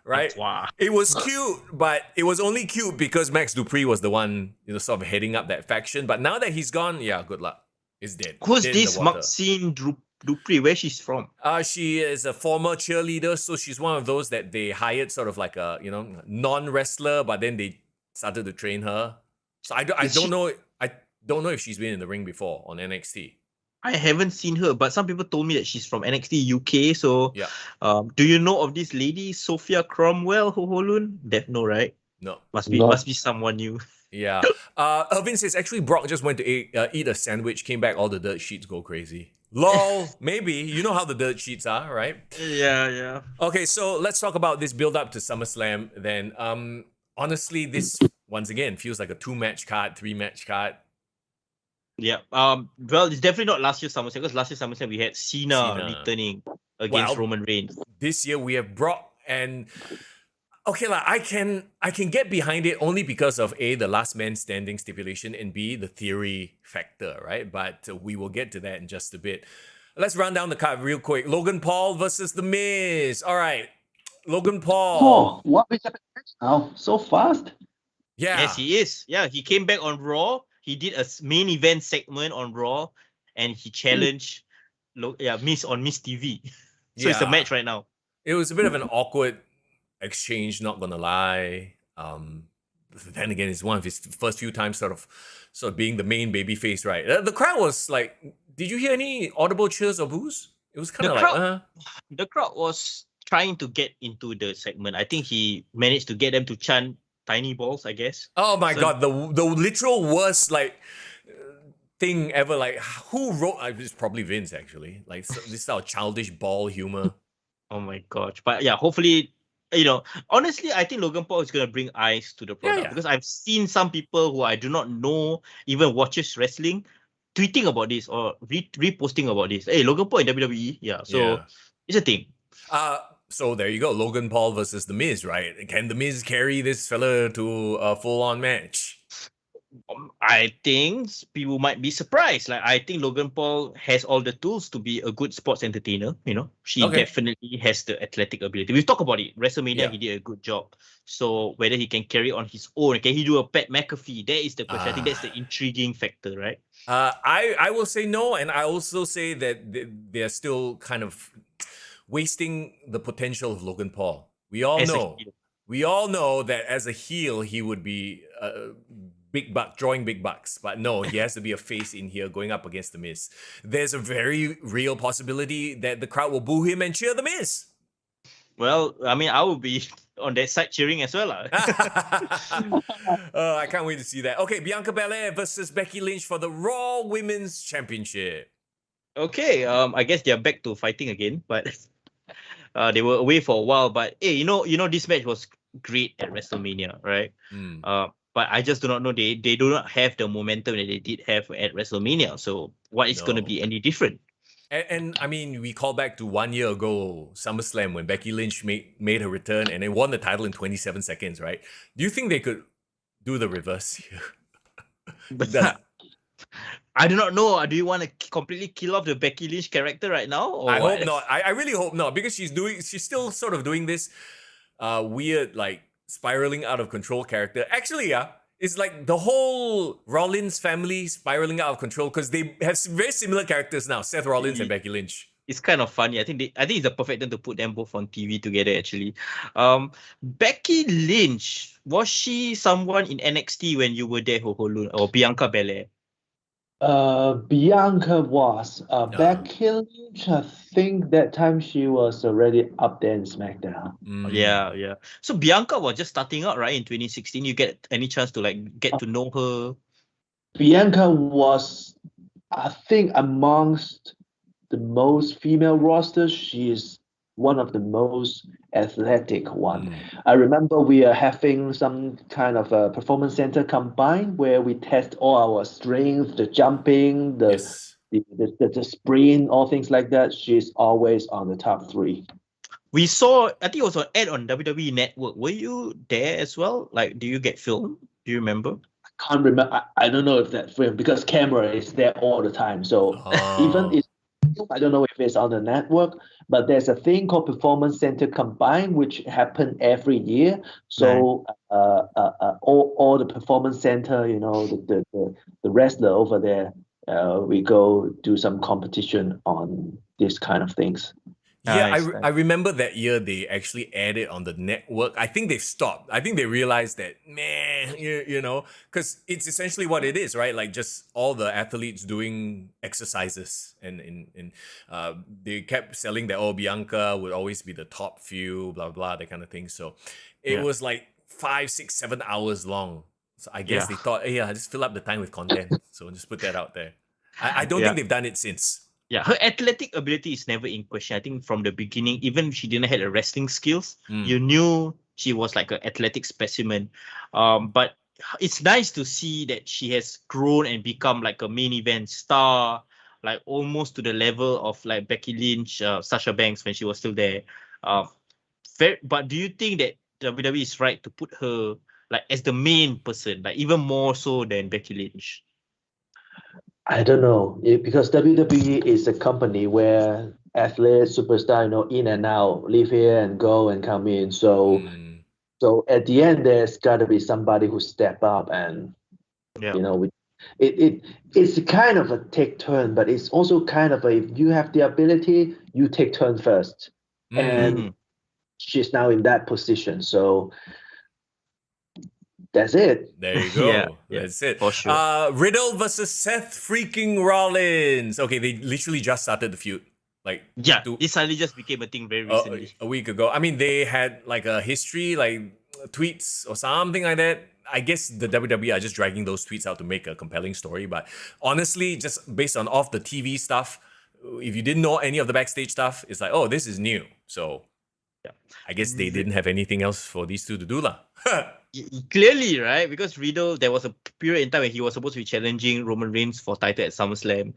right? Wow. It was cute, but it was only cute because Max Dupree was the one, sort of heading up that faction. But now that he's gone, yeah, good luck. It's dead. Who's Dead in this the water. Maxine Dupree? Where she's from? She is a former cheerleader, so she's one of those that they hired sort of like a, non-wrestler, but then they started to train her. So I don't know if she's been in the ring before on NXT. I haven't seen her, but some people told me that she's from NXT UK. So, Yeah. Do you know of this lady, Sophia Cromwell, Ho Ho Lun? No, right? No. Must No. be someone new. Yeah. Irvin says actually Brock just went to eat a sandwich, came back, all the dirt sheets go crazy. Lol, maybe. You know how the dirt sheets are, right? Yeah. Okay, so let's talk about this build up to SummerSlam then. Honestly, this once again feels like a 2-match card, 3-match card. Yeah. Well, it's definitely not last year's SummerSlam, because last year's SummerSlam we had Cena returning against Roman Reigns. This year we have Brock, and okay, I can get behind it only because of A, the last man standing stipulation, and B, the theory factor, right? But we will get to that in just a bit. Let's run down the card real quick. Logan Paul versus The Miz. All right, Logan Paul. Oh, what is happening now? So fast? Yeah. Yes, he is. Yeah, he came back on Raw. He did a main event segment on Raw, and he challenged Miz on Miz TV. So it's a match right now. It was a bit of an awkward exchange, not gonna lie. Then again, it's one of his first few times sort of being the main babyface, right? The crowd was like, did you hear any audible cheers or boos? It was kind of like, The crowd was trying to get into the segment. I think he managed to get them to chant tiny balls, I guess. Oh my god, the literal worst thing ever. Like, who wrote? It's probably Vince actually. Like this style of childish ball humor. Oh my gosh! But yeah, hopefully, honestly, I think Logan Paul is gonna bring eyes to the product, because I've seen some people who I do not know even watches wrestling tweeting about this or reposting about this. Hey, Logan Paul in WWE. Yeah, so it's a thing. So there you go, Logan Paul versus The Miz, right? Can The Miz carry this fella to a full-on match? I think people might be surprised. Like, I think Logan Paul has all the tools to be a good sports entertainer. She definitely has the athletic ability. We've talked about it. WrestleMania, he did a good job. So whether he can carry on his own, can he do a Pat McAfee? That is the question. I think that's the intriguing factor, right? I will say no, and I also say that they're still kind of wasting the potential of Logan Paul. We all know that as a heel he would be drawing big bucks, but no, he has to be a face in here going up against The Miz. There's a very real possibility that the crowd will boo him and cheer The Miz. Well, I mean, I will be on that side cheering as well. I can't wait to see that. Okay, Bianca Belair versus Becky Lynch for the Raw Women's Championship. Okay, I guess they're back to fighting again, but they were away for a while. But hey, this match was great at WrestleMania, right? But I just do not know, they do not have the momentum that they did have at WrestleMania. So what is going to be any different? And I mean, we call back to 1 year ago, SummerSlam, when Becky Lynch made her return and then won the title in 27 seconds, right? Do you think they could do the reverse here? I do not know. Do you want to completely kill off the Becky Lynch character right now? Or I hope not. I really hope not, because she's still sort of doing this weird, like, spiraling out of control character. Actually, it's like the whole Rollins family spiraling out of control, because they have very similar characters now, Seth Rollins and Becky Lynch. It's kind of funny. I think it's the perfect time to put them both on TV together, actually. Becky Lynch, was she someone in NXT when you were there, Ho Ho Lun, or Bianca Belair? Bianca was. Becky Lynch, I think that time she was already up there in SmackDown. Yeah. So Bianca was just starting out, right, in 2016. You get any chance to get to know her? Bianca was, I think, amongst the most female rosters, she is one of the most athletic one. I remember we are having some kind of a performance center combined where we test all our strength, the jumping, the sprint, all things like that. She's always on the top 3. We saw, I think it was an ad on WWE Network. Were you there as well? Like, do you get filmed? Do you remember? I can't remember. I don't know if that film, because camera is there all the time. So even if I don't know if it's on the network, but there's a thing called Performance Center Combined, which happen every year. So all the Performance Center, the wrestler over there, we go do some competition on this kind of things. Yeah, Nice, I remember that year they actually aired it on the network. I think they've stopped. I think they realized that, man, you know, because it's essentially what it is, right? Like just all the athletes doing exercises, and they kept selling that, oh, Bianca would always be the top few, blah blah, that kind of thing. So it was like 5, 6, 7 hours long. So I guess they thought, hey, yeah, just fill up the time with content. So just put that out there. I don't think they've done it since. Yeah, her athletic ability is never in question. I think from the beginning, even if she didn't have the wrestling skills, you knew she was like an athletic specimen. But it's nice to see that she has grown and become like a main event star, like almost to the level of like Becky Lynch, Sasha Banks when she was still there. But do you think that WWE is right to put her like as the main person, like even more so than Becky Lynch? I don't know, because WWE is a company where athletes, superstar, in and out, live here and go and come in. So at the end, there's got to be somebody who step up and it's kind of a take turn, but it's also kind of if you have the ability, you take turn first, and she's now in that position. So that's it. There you go. That's it. For sure. Riddle versus Seth freaking Rollins. Okay, they literally just started the feud. This suddenly just became a thing very recently. A week ago. I mean, they had like a history, like tweets or something like that. I guess the WWE are just dragging those tweets out to make a compelling story. But honestly, just based on off the TV stuff, if you didn't know any of the backstage stuff, it's like, oh, this is new. So I guess they didn't have anything else for these two to do lah. Clearly, right? Because Riddle, there was a period in time when he was supposed to be challenging Roman Reigns for title at SummerSlam.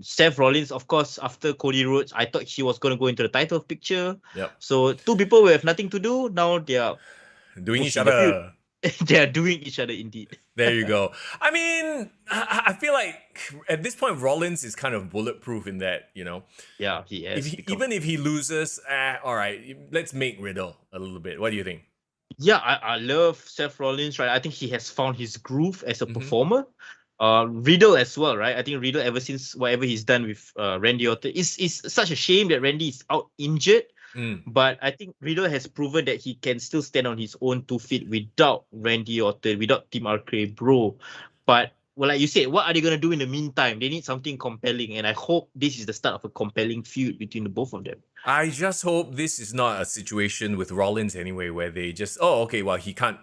Seth Rollins, of course, after Cody Rhodes, I thought he was going to go into the title picture. So two people who have nothing to do, now they are doing each other. They are doing each other indeed. There you go. I mean, I feel like at this point, Rollins is kind of bulletproof in that, Yeah, he has. Even if he loses, all right, let's make Riddle a little bit. What do you think? Yeah, I love Seth Rollins, right? I think he has found his groove as a performer. Riddle as well, right? I think Riddle, ever since whatever he's done with Randy Orton, it's such a shame that Randy is out injured. But I think Riddle has proven that he can still stand on his own 2 feet without Randy Orton, without Team RK Bro. But like you said, what are they going to do in the meantime? They need something compelling. And I hope this is the start of a compelling feud between the both of them. I just hope this is not a situation with Rollins anyway, where they just, well, he can't,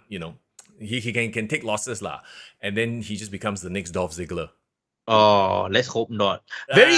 he can take losses lah. And then he just becomes the next Dolph Ziggler. Oh, let's hope not. Very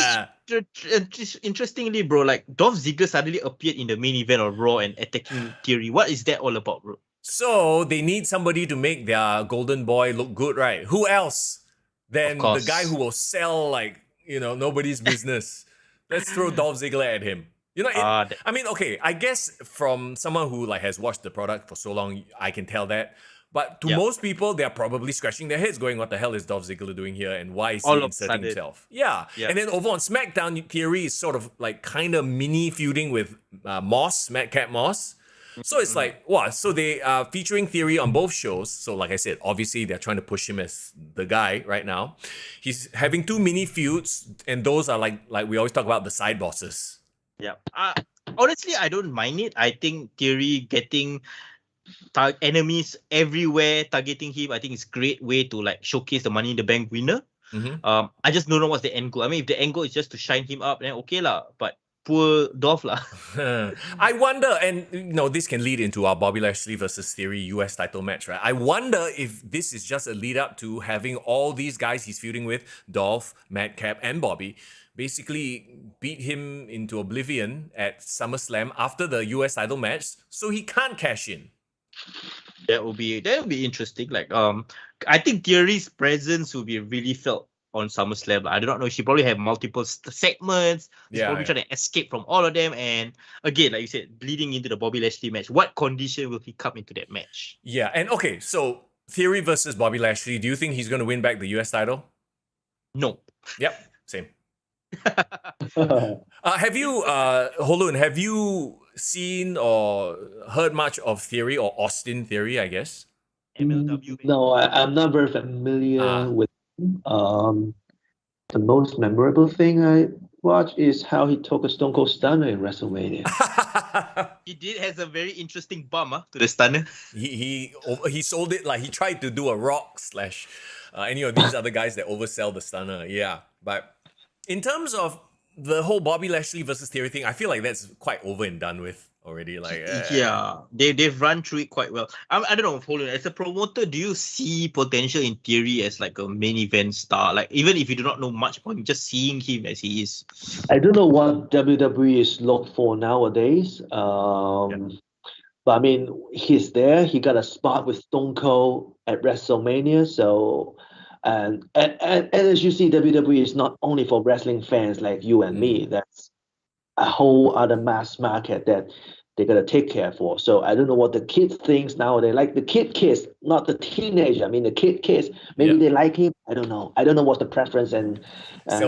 interestingly, bro, like Dolph Ziggler suddenly appeared in the main event of Raw and attacking Theory. What is that all about, bro? So they need somebody to make their golden boy look good, right? Who else than the guy who will sell like, nobody's business? Let's throw Dolph Ziggler at him. I mean, okay, I guess from someone who like has watched the product for so long, I can tell that. But to most people, they're probably scratching their heads going, what the hell is Dolph Ziggler doing here? And why is he inserting himself? Yeah. And then over on SmackDown, Theory is sort of like kind of mini feuding with Madcap Moss. So it's like, wow, so they are featuring Theory on both shows. So like I said, obviously they're trying to push him as the guy right now. He's having 2 mini feuds, and those are like we always talk about the side bosses. Yeah. Honestly, I don't mind it. I think Theory getting enemies everywhere targeting him, I think it's a great way to like showcase the Money in the Bank winner. I just don't know what's the end goal. I mean, if the end goal is just to shine him up, then okay lah. But poor Dolph lah. I wonder, and this can lead into our Bobby Lashley versus Theory US title match, right? I wonder if this is just a lead up to having all these guys he's feuding with, Dolph, Madcap, and Bobby, basically beat him into oblivion at SummerSlam after the US title match, so he can't cash in. That would be interesting. Like I think Theory's presence will be really felt on SummerSlam. I do not know. She probably have multiple segments. She's probably trying to escape from all of them. And again, like you said, bleeding into the Bobby Lashley match. What condition will he come into that match? Yeah, and okay, so Theory versus Bobby Lashley. Do you think he's going to win back the US title? No. Yep, same. Have you, Ho Lun, have you seen or heard much of Theory or Austin Theory, I guess? MLW. No, I'm not very familiar with the most memorable thing watch is how he took a Stone Cold Stunner in WrestleMania. He did has a very interesting bum to the stunner. He sold it like he tried to do a Rock slash any of these other guys that oversell the stunner. Yeah, but in terms of the whole Bobby Lashley versus Theory thing, I feel like that's quite over and done with already. Like Yeah, they've run through it quite well. I don't know, hold on. As a promoter, do you see potential in Theory as like a main event star? Like even if you do not know much about him, just seeing him as he is. I don't know what WWE is looked for nowadays. But I mean, he's there. He got a spot with Stone Cold at WrestleMania. So, and as you see, WWE is not only for wrestling fans like you and me. That's a whole other mass market that they gotta take care for. So I don't know what the kids thinks nowadays. Like the kids, not the teenager. I mean, the kids. Maybe they like him. I don't know. I don't know what's the preference and he's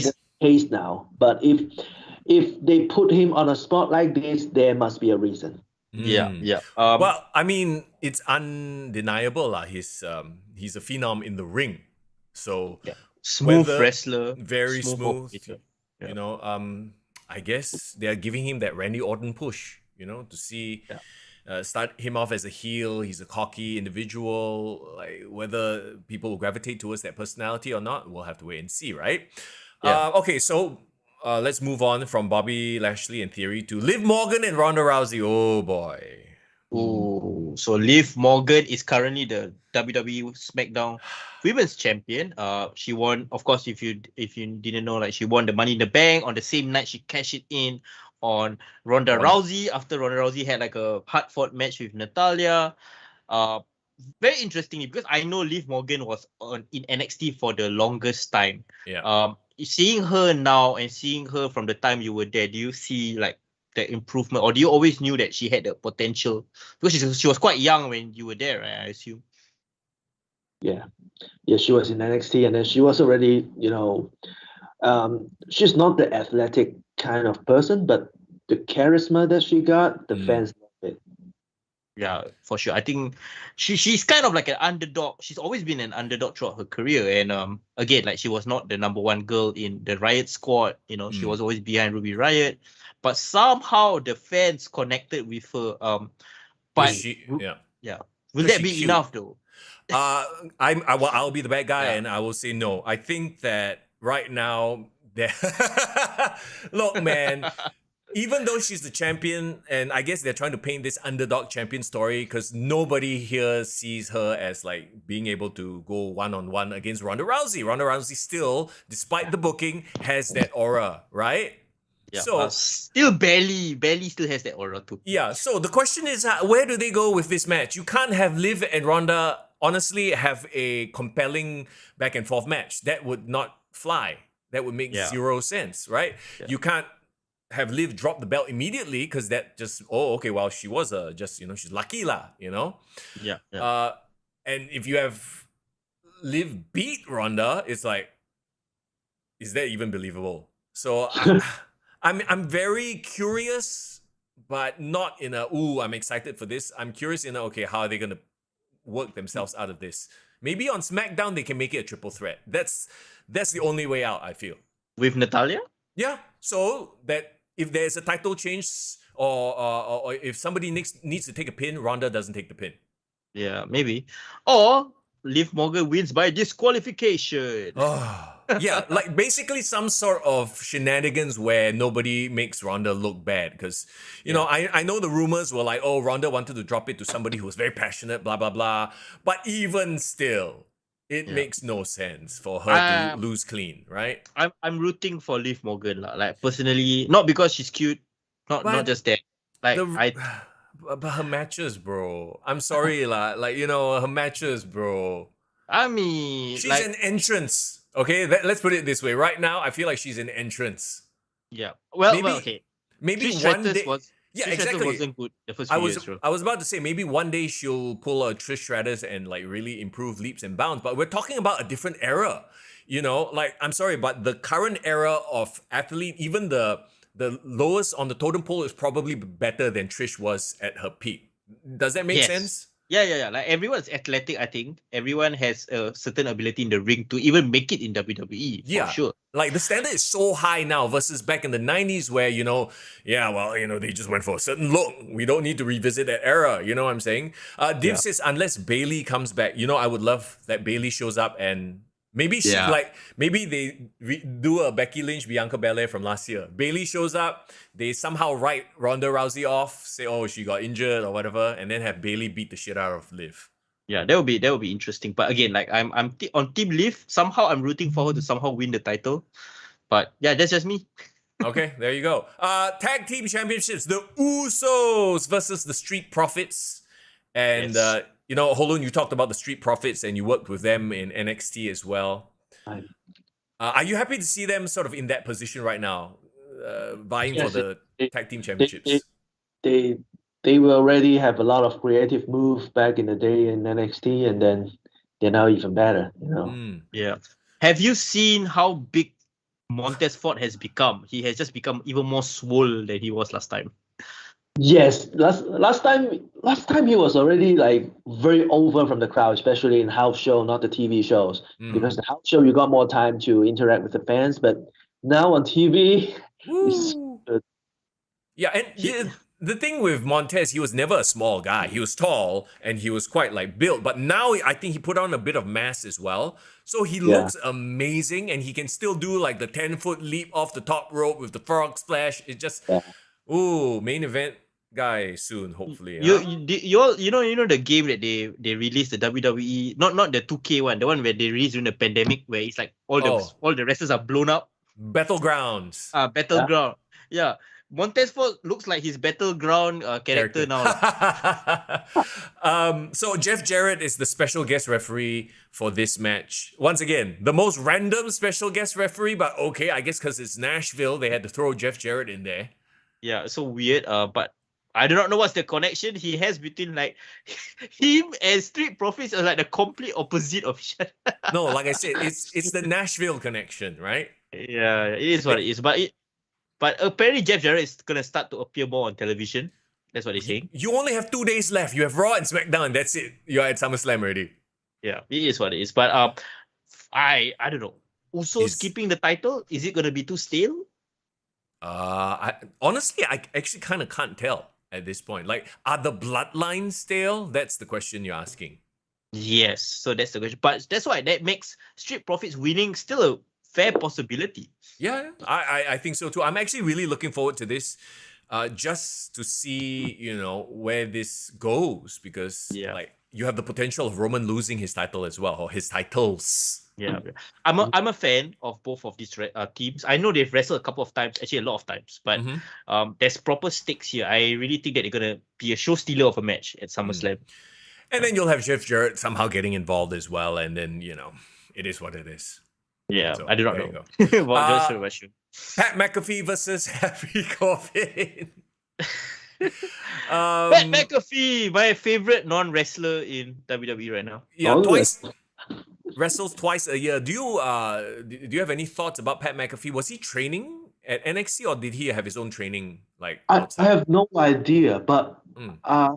the taste now. But if they put him on a spot like this, there must be a reason. Yeah. Well, I mean, it's undeniable lah. He's a phenom in the ring. So smooth wrestler, very smooth. Yeah. You know, I guess they are giving him that Randy Orton push. You know, to see start him off as a heel. He's a cocky individual. Like whether people will gravitate towards that personality or not, we'll have to wait and see, right? Yeah. Okay, so. Let's move on from Bobby Lashley and Theory to Liv Morgan and Ronda Rousey. Oh boy. Ooh. So Liv Morgan is currently the WWE SmackDown Women's Champion. She won, of course, if you didn't know, like she won the Money in the Bank on the same night she cashed it in on Ronda Rousey after Ronda Rousey had like a hard-fought match with Natalya. Very interestingly, because I know Liv Morgan was in NXT for the longest time. Yeah. Seeing her now and seeing her from the time you were there, do you see like the improvement, or do you always knew that she had the potential? Because she was quite young when you were there, right? I assume. Yeah, she was in NXT, and then she was already, she's not the athletic kind of person, but the charisma that she got, the fans love it. Yeah, for sure. I think she's kind of like an underdog. She's always been an underdog throughout her career. And again, like she was not the number one girl in the Riot Squad. She was always behind Ruby Riot. But somehow the fans connected with her. But will that be enough though? I'll be the bad guy and I will say no. I think that right now, look, man. Even though she's the champion, and I guess they're trying to paint this underdog champion story because nobody here sees her as like being able to go one-on-one against Ronda Rousey. Ronda Rousey still, despite the booking, has that aura, right? Yeah, so still barely still has that aura too. Yeah, so the question is, where do they go with this match? You can't have Liv and Ronda honestly have a compelling back and forth match. That would not fly. That would make zero sense, right? Yeah. You can't have Liv drop the belt immediately because that just she was she's lucky lah, Yeah. And if you have Liv beat Ronda, it's like, is that even believable? So I'm very curious, but not in I'm excited for this. I'm curious in how are they gonna work themselves out of this? Maybe on SmackDown they can make it a triple threat. That's the only way out, I feel. With Natalya? Yeah. So that if there's a title change or if somebody needs to take a pin, Ronda doesn't take the pin. Yeah, maybe. Or Liv Morgan wins by disqualification. Yeah, like basically some sort of shenanigans where nobody makes Ronda look bad. Because, I know the rumors were like, Ronda wanted to drop it to somebody who was very passionate, blah, blah, blah. But even still, it makes no sense for her to lose clean, right? I'm rooting for Liv Morgan, like personally, not because she's cute, not just that. Like but her matches, bro. I'm sorry, her matches, bro. I mean, she's an entrance. Okay, let's put it this way. Right now, I feel like she's an entrance. Yeah. Well, okay. Maybe Trish one day. Stratus exactly. Wasn't good the first few years. I was about to say maybe one day she'll pull a Trish Stratus and like really improve leaps and bounds. But we're talking about a different era. I'm sorry, but the current era of athlete, even the lowest on the totem pole is probably better than Trish was at her peak. Does that make sense? Yeah. Like everyone's athletic, I think. Everyone has a certain ability in the ring to even make it in WWE, for sure. Like the standard is so high now versus back in the 90s where, they just went for a certain look. We don't need to revisit that era. You know what I'm saying? Div says, unless Bailey comes back, I would love that Bailey shows up and maybe maybe they do a Becky Lynch, Bianca Belair from last year. Bailey shows up, they somehow write Ronda Rousey off, say, oh, she got injured or whatever, and then have Bailey beat the shit out of Liv. Yeah, that would be interesting. But again, like I'm on Team Liv. Somehow I'm rooting for her to somehow win the title. But yeah, that's just me. Okay, there you go. Tag team championships: the Usos versus the Street Profits. And Ho Lun, you talked about the Street Profits, and you worked with them in NXT as well. Are you happy to see them sort of in that position right now, vying for the tag team championships? They will already have a lot of creative moves back in the day in NXT, and then they're now even better, Yeah. Have you seen how big Montez Ford has become? He has just become even more swole than he was last time. Yes, last time he was already like very over from the crowd, especially in house show, not the TV shows. Because the house show you got more time to interact with the fans, but now on TV, it's good. Yeah, and the thing with Montez, he was never a small guy. He was tall and he was quite like built. But now I think he put on a bit of mass as well. So he looks amazing and he can still do like the 10-foot leap off the top rope with the frog splash. It just, main event guy soon, hopefully. You know the game that they released, the WWE, not the 2K one, the one where they released during the pandemic, where it's like all the wrestlers are blown up. Battlegrounds. Battleground. Yeah. Montez Ford looks like his Battleground character now. So Jeff Jarrett is the special guest referee for this match. Once again, the most random special guest referee, but okay, I guess because it's Nashville, they had to throw Jeff Jarrett in there. Yeah, so weird. But I do not know what's the connection he has between like him and Street Profits are like the complete opposite of each other. No, like I said, it's the Nashville connection, right? Yeah, it is what it is. But apparently Jeff Jarrett is gonna start to appear more on television. That's what they're saying. You only have 2 days left. You have Raw and SmackDown. That's it. You're at SummerSlam already. Yeah, it is what it is. But I don't know. Usos keeping the title, is it gonna be too stale? Honestly, I actually kind of can't tell at this point. Like, are the bloodlines stale? That's the question you're asking. Yes, so that's the question. But that's why that makes Street Profits winning still a fair possibility. Yeah, I think so too. I'm actually really looking forward to this, just to see where this goes, because like you have the potential of Roman losing his title as well, or his titles. Yeah, I'm a fan of both of these teams. I know they've wrestled a couple of times, actually a lot of times, but there's proper stakes here. I really think that they're gonna be a show stealer of a match at SummerSlam. And then you'll have Jeff Jarrett somehow getting involved as well, and then it is what it is. Yeah, so, I do not know. Pat McAfee versus Happy Corbin. Pat McAfee, my favorite non-wrestler in WWE right now. Yeah, wrestles twice a year. Do you have any thoughts about Pat McAfee? Was he training at NXT or did he have his own training? Like I have no idea, but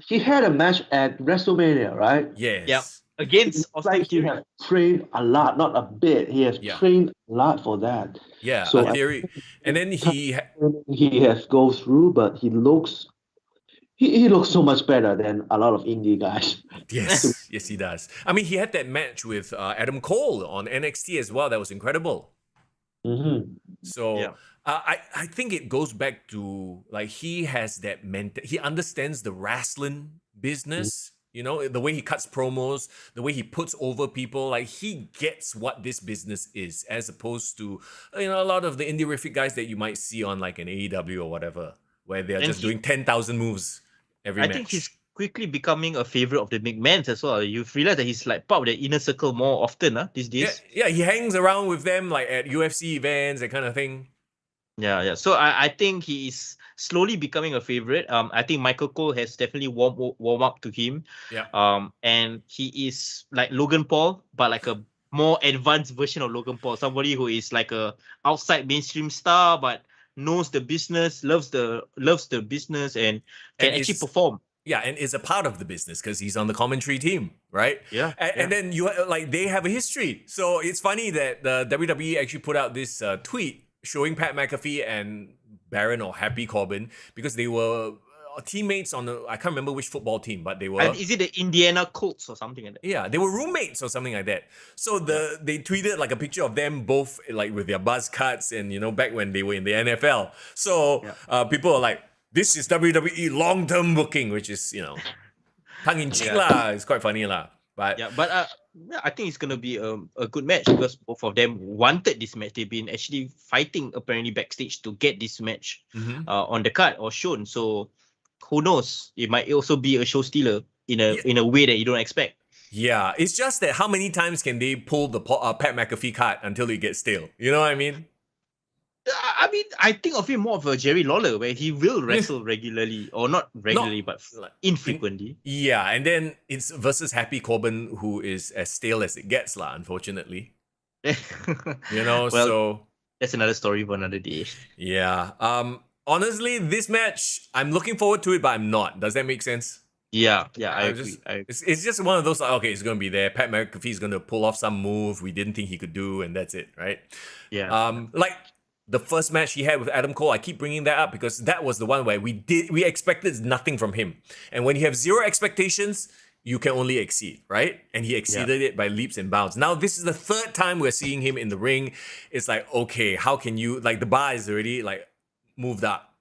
he had a match at WrestleMania, right? Yes. Yeah. Against like he has trained a lot, not a bit. He has trained a lot for that. Yeah, so theory. And then he has go through, but he looks so much better than a lot of indie guys. Yes, yes, he does. I mean, he had that match with Adam Cole on NXT as well. That was incredible. So I think it goes back to like he has that he understands the wrestling business. The way he cuts promos, the way he puts over people, like he gets what this business is, as opposed to a lot of the indie-rific guys that you might see on like an AEW or whatever, where they're just doing 10,000 moves every match. I think he's quickly becoming a favorite of the McMahons as well. You've realized that he's like part of the inner circle more often these days. Yeah, he hangs around with them like at UFC events, that kind of thing. Yeah. So I think he is slowly becoming a favorite. I think Michael Cole has definitely warm up to him. Yeah. And he is like Logan Paul, but like a more advanced version of Logan Paul. Somebody who is like a outside mainstream star, but knows the business, loves the business, and can actually perform. Yeah, and is a part of the business because he's on the commentary team, right? Yeah, And then you like they have a history. So it's funny that the WWE actually put out this tweet showing Pat McAfee and Baron or Happy Corbin because they were teammates on I can't remember which football team, but they were. Is it the Indiana Colts or something like that? Yeah, they were roommates or something like that. So they tweeted like a picture of them both like with their buzz cuts and back when they were in the NFL. So people are like, this is WWE long-term booking, which is tongue in cheek lah. It's quite funny lah. But I think it's gonna be a good match because both of them wanted this match. They've been actually fighting apparently backstage to get this match on the card or shown. So who knows? It might also be a show stealer in a way that you don't expect. Yeah, it's just that how many times can they pull the Pat McAfee card until it gets stale? You know what I mean? I mean, I think of him more of a Jerry Lawler, where he will wrestle regularly, or not regularly, but infrequently. Yeah, and then it's versus Happy Corbin, who is as stale as it gets, lah. Unfortunately, so that's another story for another day. Yeah. Honestly, this match, I'm looking forward to it, but I'm not. Does that make sense? Yeah, I agree. It's just one of those, okay, it's going to be there. Pat McAfee is going to pull off some move we didn't think he could do, and that's it, right? Yeah. Like the first match he had with Adam Cole, I keep bringing that up because that was the one where we expected nothing from him. And when you have zero expectations, you can only exceed, right? And he exceeded it by leaps and bounds. Now, this is the third time we're seeing him in the ring. It's like, okay, how can you, like the bar is already like moved up.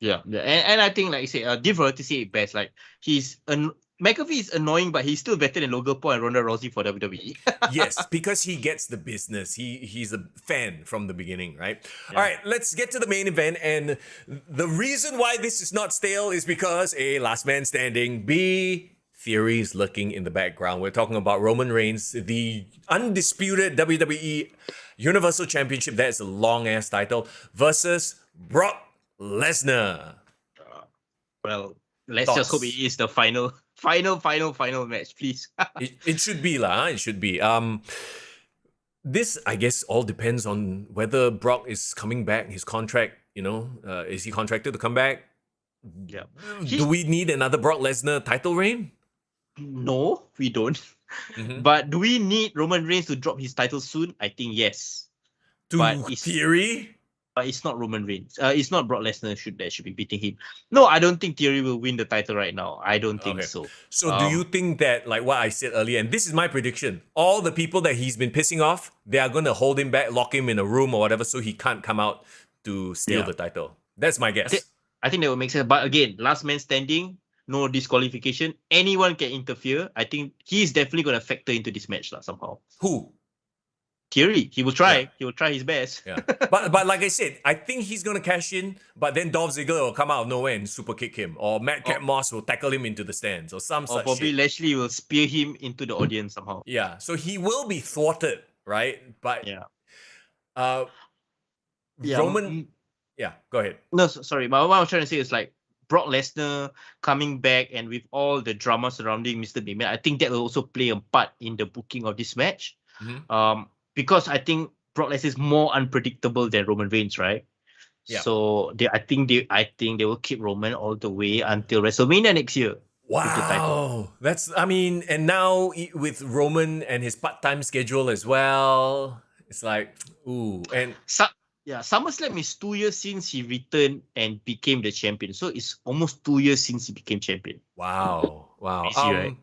Yeah. And I think, like you say, different to say it best. Like McAfee is annoying, but he's still better than Logan Paul and Ronda Rousey for WWE. Yes, because he gets the business. He's a fan from the beginning, right? Yeah. All right, let's get to the main event. And the reason why this is not stale is because A, last man standing, B, Theory is lurking in the background. We're talking about Roman Reigns, the undisputed WWE Universal Championship, that is a long-ass title, versus Brock Lesnar. Well, let's just hope it is the final match, please. It should be lah. It should be. This, I guess, all depends on whether Brock is coming back. His contract, is he contracted to come back? Yeah. Do we need another Brock Lesnar title reign? No, we don't. Mm-hmm. But do we need Roman Reigns to drop his title soon? I think yes. Theory? But it's not Roman Reigns. It's not Brock Lesnar that should be beating him. No, I don't think Theory will win the title right now. I don't think so. So do you think that, like what I said earlier, and this is my prediction, all the people that he's been pissing off, they are going to hold him back, lock him in a room or whatever, so he can't come out to steal the title. That's my guess. I think that would make sense. But again, last man standing, no disqualification. Anyone can interfere. I think he's definitely going to factor into this match somehow. Who? Theory. He will try. Yeah. He will try his best. Yeah. But like I said, I think he's going to cash in, but then Dolph Ziggler will come out of nowhere and super kick him. Or Madcap Moss will tackle him into the stands or some such shit. Or probably Lashley will spear him into the audience somehow. Yeah. So he will be thwarted, right? But Roman... Yeah, go ahead. No, sorry. But what I was trying to say is like Brock Lesnar coming back and with all the drama surrounding Mr. McMahon, I think that will also play a part in the booking of this match. Mm-hmm. Because I think Brock Lesnar is more unpredictable than Roman Reigns, right? Yeah. So I think they will keep Roman all the way until WrestleMania next year. Wow, and now with Roman and his part-time schedule as well, it's like and. SummerSlam is 2 years since he returned and became the champion. So it's almost 2 years since he became champion. Wow. Crazy, right?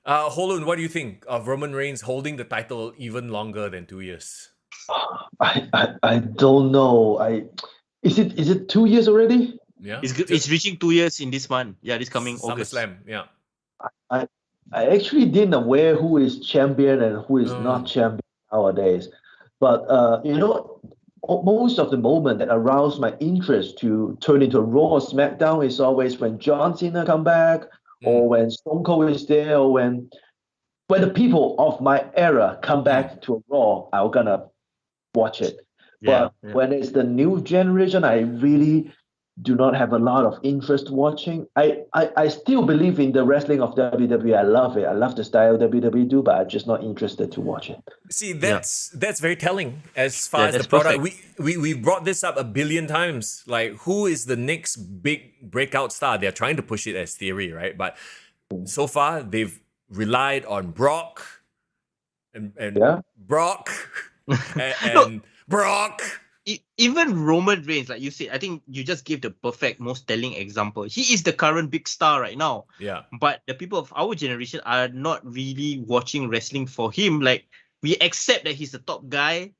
Ho Lun, what do you think of Roman Reigns holding the title even longer than 2 years? I don't know. Is it 2 years already? Yeah, it's reaching 2 years in this month. Yeah, this coming August. SummerSlam. Yeah. I actually didn't aware who is champion and who is not champion nowadays. But most of the moment that aroused my interest to turn into Raw or SmackDown is always when John Cena come back, or when Stone Cold is there, or when the people of my era come back to Raw, I'm gonna watch it. But when it's the new generation, I really do not have a lot of interest watching. I still believe in the wrestling of WWE. I love it. I love the style WWE do, but I'm just not interested to watch it. See, that's very telling as far as the that's product. perfect. We brought this up a billion times. Like, who is the next big breakout star? They're trying to push it as theory, right? But so far, they've relied on Brock and Brock and Brock. Even Roman Reigns, like you said, I think you just gave the perfect, most telling example. He is the current big star right now. Yeah. But the people of our generation are not really watching wrestling for him. Like, we accept that he's the top guy,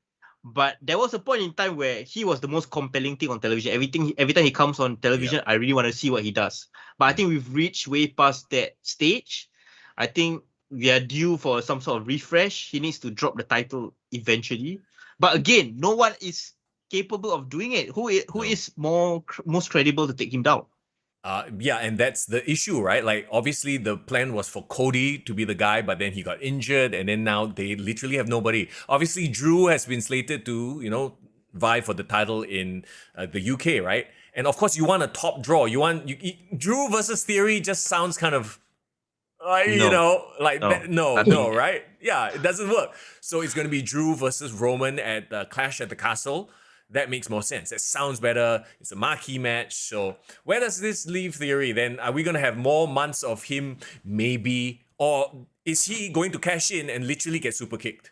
but there was a point in time where he was the most compelling thing on television. Every time he comes on television, I really want to see what he does. But I think we've reached way past that stage. I think we are due for some sort of refresh. He needs to drop the title eventually. But again, no one is capable of doing it. Who is most credible to take him down? And that's the issue, right? Like, obviously the plan was for Cody to be the guy, but then he got injured, and then now they literally have nobody. Obviously, Drew has been slated to, vie for the title in the UK, right? And of course, you want a top draw. Drew versus Theory just sounds kind of, no, right? Yeah, it doesn't work. So it's going to be Drew versus Roman at Clash at the Castle. That makes more sense. That sounds better. It's a marquee match. So where does this leave Theory? Then are we going to have more months of him maybe? Or is he going to cash in and literally get super kicked?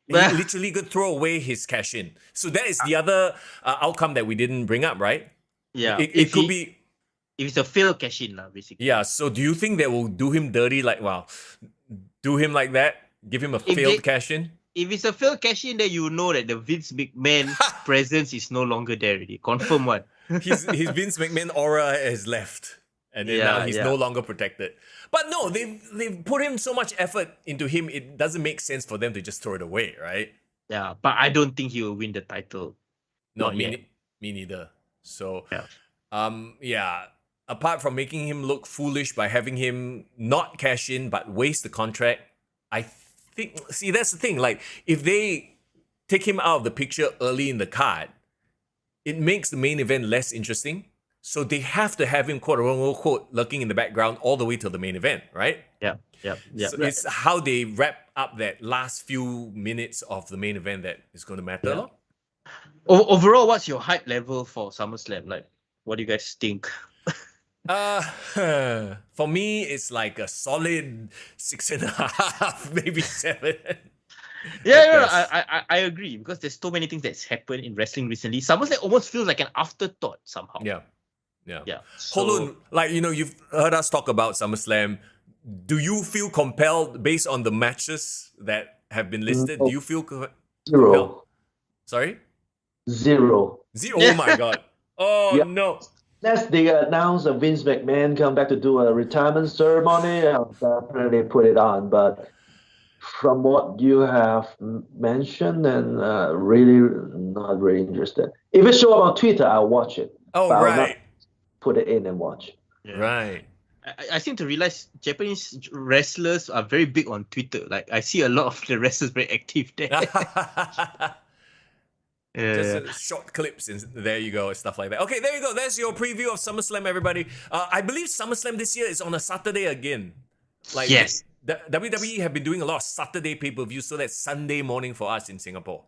He literally could throw away his cash in. So that is the other outcome that we didn't bring up, right? Yeah. It could be... If it's a failed cash in, basically. Yeah, so do you think they will do him dirty do him like that? Give him a failed cash in? If it's a failed cash in, then you know that the Vince McMahon presence is no longer there already. Confirm one. His Vince McMahon aura has left. And then now he's no longer protected. But no, they've put in so much effort into him, it doesn't make sense for them to just throw it away, right? Yeah, but I don't think he will win the title. No, me neither. So, apart from making him look foolish by having him not cash in but waste the contract, I think, that's the thing. Like, if they take him out of the picture early in the card, it makes the main event less interesting. So they have to have him, quote unquote, lurking in the background all the way till the main event, right? Yeah. So it's how they wrap up that last few minutes of the main event that is going to matter. Yeah. Overall, what's your hype level for SummerSlam? Like, what do you guys think? For me, it's like a solid 6.5, maybe 7. I agree, because there's so many things that's happened in wrestling recently. SummerSlam almost feels like an afterthought somehow. Yeah. So, Ho Lun, you've heard us talk about SummerSlam. Do you feel compelled based on the matches that have been listed? Do you feel compelled? Zero. Sorry? Zero. Oh my God. Oh no. Unless they announce Vince McMahon come back to do a retirement ceremony, I'll definitely put it on. But from what you have mentioned, and really not really interested. If it show up on Twitter, I'll watch it. Oh, but right. I'll not put it in and watch. Yeah. Right. I seem to realize Japanese wrestlers are very big on Twitter. Like, I see a lot of the wrestlers very active there. Just short clips and there you go, stuff like that. Okay, there you go. That's your preview of SummerSlam, everybody. I believe SummerSlam this year is on a Saturday again. Yes. The WWE have been doing a lot of Saturday pay-per-views, so that's Sunday morning for us in Singapore.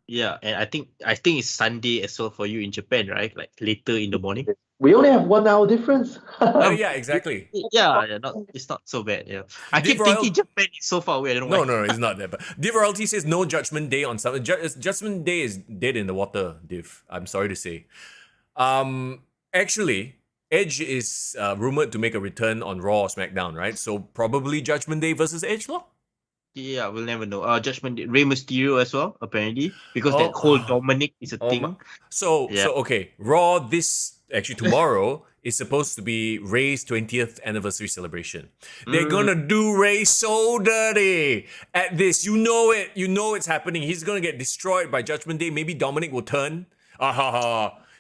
Yeah, and I think it's Sunday as well for you in Japan, right? Like later in the morning. We only have 1 hour difference. Yeah, exactly. It's not so bad. Yeah, I keep thinking Japan is so far away. I don't know why. No, it's not that bad. Div Royalty says no Judgment Day on Sunday. Judgment Day is dead in the water, Div. I'm sorry to say. Actually, Edge is rumored to make a return on Raw or SmackDown, right? So probably Judgment Day versus Edge, no? Yeah, we'll never know. Judgment Day, Rey Mysterio as well, apparently, because that whole Dominic is a thing. So okay, Raw tomorrow is supposed to be Rey's 20th anniversary celebration. They're gonna do Rey so dirty at this. You know it. You know it's happening. He's gonna get destroyed by Judgment Day. Maybe Dominic will turn.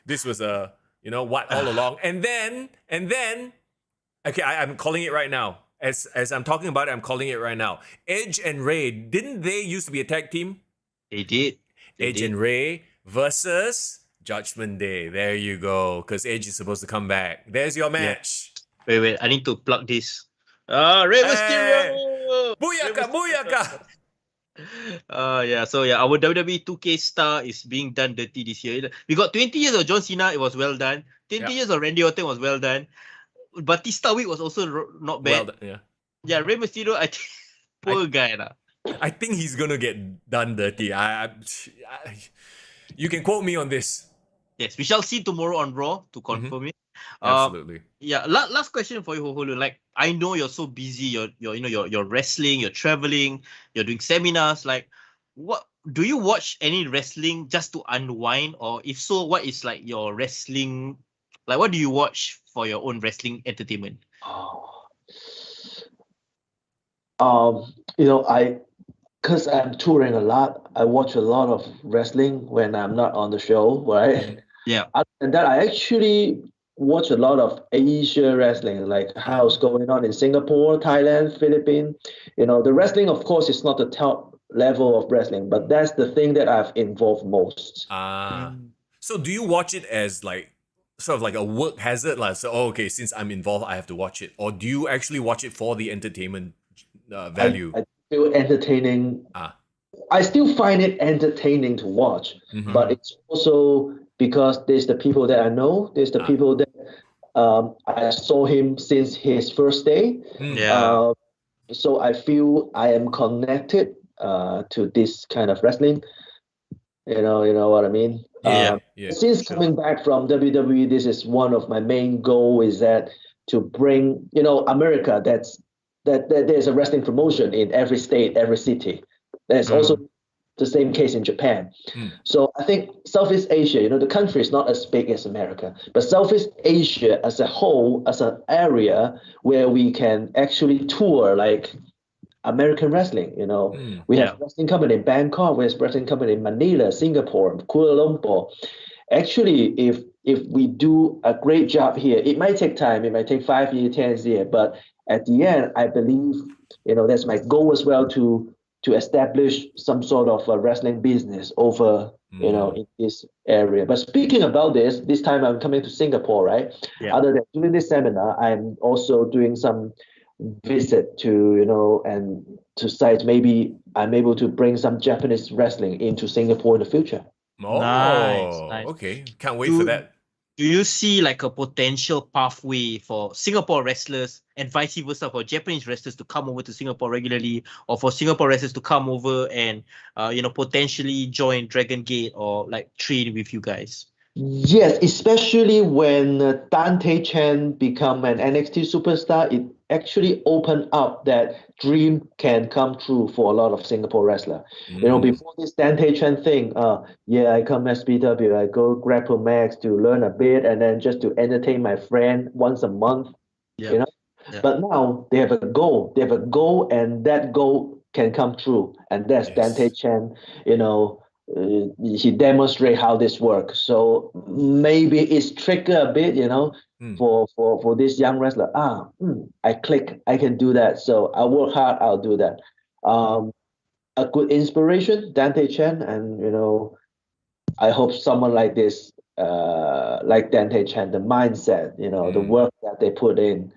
This was all along. And then, okay, I'm calling it right now. As I'm talking about it, I'm calling it right now. Edge and Rey, didn't they used to be a tag team? They did. Edge and Rey versus Judgment Day. There you go. Because Edge is supposed to come back. There's your match. Wait. I need to plug this. Rey Mysterio! Booyaka, booyaka! So our WWE 2K star is being done dirty this year. We got 20 years of John Cena, it was well done. 20 years of Randy Orton was well done. Batista week was also not bad. Well done, yeah. Yeah, Rey Mysterio, I think, poor guy. I think he's gonna get done dirty. You can quote me on this. Yes, we shall see tomorrow on Raw to confirm it. Absolutely. Last question for you, Ho Ho Lun. Like, I know you're so busy. You're wrestling. You're traveling. You're doing seminars. Like, what do you watch any wrestling just to unwind, or if so, what is like your wrestling? Like, what do you watch for your own wrestling entertainment? Because I'm touring a lot, I watch a lot of wrestling when I'm not on the show, right? Yeah. And then I actually watch a lot of Asia wrestling, like how's going on in Singapore, Thailand, Philippines. The wrestling, of course, is not the top level of wrestling, but that's the thing that I've involved most. So do you watch it as like sort of like a work hazard? Like, so, okay, since I'm involved, I have to watch it. Or do you actually watch it for the entertainment value? I feel entertaining. I still find it entertaining to watch, but it's also because there's the people that I know, there's the people that I saw him since his first day. So I feel I am connected to this kind of wrestling. You know what I mean? Since coming back from WWE, this is one of my main goals, is that to bring, America, that there's a wrestling promotion in every state, every city. There's also the same case in Japan. So I think Southeast Asia, the country is not as big as America, but Southeast Asia as a whole, as an area where we can actually tour like American wrestling. We have wrestling company in Bangkok, we have wrestling company in Manila, Singapore, Kuala Lumpur. Actually, if we do a great job here, it might take time, it might take 5 years, 10 years, but at the end, I believe, that's my goal as well, to establish some sort of a wrestling business over, in this area. But speaking about this time I'm coming to Singapore, right? Other than doing this seminar, I'm also doing some visit to, and to sites. Maybe I'm able to bring some Japanese wrestling into Singapore in the future. Oh, nice. Okay. Can't wait for that. Do you see like a potential pathway for Singapore wrestlers and vice versa for Japanese wrestlers to come over to Singapore regularly, or for Singapore wrestlers to come over and potentially join Dragon Gate or like train with you guys? Yes, especially when Dante Chen become an NXT superstar, it actually opened up that dream can come true for a lot of Singapore wrestler. Before this Dante Chen thing, I come SPW, I go Grapple Max to learn a bit and then just to entertain my friend once a month. But now they have a goal. And that goal can come true. And that's Dante Chen, he demonstrate how this works. So maybe it's trigger a bit, for this young wrestler. I click, I can do that. So I work hard, I'll do that. A good inspiration, Dante Chen, and I hope someone like this, like Dante Chen, the mindset, the work that they put in,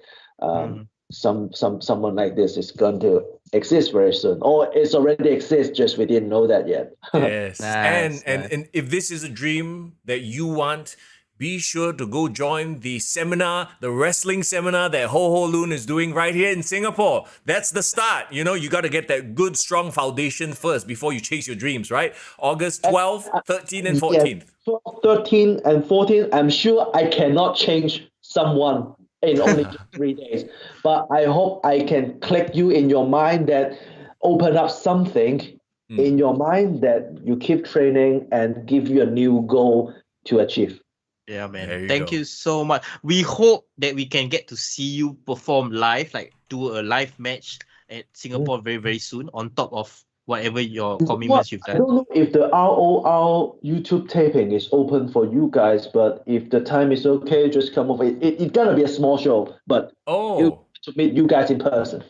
someone like this is going to exist very soon, or it's already exists, just we didn't know that yet. Yes. And if this is a dream that you want, be sure to go join the seminar, the wrestling seminar that Ho Ho Lun is doing right here in Singapore. That's the start. You got to get that good, strong foundation first before you chase your dreams, right? August 12th, 13th, and 14th. 12, 13, and 14. I'm sure I cannot change someone in only 3 days. But I hope I can click you in your mind, that open up something in your mind that you keep training and give you a new goal to achieve. Yeah, man. Thank you so much. We hope that we can get to see you perform live, like do a live match at Singapore very, very soon, on top of whatever your commitments you've done. I don't know if the ROR YouTube taping is open for you guys, but if the time is okay, just come over. It's gonna be a small show, but to meet you guys in person.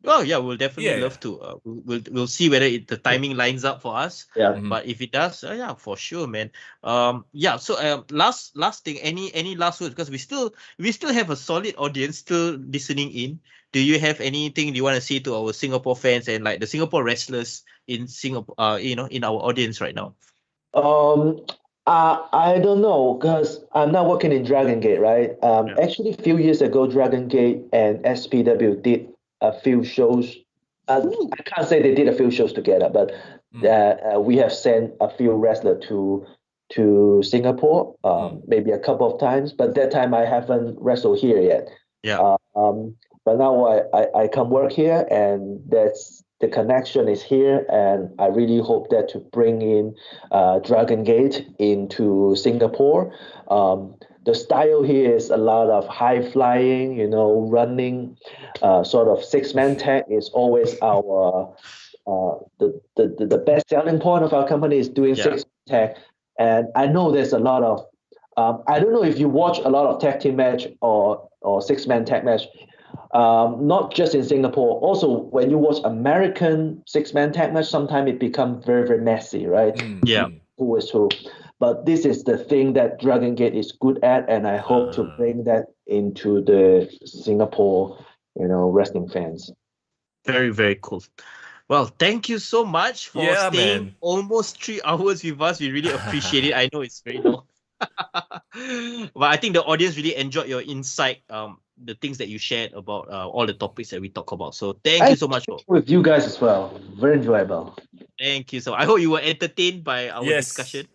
Oh yeah, we'll definitely Yeah. love to. We'll see whether the timing lines up for us. Yeah. But if it does, yeah, for sure, man. Yeah. So last thing, any last words? Because we still have a solid audience still listening in. Do you have anything you want to say to our Singapore fans and like the Singapore wrestlers in Singapore? In our audience right now. I don't know because I'm not working in Dragon Gate, right? Yeah. Actually, a few years ago, Dragon Gate and SPW did a few shows. I can't say they did a few shows together, but we have sent a few wrestlers to Singapore, maybe a couple of times. But that time I haven't wrestled here yet. Yeah. But now I come work here, and the connection is here, and I really hope that to bring in Dragon Gate into Singapore. The style here is a lot of high flying, running, sort of 6-man tag is always our the best selling point of our company is doing 6-man tag, and I know there's a lot of I don't know if you watch a lot of tag team match or 6-man tag match. Not just in Singapore. Also, when you watch American 6-man tag match, sometimes it becomes very, very messy, right? Yeah. Who is who? But this is the thing that Dragon Gate is good at, and I hope to bring that into the Singapore, wrestling fans. Very, very cool. Well, thank you so much for staying man. almost 3 hours with us. We really appreciate it. I know it's very long. But I think the audience really enjoyed your insight, the things that you shared about all the topics that we talk about. So thank you so much. With you guys as well. Very enjoyable. Thank you so much. I hope you were entertained by our discussion.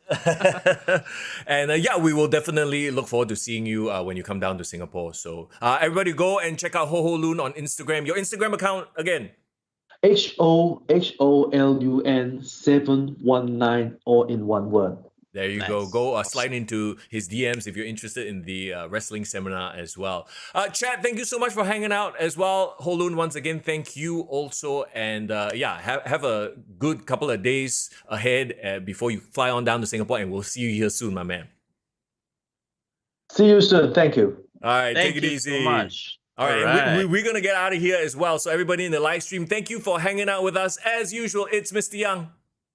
And we will definitely look forward to seeing you when you come down to Singapore. So everybody go and check out Ho Ho Lun on Instagram. Your Instagram account again. HOHOLUN 719, all in one word. There you go. Go slide into his DMs if you're interested in the wrestling seminar as well. Chad, thank you so much for hanging out as well. Ho Lun, once again, thank you also. And have a good couple of days ahead before you fly on down to Singapore, and we'll see you here soon, my man. See you soon. Thank you. All right, Thank take it you easy. so much. All right, Alright. we're going to get out of here as well. So everybody in the live stream, thank you for hanging out with us. As usual, it's Mr. Young.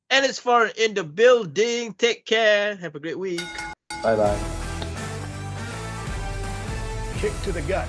And it's Foreign in the building. Take care. Have a great week. Bye-bye. Kick to the gut.